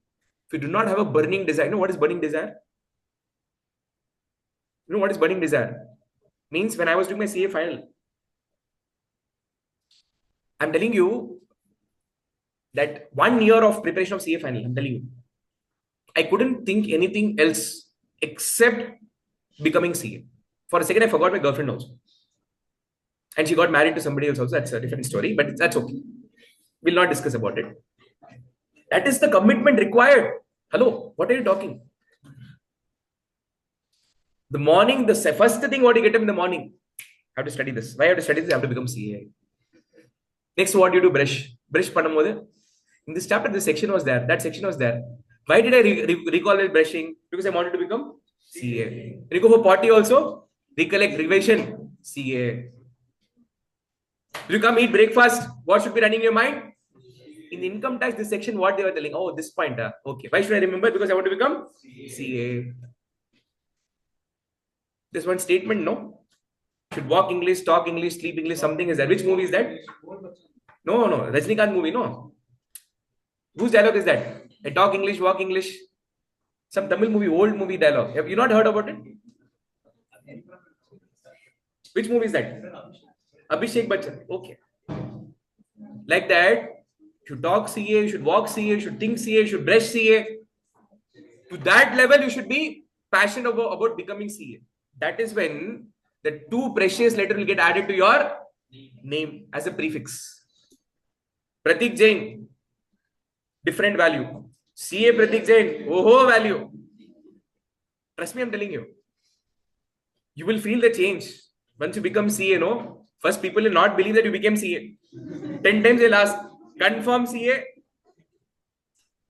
If you do not have a burning desire, you know what is burning desire? You know what is burning desire? Means when I was doing my CA final, I'm telling you that 1 year of preparation of CA final, I'm telling you, I couldn't think anything else except becoming CA. For a second, I forgot my girlfriend also. And she got married to somebody else also. That's a different story, but that's okay. We'll not discuss about it. That is the commitment required. Hello, what are you talking? The morning, the first thing what you get up in the morning, I have to study this. Why I have to study this? I have to become CA. Next, what do you do? Brush panamode. In this chapter, this section was there. That section was there. Why did I recall it brushing? Because I wanted to become CA. You go for potty also. Recollect revision. CA. You come eat breakfast. What should be running in your mind? In the income tax, this section, what they were telling. Oh, this point. Okay. Why should I remember? Because I want to become CA. This one statement, no. Should walk English, talk English, sleep English. Something is there. Which movie is that? No. Rajnikant movie, no. Whose dialogue is that? I talk English, walk English. Some Tamil movie, old movie dialogue. Have you not heard about it? Which movie is that? Abhishek Bachchan. Okay. Like that, you should talk CA, you should walk CA, you should think CA, you should brush CA. To that level, you should be passionate about becoming CA. That is when the two precious letters will get added to your name as a prefix. Prathik Jain, different value. CA.Prathik Jain, oh value. Trust me, I'm telling you. You will feel the change. Once you become CA, no? First, people will not believe that you became CA. 10 times they'll ask, confirm CA.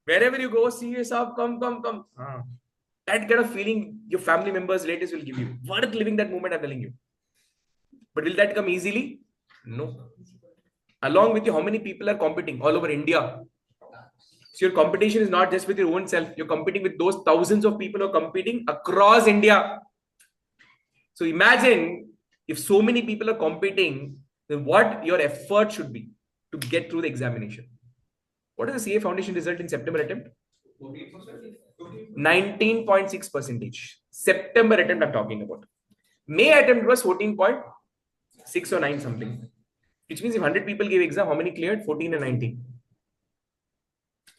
Wherever you go, CA, sahab, come. That kind of feeling your family members, relatives will give you. Worth living that moment, I'm telling you. But will that come easily? No. Along with you, how many people are competing all over India? So your competition is not just with your own self. You're competing with those thousands of people who are competing across India. So imagine if so many people are competing, then what your effort should be to get through the examination. What is the CA foundation result in September attempt? 19.6%. September attempt I'm talking about. May attempt was 14.6 or 9 something. Which means if 100 people gave exam, how many cleared? 14 and 19.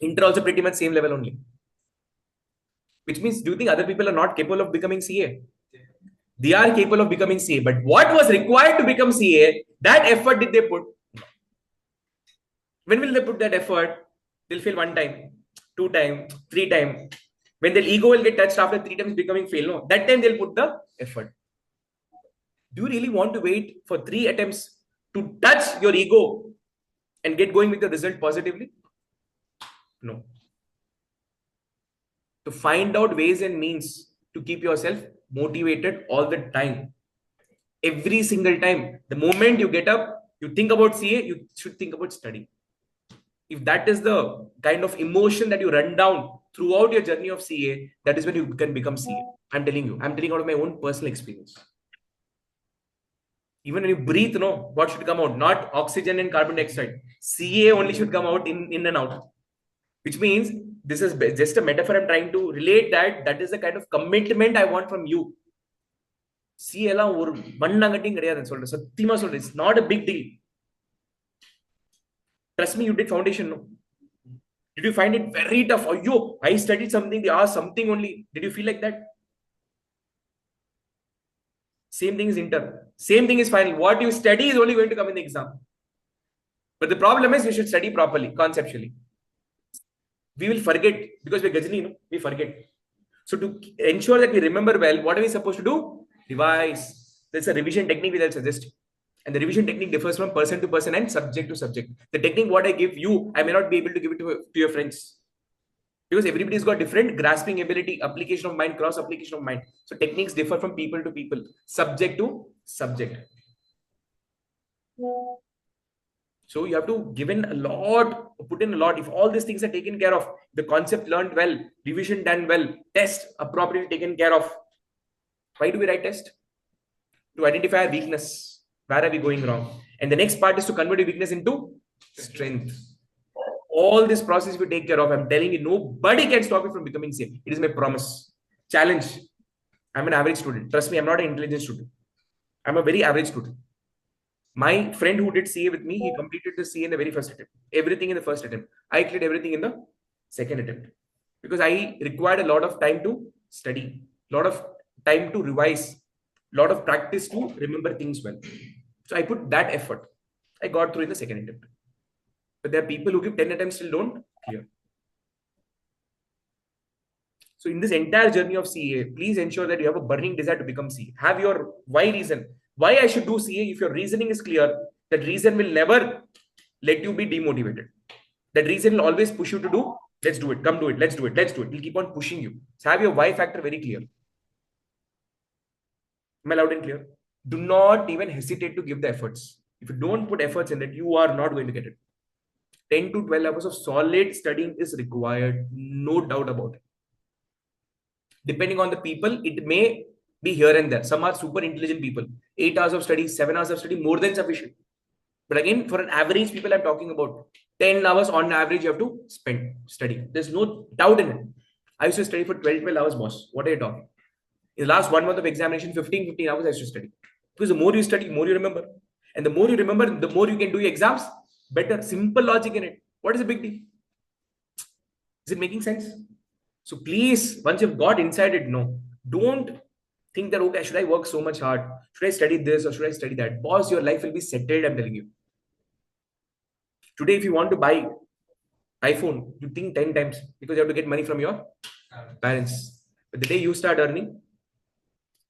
Inter also pretty much same level only. Which means, do you think other people are not capable of becoming CA? They are capable of becoming CA. But what was required to become CA, that effort did they put? When will they put that effort? They'll fail 1 time, 2 times, 3 times. When their ego will get touched after 3 times becoming fail, no? That time they'll put the effort. Do you really want to wait for 3 attempts to touch your ego and get going with the result positively? No. To find out ways and means to keep yourself motivated all the time. Every single time. The moment you get up, you think about CA, you should think about study. If that is the kind of emotion that you run down throughout your journey of CA, that is when you can become CA. I'm telling you out of my own personal experience. Even when you breathe, no, what should come out? Not oxygen and carbon dioxide. CA only should come out in and out. Which means this is just a metaphor I'm trying to relate that is the kind of commitment I want from you. CA it's not a big deal. Trust me, you did foundation, no? Did you find it very tough? Oh, yo, I studied something, they asked something only. Did you feel like that? Same thing is inter. Same thing is final. What you study is only going to come in the exam. But the problem is you should study properly, conceptually. We will forget because we're Gajini, no? We forget. So to ensure that we remember well, what are we supposed to do? Revise. There's a revision technique that I'll suggest. And the revision technique differs from person to person and subject to subject. The technique what I give you, I may not be able to give it to your friends. Because everybody's got different grasping ability, application of mind, cross application of mind. So techniques differ from people to people, subject to subject. So you have to give in a lot, put in a lot. If all these things are taken care of, the concept learned well, revision done well, test appropriately taken care of. Why do we write test? To identify our weakness. Where are we going wrong? And the next part is to convert your weakness into strength. All this process we take care of. I'm telling you, nobody can stop you from becoming safe. It is my promise. Challenge. I'm an average student. Trust me, I'm not an intelligent student. I'm a very average student. My friend who did CA with me, he completed the CA in the very first attempt. Everything in the first attempt. I cleared everything in the second attempt. because I required a lot of time to study, a lot of time to revise, a lot of practice to remember things well. So I put that effort. I got through in the second attempt. But there are people who give 10 attempts still don't clear. So in this entire journey of CA, please ensure that you have a burning desire to become CA. Have your why reason. Why I should do CA? If your reasoning is clear, that reason will never let you be demotivated. That reason will always push you to do, let's do it, come do it, let's do it, let's do it. It'll keep on pushing you. So have your why factor very clear. Am I loud and clear? Do not even hesitate to give the efforts. If you don't put efforts in it, you are not going to get it. 10 to 12 hours of solid studying is required, no doubt about it. Depending on the people, it may be here and there. Some are super intelligent people. 8 hours of study, 7 hours of study, more than sufficient. But again, for an average people, I'm talking about 10 hours on average you have to spend studying. There's no doubt in it. I used to study for 12 hours, boss. What are you talking? In the last 1 month of examination, 15 hours I used to study. Because the more you study, the more you remember. And the more you remember, the more you can do your exams better. Simple logic in it. What is the big deal? Is it making sense? So please, once you've got inside it, no. Don't think that, okay, should I work so much hard? Should I study this or should I study that? Boss, your life will be settled, I'm telling you. Today, if you want to buy iPhone, you think 10 times because you have to get money from your parents. But the day you start earning,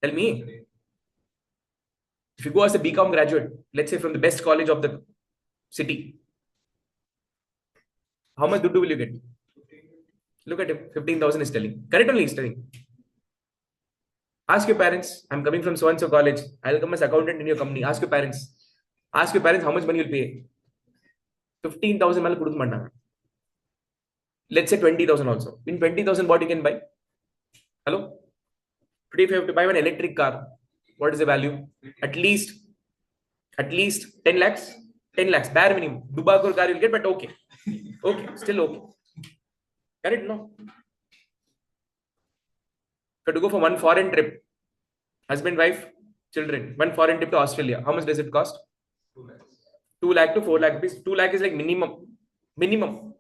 tell me, if you go as a BCom graduate, let's say from the best college of the city, how much dudu will you get? Look at him, 15,000 is telling. Correct only is telling. Ask your parents, I'm coming from so-and-so college. I'll come as accountant in your company. Ask your parents. Ask your parents how much money you'll pay. 15,000. Let's say 20,000 also. In 20,000, what you can buy? Hello? Today, if you have to buy one electric car, what is the value? At least 10 lakhs. 10 lakhs, bare minimum. Dubakur car you'll get, but okay. Okay, still okay. Correct? No. So to go for one foreign trip, husband, wife, children, one foreign trip to Australia, how much does it cost? 2 lakh to 4 lakh rupees. 2 lakh is like minimum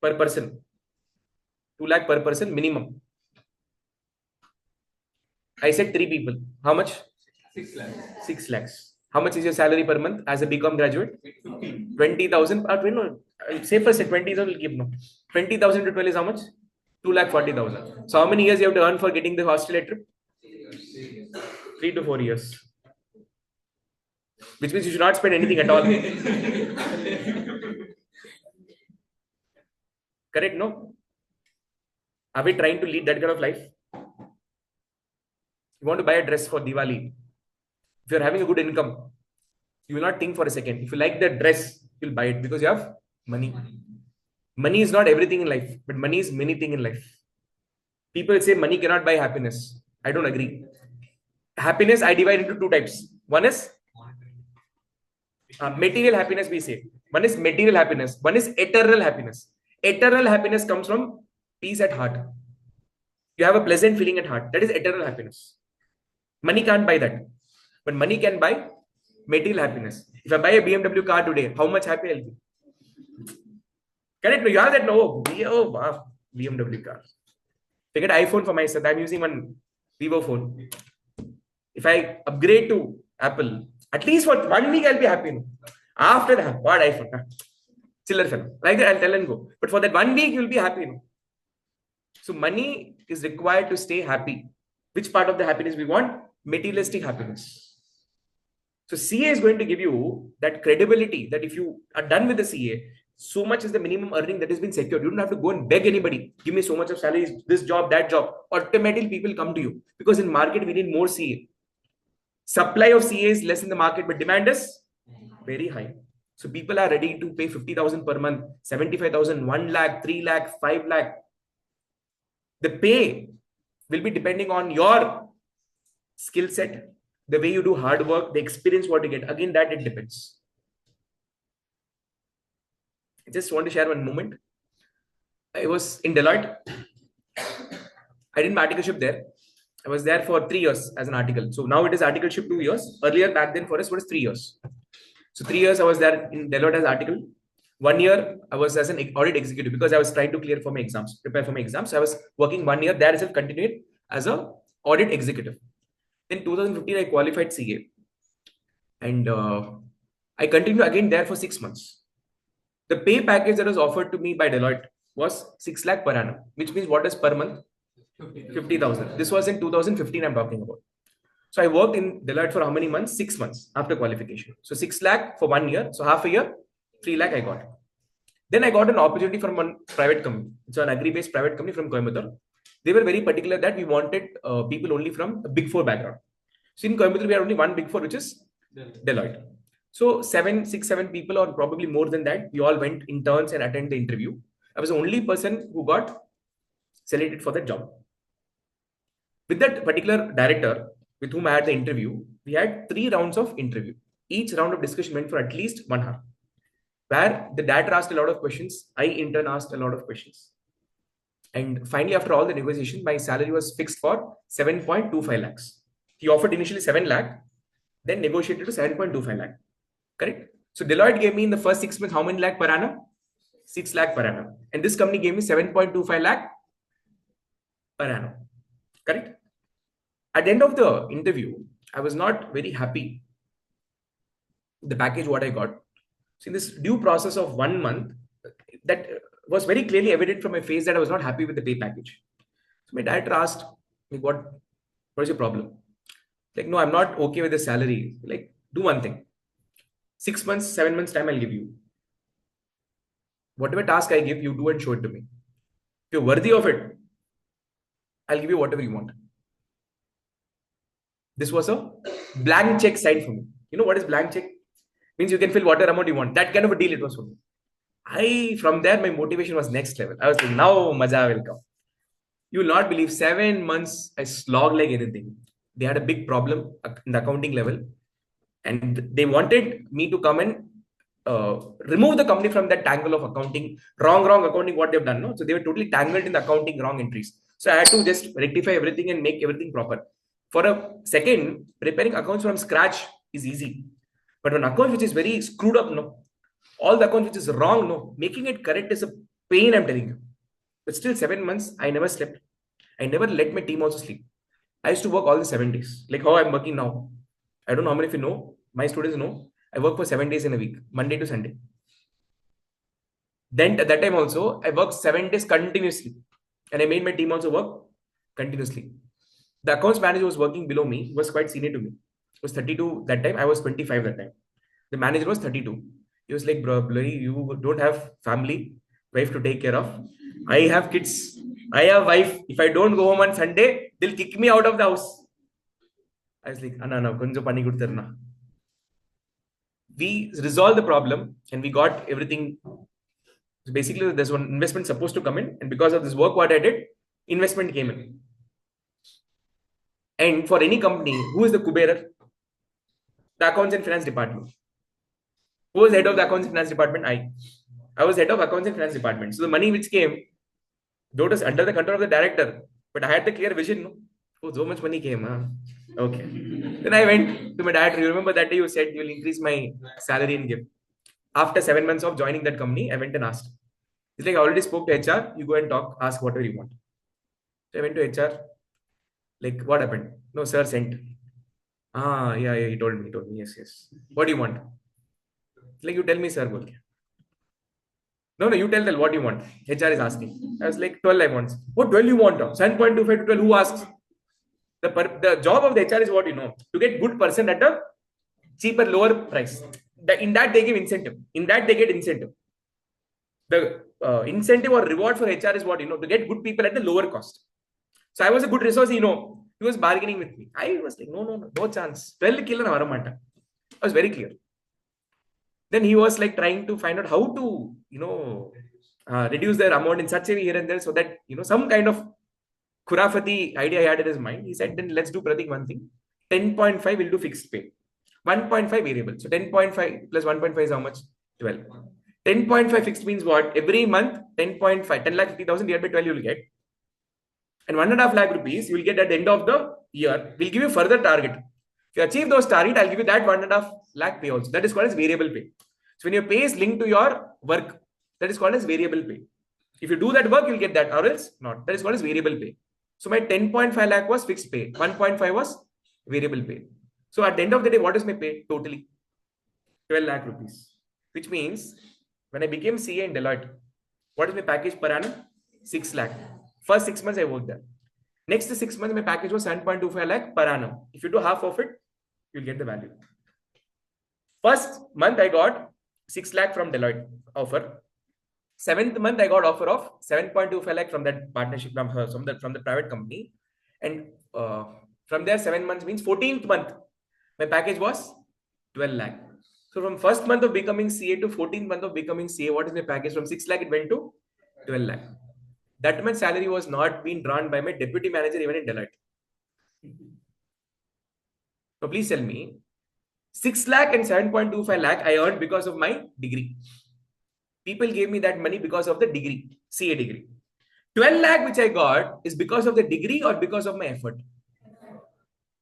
per person. 2 lakh per person minimum. I said 3 people. How much? 6 lakhs. 6 lakhs. How much is your salary per month as a BCom graduate? 20,000. Say first 20,000 will give no. 20,000 to 12 is how much? 2,40,000. So how many years you have to earn for getting the Australia trip? 3 to 4 years. Which means you should not spend anything at all. Correct? No? Are we trying to lead that kind of life? You want to buy a dress for Diwali. If you're having a good income, you will not think for a second. If you like the dress, you'll buy it because you have money. Money is not everything in life, but money is many things in life. People say money cannot buy happiness. I don't agree. Happiness, I divide into 2 types. One is material happiness, we say. One is material happiness. One is eternal happiness. Eternal happiness comes from peace at heart. You have a pleasant feeling at heart. That is eternal happiness. Money can't buy that. But money can buy material happiness. If I buy a BMW car today, how much happy I'll be? Correct? No, you have that. No, wow, BMW car. If I get iPhone for myself, I'm using one Vivo phone. If I upgrade to Apple, at least for 1 week, I'll be happy. No? After that, what iPhone? Chiller fellow. Like that, I'll tell and go. But for that 1 week, you'll be happy. No? So money is required to stay happy. Which part of the happiness we want? Materialistic happiness. So CA is going to give you that credibility that if you are done with the CA, so much is the minimum earning that has been secured. You don't have to go and beg anybody. Give me so much of salary, this job, that job. Automatically people come to you because in market we need more CA. Supply of CA is less in the market, but demand is very high. So people are ready to pay 50,000 per month, 75,000, 1 lakh, 3 lakh, 5 lakh. The pay will be depending on your skill set, the way you do hard work, the experience what you get. Again, that it depends. I just want to share one moment. I was in Deloitte. I did my articleship there. I was there for 3 years as an article. So now it is articleship 2 years. Earlier back then for us, it was 3 years. So 3 years I was there in Deloitte as article. 1 year, I was as an audit executive because I was trying to clear for my exams, prepare for my exams. So I was working 1 year there itself, continued as a audit executive. Then 2015, I qualified CA. And I continued again there for 6 months. The pay package that was offered to me by Deloitte was 6 lakh per annum, which means what is per month? 50,000. This was in 2015 I'm talking about. So I worked in Deloitte for how many months? 6 months after qualification. So 6 lakh for 1 year. So half a year, 3 lakh I got. Then I got an opportunity from one private company. It's an agri-based private company from Coimbatore. They were very particular that we wanted people only from a Big Four background. So in Coimbatore, we had only one Big Four, which is Deloitte. So 7 people, or probably more than that, we all went interns and attended the interview. I was the only person who got selected for that job. With that particular director with whom I had the interview, we had 3 rounds of interview. Each round of discussion went for at least 1 hour, where the director asked a lot of questions. I in turn asked a lot of questions. And finally, after all the negotiation, my salary was fixed for 7.25 lakhs. He offered initially 7 lakh, then negotiated to 7.25 lakh. Correct? So Deloitte gave me in the first 6 months how many lakh per annum? 6 lakh per annum. And this company gave me 7.25 lakh per annum. Correct? At the end of the interview, I was not very happy with the package what I got. So in this due process of 1 month, that was very clearly evident from my face that I was not happy with the pay package. So my director asked me, what is your problem? Like, no, I'm not okay with the salary. Like, do one thing. 6 months, 7 months time I'll give you. Whatever task I give, you do and show it to me. If you're worthy of it, I'll give you whatever you want. This was a blank check side for me. You know what is blank check? Means you can fill whatever amount you want. That kind of a deal it was for me. From there, my motivation was next level. I was like, now maja will come. You will not believe, 7 months I slogged like anything. They had a big problem in the accounting level. And they wanted me to come and remove the company from that tangle of accounting, wrong accounting, what they've done. No? So they were totally tangled in the accounting wrong entries. So I had to just rectify everything and make everything proper. For a second, preparing accounts from scratch is easy. But when account which is very screwed up, no, all the accounts which is wrong, no, making it correct is a pain, I'm telling you. But still 7 months, I never slept. I never let my team also sleep. I used to work all the 7 days, like how I'm working now. I don't know how many of you know, my students know, I work for 7 days in a week, Monday to Sunday. Then at that time also, I worked 7 days continuously. And I made my team also work continuously. The accounts manager was working below me, was quite senior to me. He was 32 that time, I was 25 that time. The manager was 32. He was like, bro, bloody, you don't have family, wife to take care of. I have kids. I have wife. If I don't go home on Sunday, they'll kick me out of the house. I was like, no, konjo pani kudtarna. We resolved the problem and we got everything. So basically, there's one investment supposed to come in, and because of this work what I did, investment came in. And for any company, who is the Kuberer? The accounts and finance department. Who was head of the accounts and finance department? I was head of accounts and finance department. So the money which came, though it was under the control of the director, but I had the clear vision. No? Oh, so much money came. Huh? Okay. Then I went to my director. You remember that day you said you will increase my salary and give. After 7 months of joining that company, I went and asked. He's like, I already spoke to HR. You go and talk, ask whatever you want. So I went to HR. Like, what happened? No, sir sent. Yeah, he told me. Yes. What do you want? Like, you tell me, sir. No, you tell them what you want. HR is asking. I was like, 12 I want. What 12 you want? 7.25 to 12, who asks? The job of the HR is what you know. To get good person at a cheaper, lower price. In that they give incentive. In that they get incentive. The incentive or reward for HR is what you know. To get good people at the lower cost. So I was a good resource, he was bargaining with me. I was like, no chance. 12 killer varamata. I was very clear. Then he was like trying to find out how to, reduce their amount in such a way here and there so that, some kind of khurafati idea he had in his mind. He said, then let's do Pratik one thing. 10.5 will do fixed pay. 1.5 variable. So 10.5 plus 1.5 is how much? 12. 10.5 fixed means what? Every month, 10.5, 10,50,000 divided by 12 you will get. And 1.5 lakh rupees you will get at the end of the year. We'll give you further target. If you achieve those target, I'll give you that 1.5 lakh pay also. That is called as variable pay. So when your pay is linked to your work, that is called as variable pay. If you do that work, you'll get that, or else not. That is called as variable pay. So my 10.5 lakh was fixed pay. 1.5 was variable pay. So at the end of the day, what is my pay totally? 12 lakh rupees. Which means when I became CA in Deloitte, what is my package per annum? 6 lakh. First 6 months I worked there. Next 6 months, my package was 7.25 lakh per annum. If you do half of it, you'll get the value. First month I got 6 lakh from Deloitte offer. 7th month I got offer of 7.25 lakh from that partnership from the private company, and from there 7 months means 14th month my package was 12 lakh. So from first month of becoming CA to 14th month of becoming CA, what is my package? From 6 lakh it went to 12 lakh. That much salary was not being drawn by my deputy manager even in Deloitte. So please tell me, 6 lakh and 7.25 lakh I earned because of my degree. People gave me that money because of the degree, CA degree. 12 lakh which I got is because of the degree or because of my effort.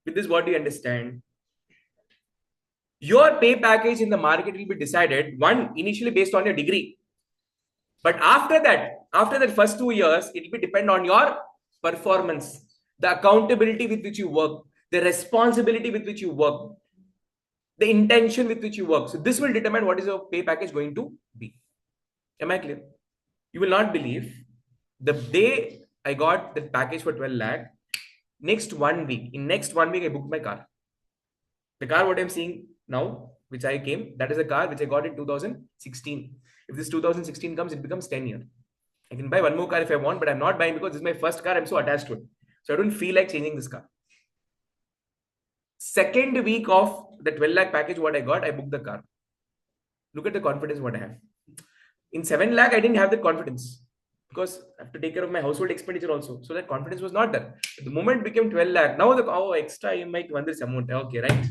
With this, what do you understand? Your pay package in the market will be decided, one, initially based on your degree. But after that first 2 years, it will be depend on your performance, the accountability with which you work, the responsibility with which you work, the intention with which you work. So this will determine what is your pay package going to be. Am I clear? You will not believe the day I got the package for 12 lakh, in next 1 week, I booked my car. The car what I'm seeing now, which I came, that is a car which I got in 2016. If this 2016 comes, it becomes 10 years. I can buy one more car if I want, but I'm not buying because this is my first car. I'm so attached to it. So I don't feel like changing this car. Second week of the 12 lakh package what I got, I booked the car. Look at the confidence what I have. In 7 lakh, I didn't have that confidence because I have to take care of my household expenditure also. So that confidence was not there. But the moment it became 12 lakh, now the extra EMI to this amount. Okay, right?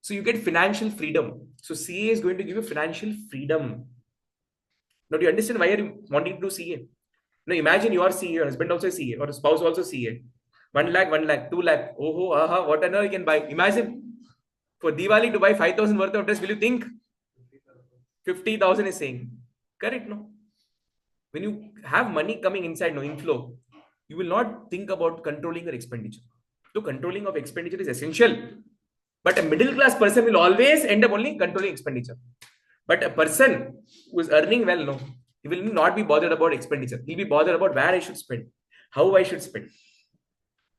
So you get financial freedom. So CA is going to give you financial freedom. Now, do you understand why are you wanting to do CA? Now, imagine you are CA, your husband also CA, or a spouse also CA. 1 lakh, 2 lakh. Oh, aha, what another you can buy. Imagine for Diwali to buy 5,000 worth of dress, will you think? 50,000 is saying. Correct, no? When you have money coming inside, no inflow, you will not think about controlling your expenditure. So controlling of expenditure is essential. But a middle class person will always end up only controlling expenditure. But a person who is earning well, no, he will not be bothered about expenditure. He'll be bothered about where I should spend, how I should spend.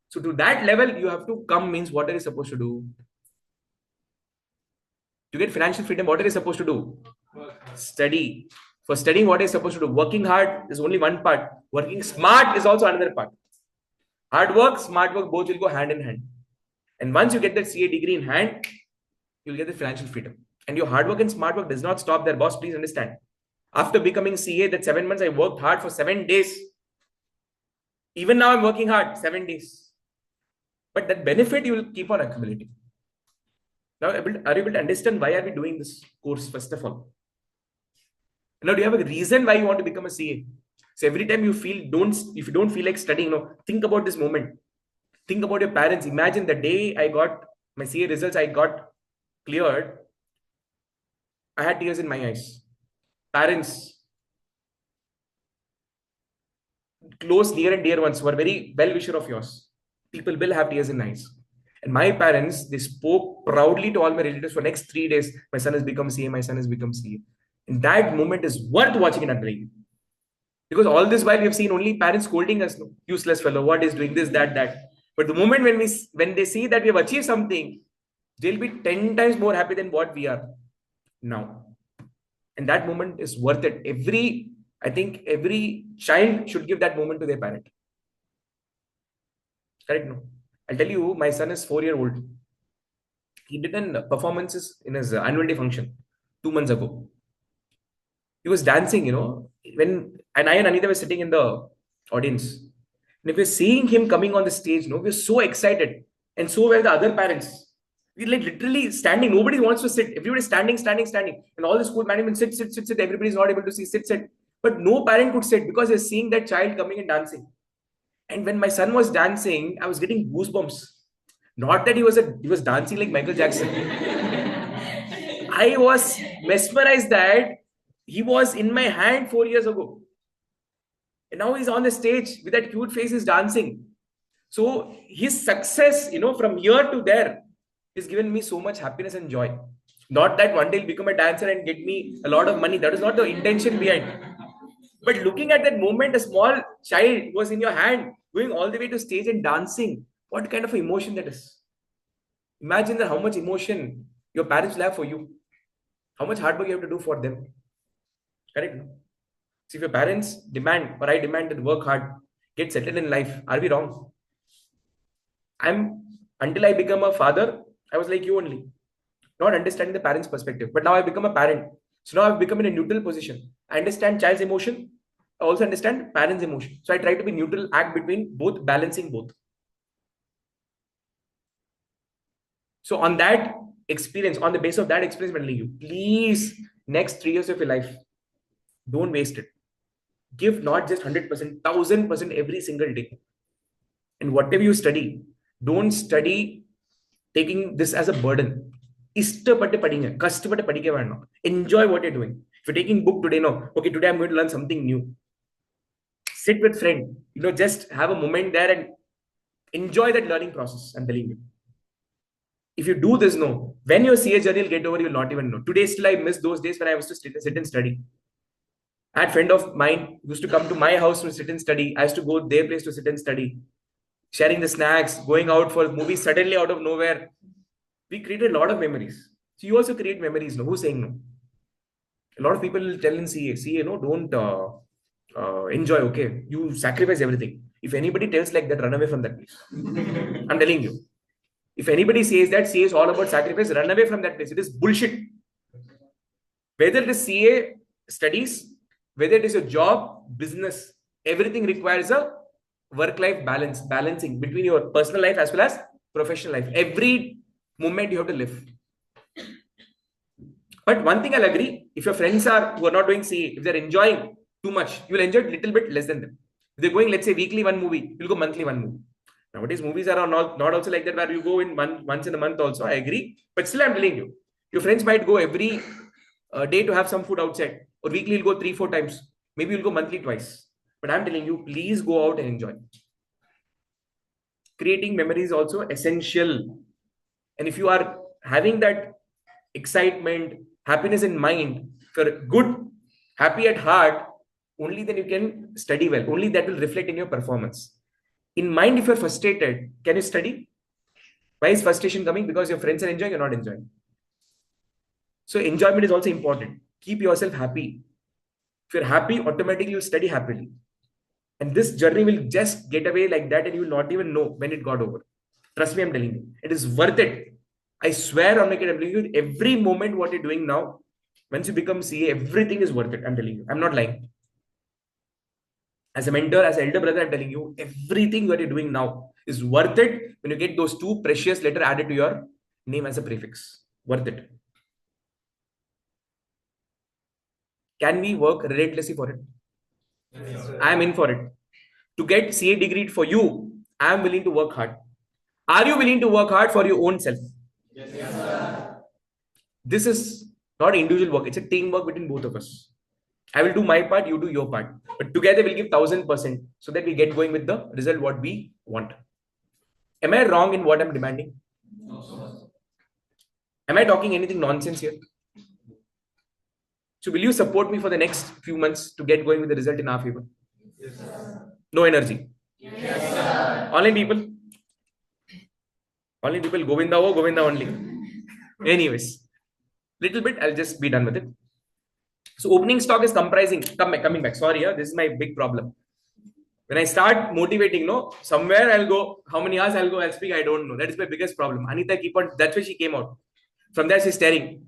So to that level, you have to come means what are you supposed to do? To get financial freedom, what are you supposed to do? Study. For studying, what are you supposed to do? Working hard is only one part. Working smart is also another part. Hard work, smart work, both will go hand in hand. And once you get that CA degree in hand, you'll get the financial freedom. And your hard work and smart work does not stop there, boss. Please understand. After becoming CA, that 7 months, I worked hard for 7 days. Even now, I'm working hard 7 days. But that benefit you will keep on accumulating. Now, are you able to understand why are we doing this course, first of all? Now, do you have a reason why you want to become a CA? So every time you feel, if you don't feel like studying, think about this moment. Think about your parents. Imagine the day I got my CA results, I got cleared. I had tears in my eyes. Parents, close, near and dear ones who are very well-wisher of yours. People will have tears in eyes. And my parents, they spoke proudly to all my relatives for next 3 days. My son has become CA, my son has become CA. And that moment is worth watching and admiring. Because all this while we have seen only parents scolding us, useless fellow, what is doing this, that. But the moment when they see that we have achieved something, they'll be 10 times more happy than what we are now. And that moment is worth it. I think every child should give that moment to their parent. Correct? No? I'll tell you, my son is 4-year-old. He did performances in his annual day function 2 months ago. He was dancing, and I and Anita were sitting in the audience. And if we're seeing him coming on the stage, we're so excited. And so were the other parents. We're like literally standing. Nobody wants to sit. Everybody's standing. And all the school management sit. Everybody's not able to see, sit. But no parent could sit because they're seeing that child coming and dancing. And when my son was dancing, I was getting goosebumps. Not that he was dancing like Michael Jackson. I was mesmerized that he was in my hand 4 years ago. And now he's on the stage with that cute face, he's dancing. So his success, from here to there, has given me so much happiness and joy. Not that one day he'll become a dancer and get me a lot of money. That is not the intention behind. But looking at that moment, a small child was in your hand, going all the way to stage and dancing. What kind of emotion that is? Imagine that how much emotion your parents will have for you. How much hard work you have to do for them. Correct? So if your parents demand, or I demand that work hard, get settled in life, are we wrong? Until I become a father, I was like you only, not understanding the parents' perspective. But now I become a parent. So now I've become in a neutral position. I understand child's emotion. I also understand parents' emotion. So I try to be neutral, act between both, balancing both. So on that experience, on the base of that experience, I'm telling you, please, next 3 years of your life, don't waste it. Give not just 100%, 1000% every single day. And whatever you study, don't study taking this as a burden. Enjoy what you're doing. If you're taking book today, no, okay, today I'm going to learn something new. Sit with friend, just have a moment there and enjoy that learning process. I'm telling you. If you do this, no, when your CA journey will get over, you'll not even know. Today still I miss those days when I was to sit and study. I had a friend of mine who used to come to my house to sit and study. I used to go their place to sit and study. Sharing the snacks, going out for movies suddenly out of nowhere. We created a lot of memories. So you also create memories, no? Who's saying no? A lot of people will tell in CA, no, don't enjoy, okay? You sacrifice everything. If anybody tells like that, run away from that place. I'm telling you. If anybody says that CA is all about sacrifice, run away from that place. It is bullshit. Whether it is CA studies, whether it is your job, business, everything requires a work-life balance, balancing between your personal life as well as professional life. Every moment you have to live. But one thing I'll agree, if your friends who are not doing CA, if they're enjoying too much, you will enjoy a little bit less than them. If they're going, let's say, weekly one movie, you'll go monthly one movie. Nowadays, movies are not also like that, where you go in once in a month also, I agree. But still, I'm telling you, your friends might go every day to have some food outside, or weekly you'll go 3-4 times. Maybe you'll go monthly twice. But I'm telling you, please go out and enjoy. Creating memories is also essential. And if you are having that excitement, happiness in mind, if you're good, happy at heart, only then you can study well. Only that will reflect in your performance. In mind, if you're frustrated, can you study? Why is frustration coming? Because your friends are enjoying, you're not enjoying. So enjoyment is also important. Keep yourself happy. If you're happy, automatically you'll study happily. And this journey will just get away like that, and you will not even know when it got over. Trust me, I'm telling you. It is worth it. I swear on my kid, I'm telling you, every moment what you're doing now, once you become CA, everything is worth it. I'm telling you. I'm not lying. As a mentor, as an elder brother, I'm telling you, everything that you're doing now is worth it when you get those 2 precious letters added to your name as a prefix. Worth it. Can we work relentlessly for it? Yes, I am in for it. To get CA degree for you, I am willing to work hard. Are you willing to work hard for your own self? Yes, sir. This is not individual work. It's a teamwork between both of us. I will do my part, you do your part. But together we'll give 1000% so that we get going with the result what we want. Am I wrong in what I'm demanding? No, sir. Am I talking anything nonsense here? So will you support me for the next few months to get going with the result in our favor? Yes, sir. No energy? Yes, sir. Online people? Online people, Govinda only. Anyways, little bit, I'll just be done with it. So opening stock is coming back. Sorry, this is my big problem. When I start motivating, somewhere I'll go, how many hours I'll go, I'll speak, I don't know. That is my biggest problem. Anita that's why she came out. From there she's staring.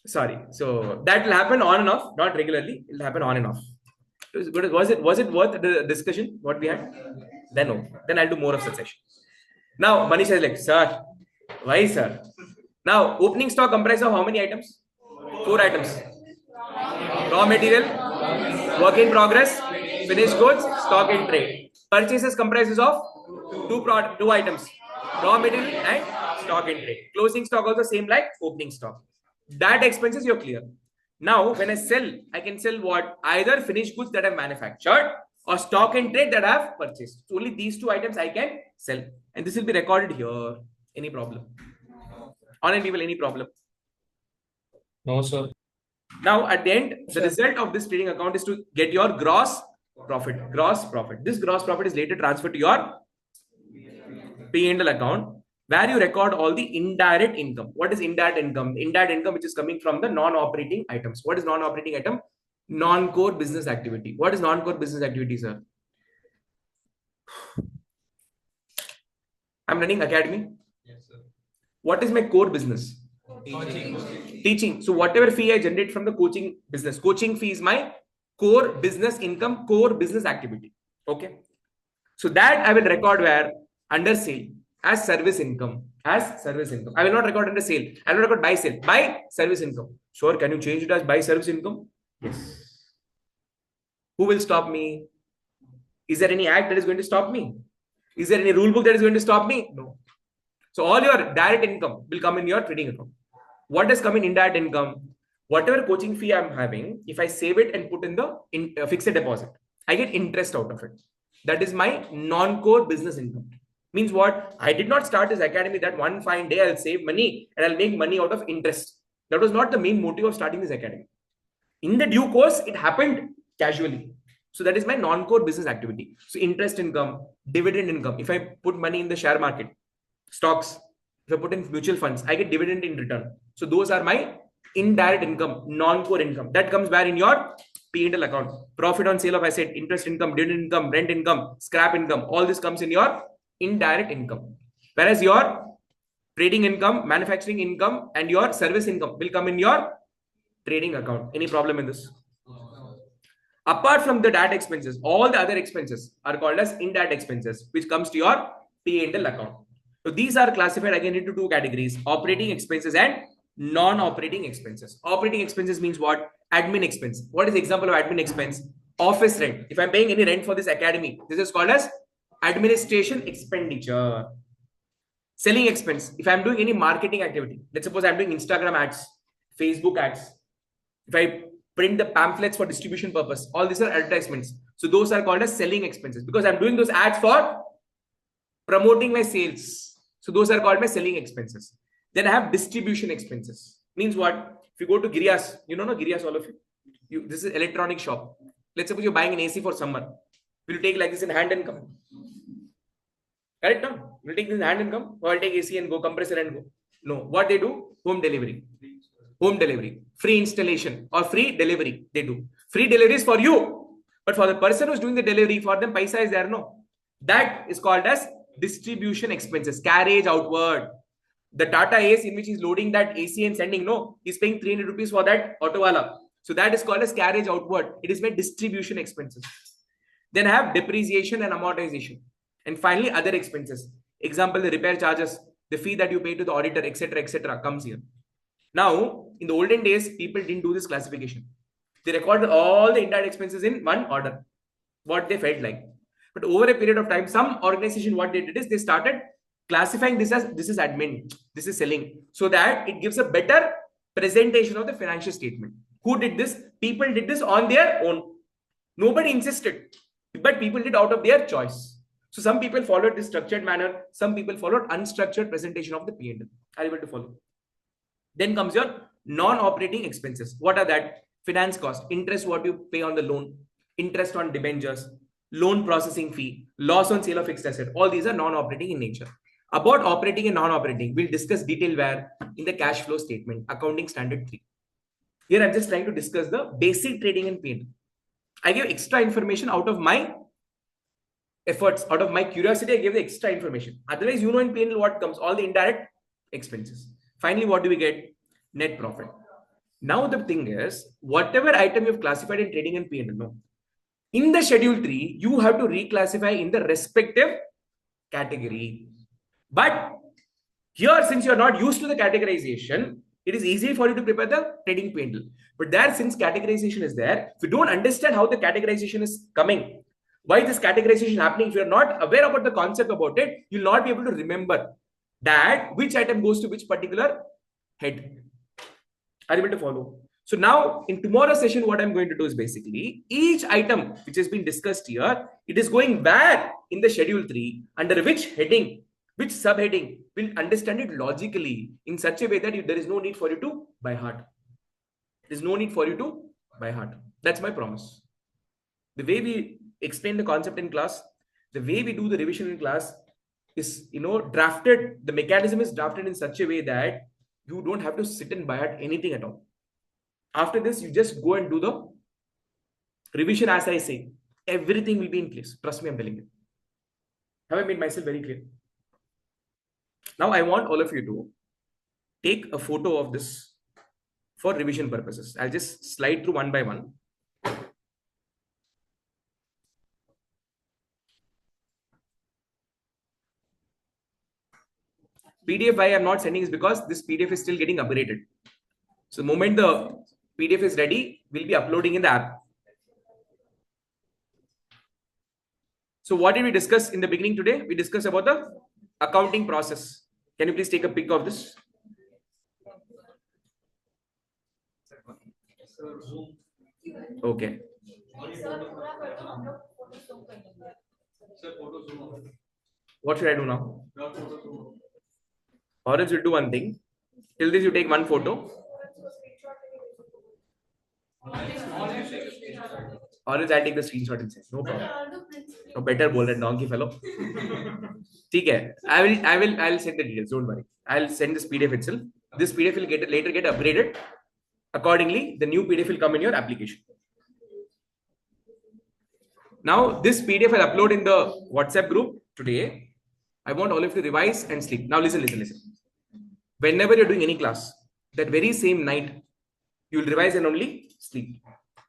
Sorry. So that will happen on and off, not regularly. It'll happen on and off. Was it worth the discussion what we had? Then no. Then I'll do more of such session. Now Manisha is like, sir, why sir? Now opening stock comprises of how many items? 4 items. Raw material, work in progress, finished goods, stock in trade. Purchases comprises of 2 items. raw material and stock in trade. Closing stock also same like opening stock. That expenses you're clear. Now, when I sell, I can sell what? Either finished goods that I've manufactured or stock in trade that I've purchased. So only these two items I can sell. And this will be recorded here. Any problem? Online people, any problem? No, sir. Now, at the end, the result of this trading account is to get your gross profit. Gross profit. This gross profit is later transferred to your P&L account, where you record all the indirect income. What is indirect income? Indirect income which is coming from the non-operating items. What is non-operating item? Non-core business activity. What is non-core business activity, sir? I'm running academy. Yes, sir. What is my core business? Teaching. So whatever fee I generate from the coaching business, coaching fee is my core business income, core business activity. Okay. So that I will record where? Under sale as service income. As service income. I will not record under sale. I will record by sale. By service income. Sure. Can you change it as by service income? Yes. Who will stop me? Is there any act that is going to stop me? Is there any rule book that is going to stop me? No. So all your direct income will come in your trading account. What does come in indirect income? Whatever coaching fee I'm having, if I save it and put in the fixed deposit, I get interest out of it. That is my non-core business income. Means what? I did not start this academy that one fine day I'll save money and I'll make money out of interest. That was not the main motive of starting this academy. In the due course, it happened casually. So that is my non-core business activity. So interest income, dividend income. If I put money in the share market, stocks, if I put in mutual funds, I get dividend in return. So those are my indirect income, non-core income. That comes where in your P&L account. Profit on sale of asset, interest income, dividend income, rent income, scrap income. All this comes in your indirect income. Whereas your trading income, manufacturing income, and your service income will come in your trading account. Any problem in this? Apart from the direct expenses, all the other expenses are called as indirect expenses, which comes to your P&L account. So these are classified again into two categories: operating expenses and non-operating expenses. Operating expenses means what? Admin expense. What is the example of admin expense? Office rent. If I'm paying any rent for this academy, this is called as administration expenditure. Selling expense. If I'm doing any marketing activity, let's suppose I'm doing Instagram ads, Facebook ads. If I print the pamphlets for distribution purpose, all these are advertisements. So those are called as selling expenses because I'm doing those ads for promoting my sales. So those are called my selling expenses. Then I have distribution expenses. Means what? If you go to Girias, you know Girias, all of you. This is electronic shop. Let's suppose you're buying an AC for summer. Will you take like this in hand and come? Correct? No? Will you take this in hand and come? Or I'll take AC and go, compressor and go. No. What they do? Home delivery. Home delivery. Free installation or free delivery. They do. Free delivery is for you. But for the person who's doing the delivery, for them, paisa is there. No. That is called as distribution expenses. Carriage outward. The Tata Ace in which he's loading that AC and sending, no, he's paying 300 rupees for that auto wala. So that is called as carriage outward. It is my distribution expenses. Then I have depreciation and amortization. And finally, other expenses. Example, the repair charges, the fee that you pay to the auditor, etc., comes here. Now, in the olden days, people didn't do this classification. They recorded all the indirect expenses in one order, what they felt like. But over a period of time, some organization, what they did is they started classifying this as this is admin, this is selling, so that it gives a better presentation of the financial statement. Who did this? People did this on their own. Nobody insisted, but people did out of their choice. So some people followed this structured manner, some people followed unstructured presentation of the P&L. Are you able to follow? Then comes your non-operating expenses. What are that? Finance cost, interest what you pay on the loan, interest on debentures, loan processing fee, loss on sale of fixed asset. All these are non-operating in nature. About operating and non-operating, we'll discuss detail where in the cash flow statement, accounting standard 3. Here I'm just trying to discuss the basic trading and P&L. I give extra information out of my efforts, out of my curiosity, I give the extra information. Otherwise, you know in P&L what comes, all the indirect expenses. Finally, what do we get? Net profit. Now the thing is, whatever item you've classified in trading and P&L, no, in the schedule 3, you have to reclassify in the respective category. But here, since you're not used to the categorization, it is easy for you to prepare the trading P&L. But there, since categorization is there, if you don't understand how the categorization is coming, why this categorization is happening, if you're not aware about the concept about it, you'll not be able to remember. that which item goes to which particular head. Are you able to follow? So now in tomorrow's session, what I'm going to do is basically each item which has been discussed here, it is going back in the schedule 3 under which heading, which subheading. We'll understand it logically in such a way that there is no need for you to by heart. There is no need for you to by heart. That's my promise. The way we explain the concept in class, the way we do the revision in class is, drafted. The mechanism is drafted in such a way that you don't have to sit and by heart anything at all. After this, you just go and do the revision as I say. Everything will be in place. Trust me, I'm telling you. Have I made myself very clear? Now, I want all of you to take a photo of this for revision purposes. I'll just slide through one by one. PDF why I'm not sending is because this PDF is still getting upgraded. So the moment the PDF is ready, we'll be uploading in the app. So what did we discuss in the beginning today? We discussed about the accounting process. Can you please take a pic of this? Okay. What should I do now? Or else you'll do one thing. Till this, you take one photo. Or else I'll take the screenshot and send. No problem. No, better bol that donkey fellow. Okay. I'll send the details. Don't worry. I'll send this PDF itself. This PDF will later get upgraded. Accordingly, the new PDF will come in your application. Now, this PDF I'll upload in the WhatsApp group today. I want all of you to revise and sleep. Now, listen. Whenever you're doing any class, that very same night, you'll revise and only sleep.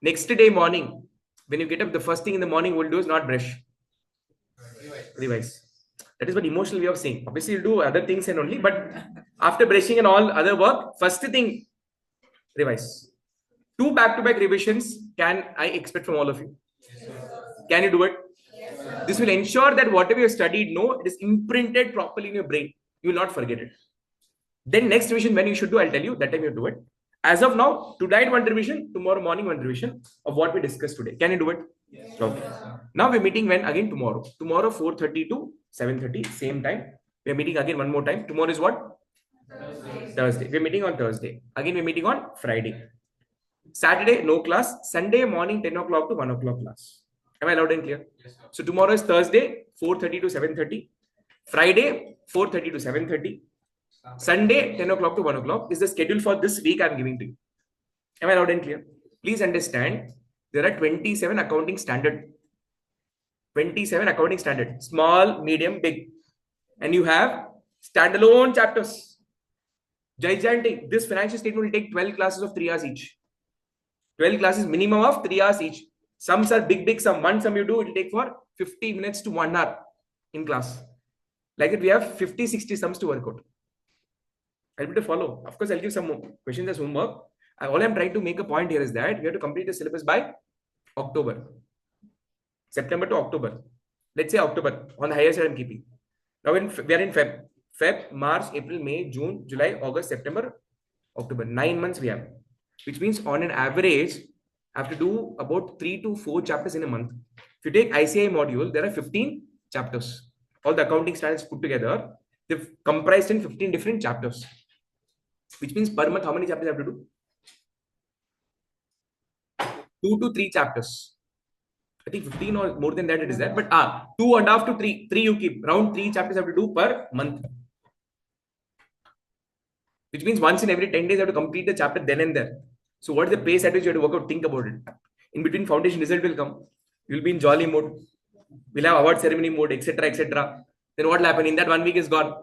Next day morning, when you get up, the first thing in the morning we'll do is not brush. Revise. That is what emotional way of saying. Obviously, you'll do other things and only, but after brushing and all other work, first thing, revise. 2 back-to-back revisions can I expect from all of you? Can you do it? This will ensure that whatever you studied, it is imprinted properly in your brain. You will not forget it. Then next revision, when you should do, I'll tell you, that time you do it. As of now, tonight one revision, tomorrow morning one revision of what we discussed today. Can you do it? Yes. Okay. Now we're meeting when? Again tomorrow. Tomorrow 4:30 to 7:30, same time. We're meeting again one more time. Tomorrow is what? Thursday. We're meeting on Thursday. Again, we're meeting on Friday. Saturday, no class. Sunday morning, 10 o'clock to 1 o'clock class. Am I loud and clear? Yes, so tomorrow is Thursday, 4:30 to 7:30. Friday, 4:30 to 7:30. Sunday, 10 o'clock to 1 o'clock is the schedule for this week I'm giving to you. Am I loud and clear? Please understand, there are 27 accounting standard. 27 accounting standard. Small, medium, big. And you have standalone chapters. Gigantic. This financial statement will take 12 classes of 3 hours each. 12 classes minimum of 3 hours each. Some are big, some you do, it will take for 50 minutes to 1 hour in class. Like it, we have 50, 60 sums to work out. I'll be able to follow. Of course, I'll give some questions as homework. All I'm trying to make a point here is that we have to complete the syllabus by October. September to October. Let's say October. On the higher side, I'm keeping. Now we are in Feb. Feb, March, April, May, June, July, August, September, October. 9 months we have. Which means on an average, I have to do about 3 to 4 chapters in a month. If you take ICI module, there are 15 chapters. All the accounting standards put together, they've comprised in 15 different chapters. Which means per month, how many chapters I have to do? 2 to 3 chapters. I think 15 or more than that it is there. But 2.5 to 3. 3 you keep. Around 3 chapters I have to do per month. Which means once in every 10 days I have to complete the chapter then and there. So what is the pace at which you have to work out? Think about it. In between, foundation result will come. You'll be in jolly mode. We'll have award ceremony mode, etc., etc. Then what will happen? In that 1 week is gone.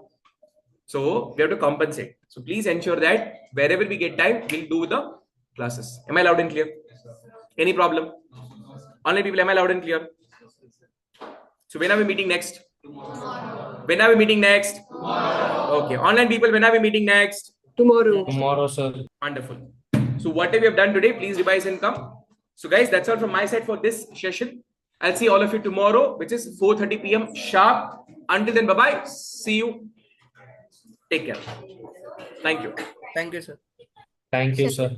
So we have to compensate. So please ensure that wherever we get time, we'll do the classes. Am I loud and clear? Any problem? Online people, am I loud and clear? So when are we meeting next? Tomorrow. When are we meeting next? Tomorrow. Okay. Online people, when are we meeting next? Tomorrow. Tomorrow, sir. Wonderful. So whatever we have done today, please revise and come. So guys, that's all from my side for this session. I'll see all of you tomorrow, which is 4:30 p.m. sharp. Until then, bye-bye. See you. Take care. Thank you. Thank you, sir. Thank you, Sir. sir.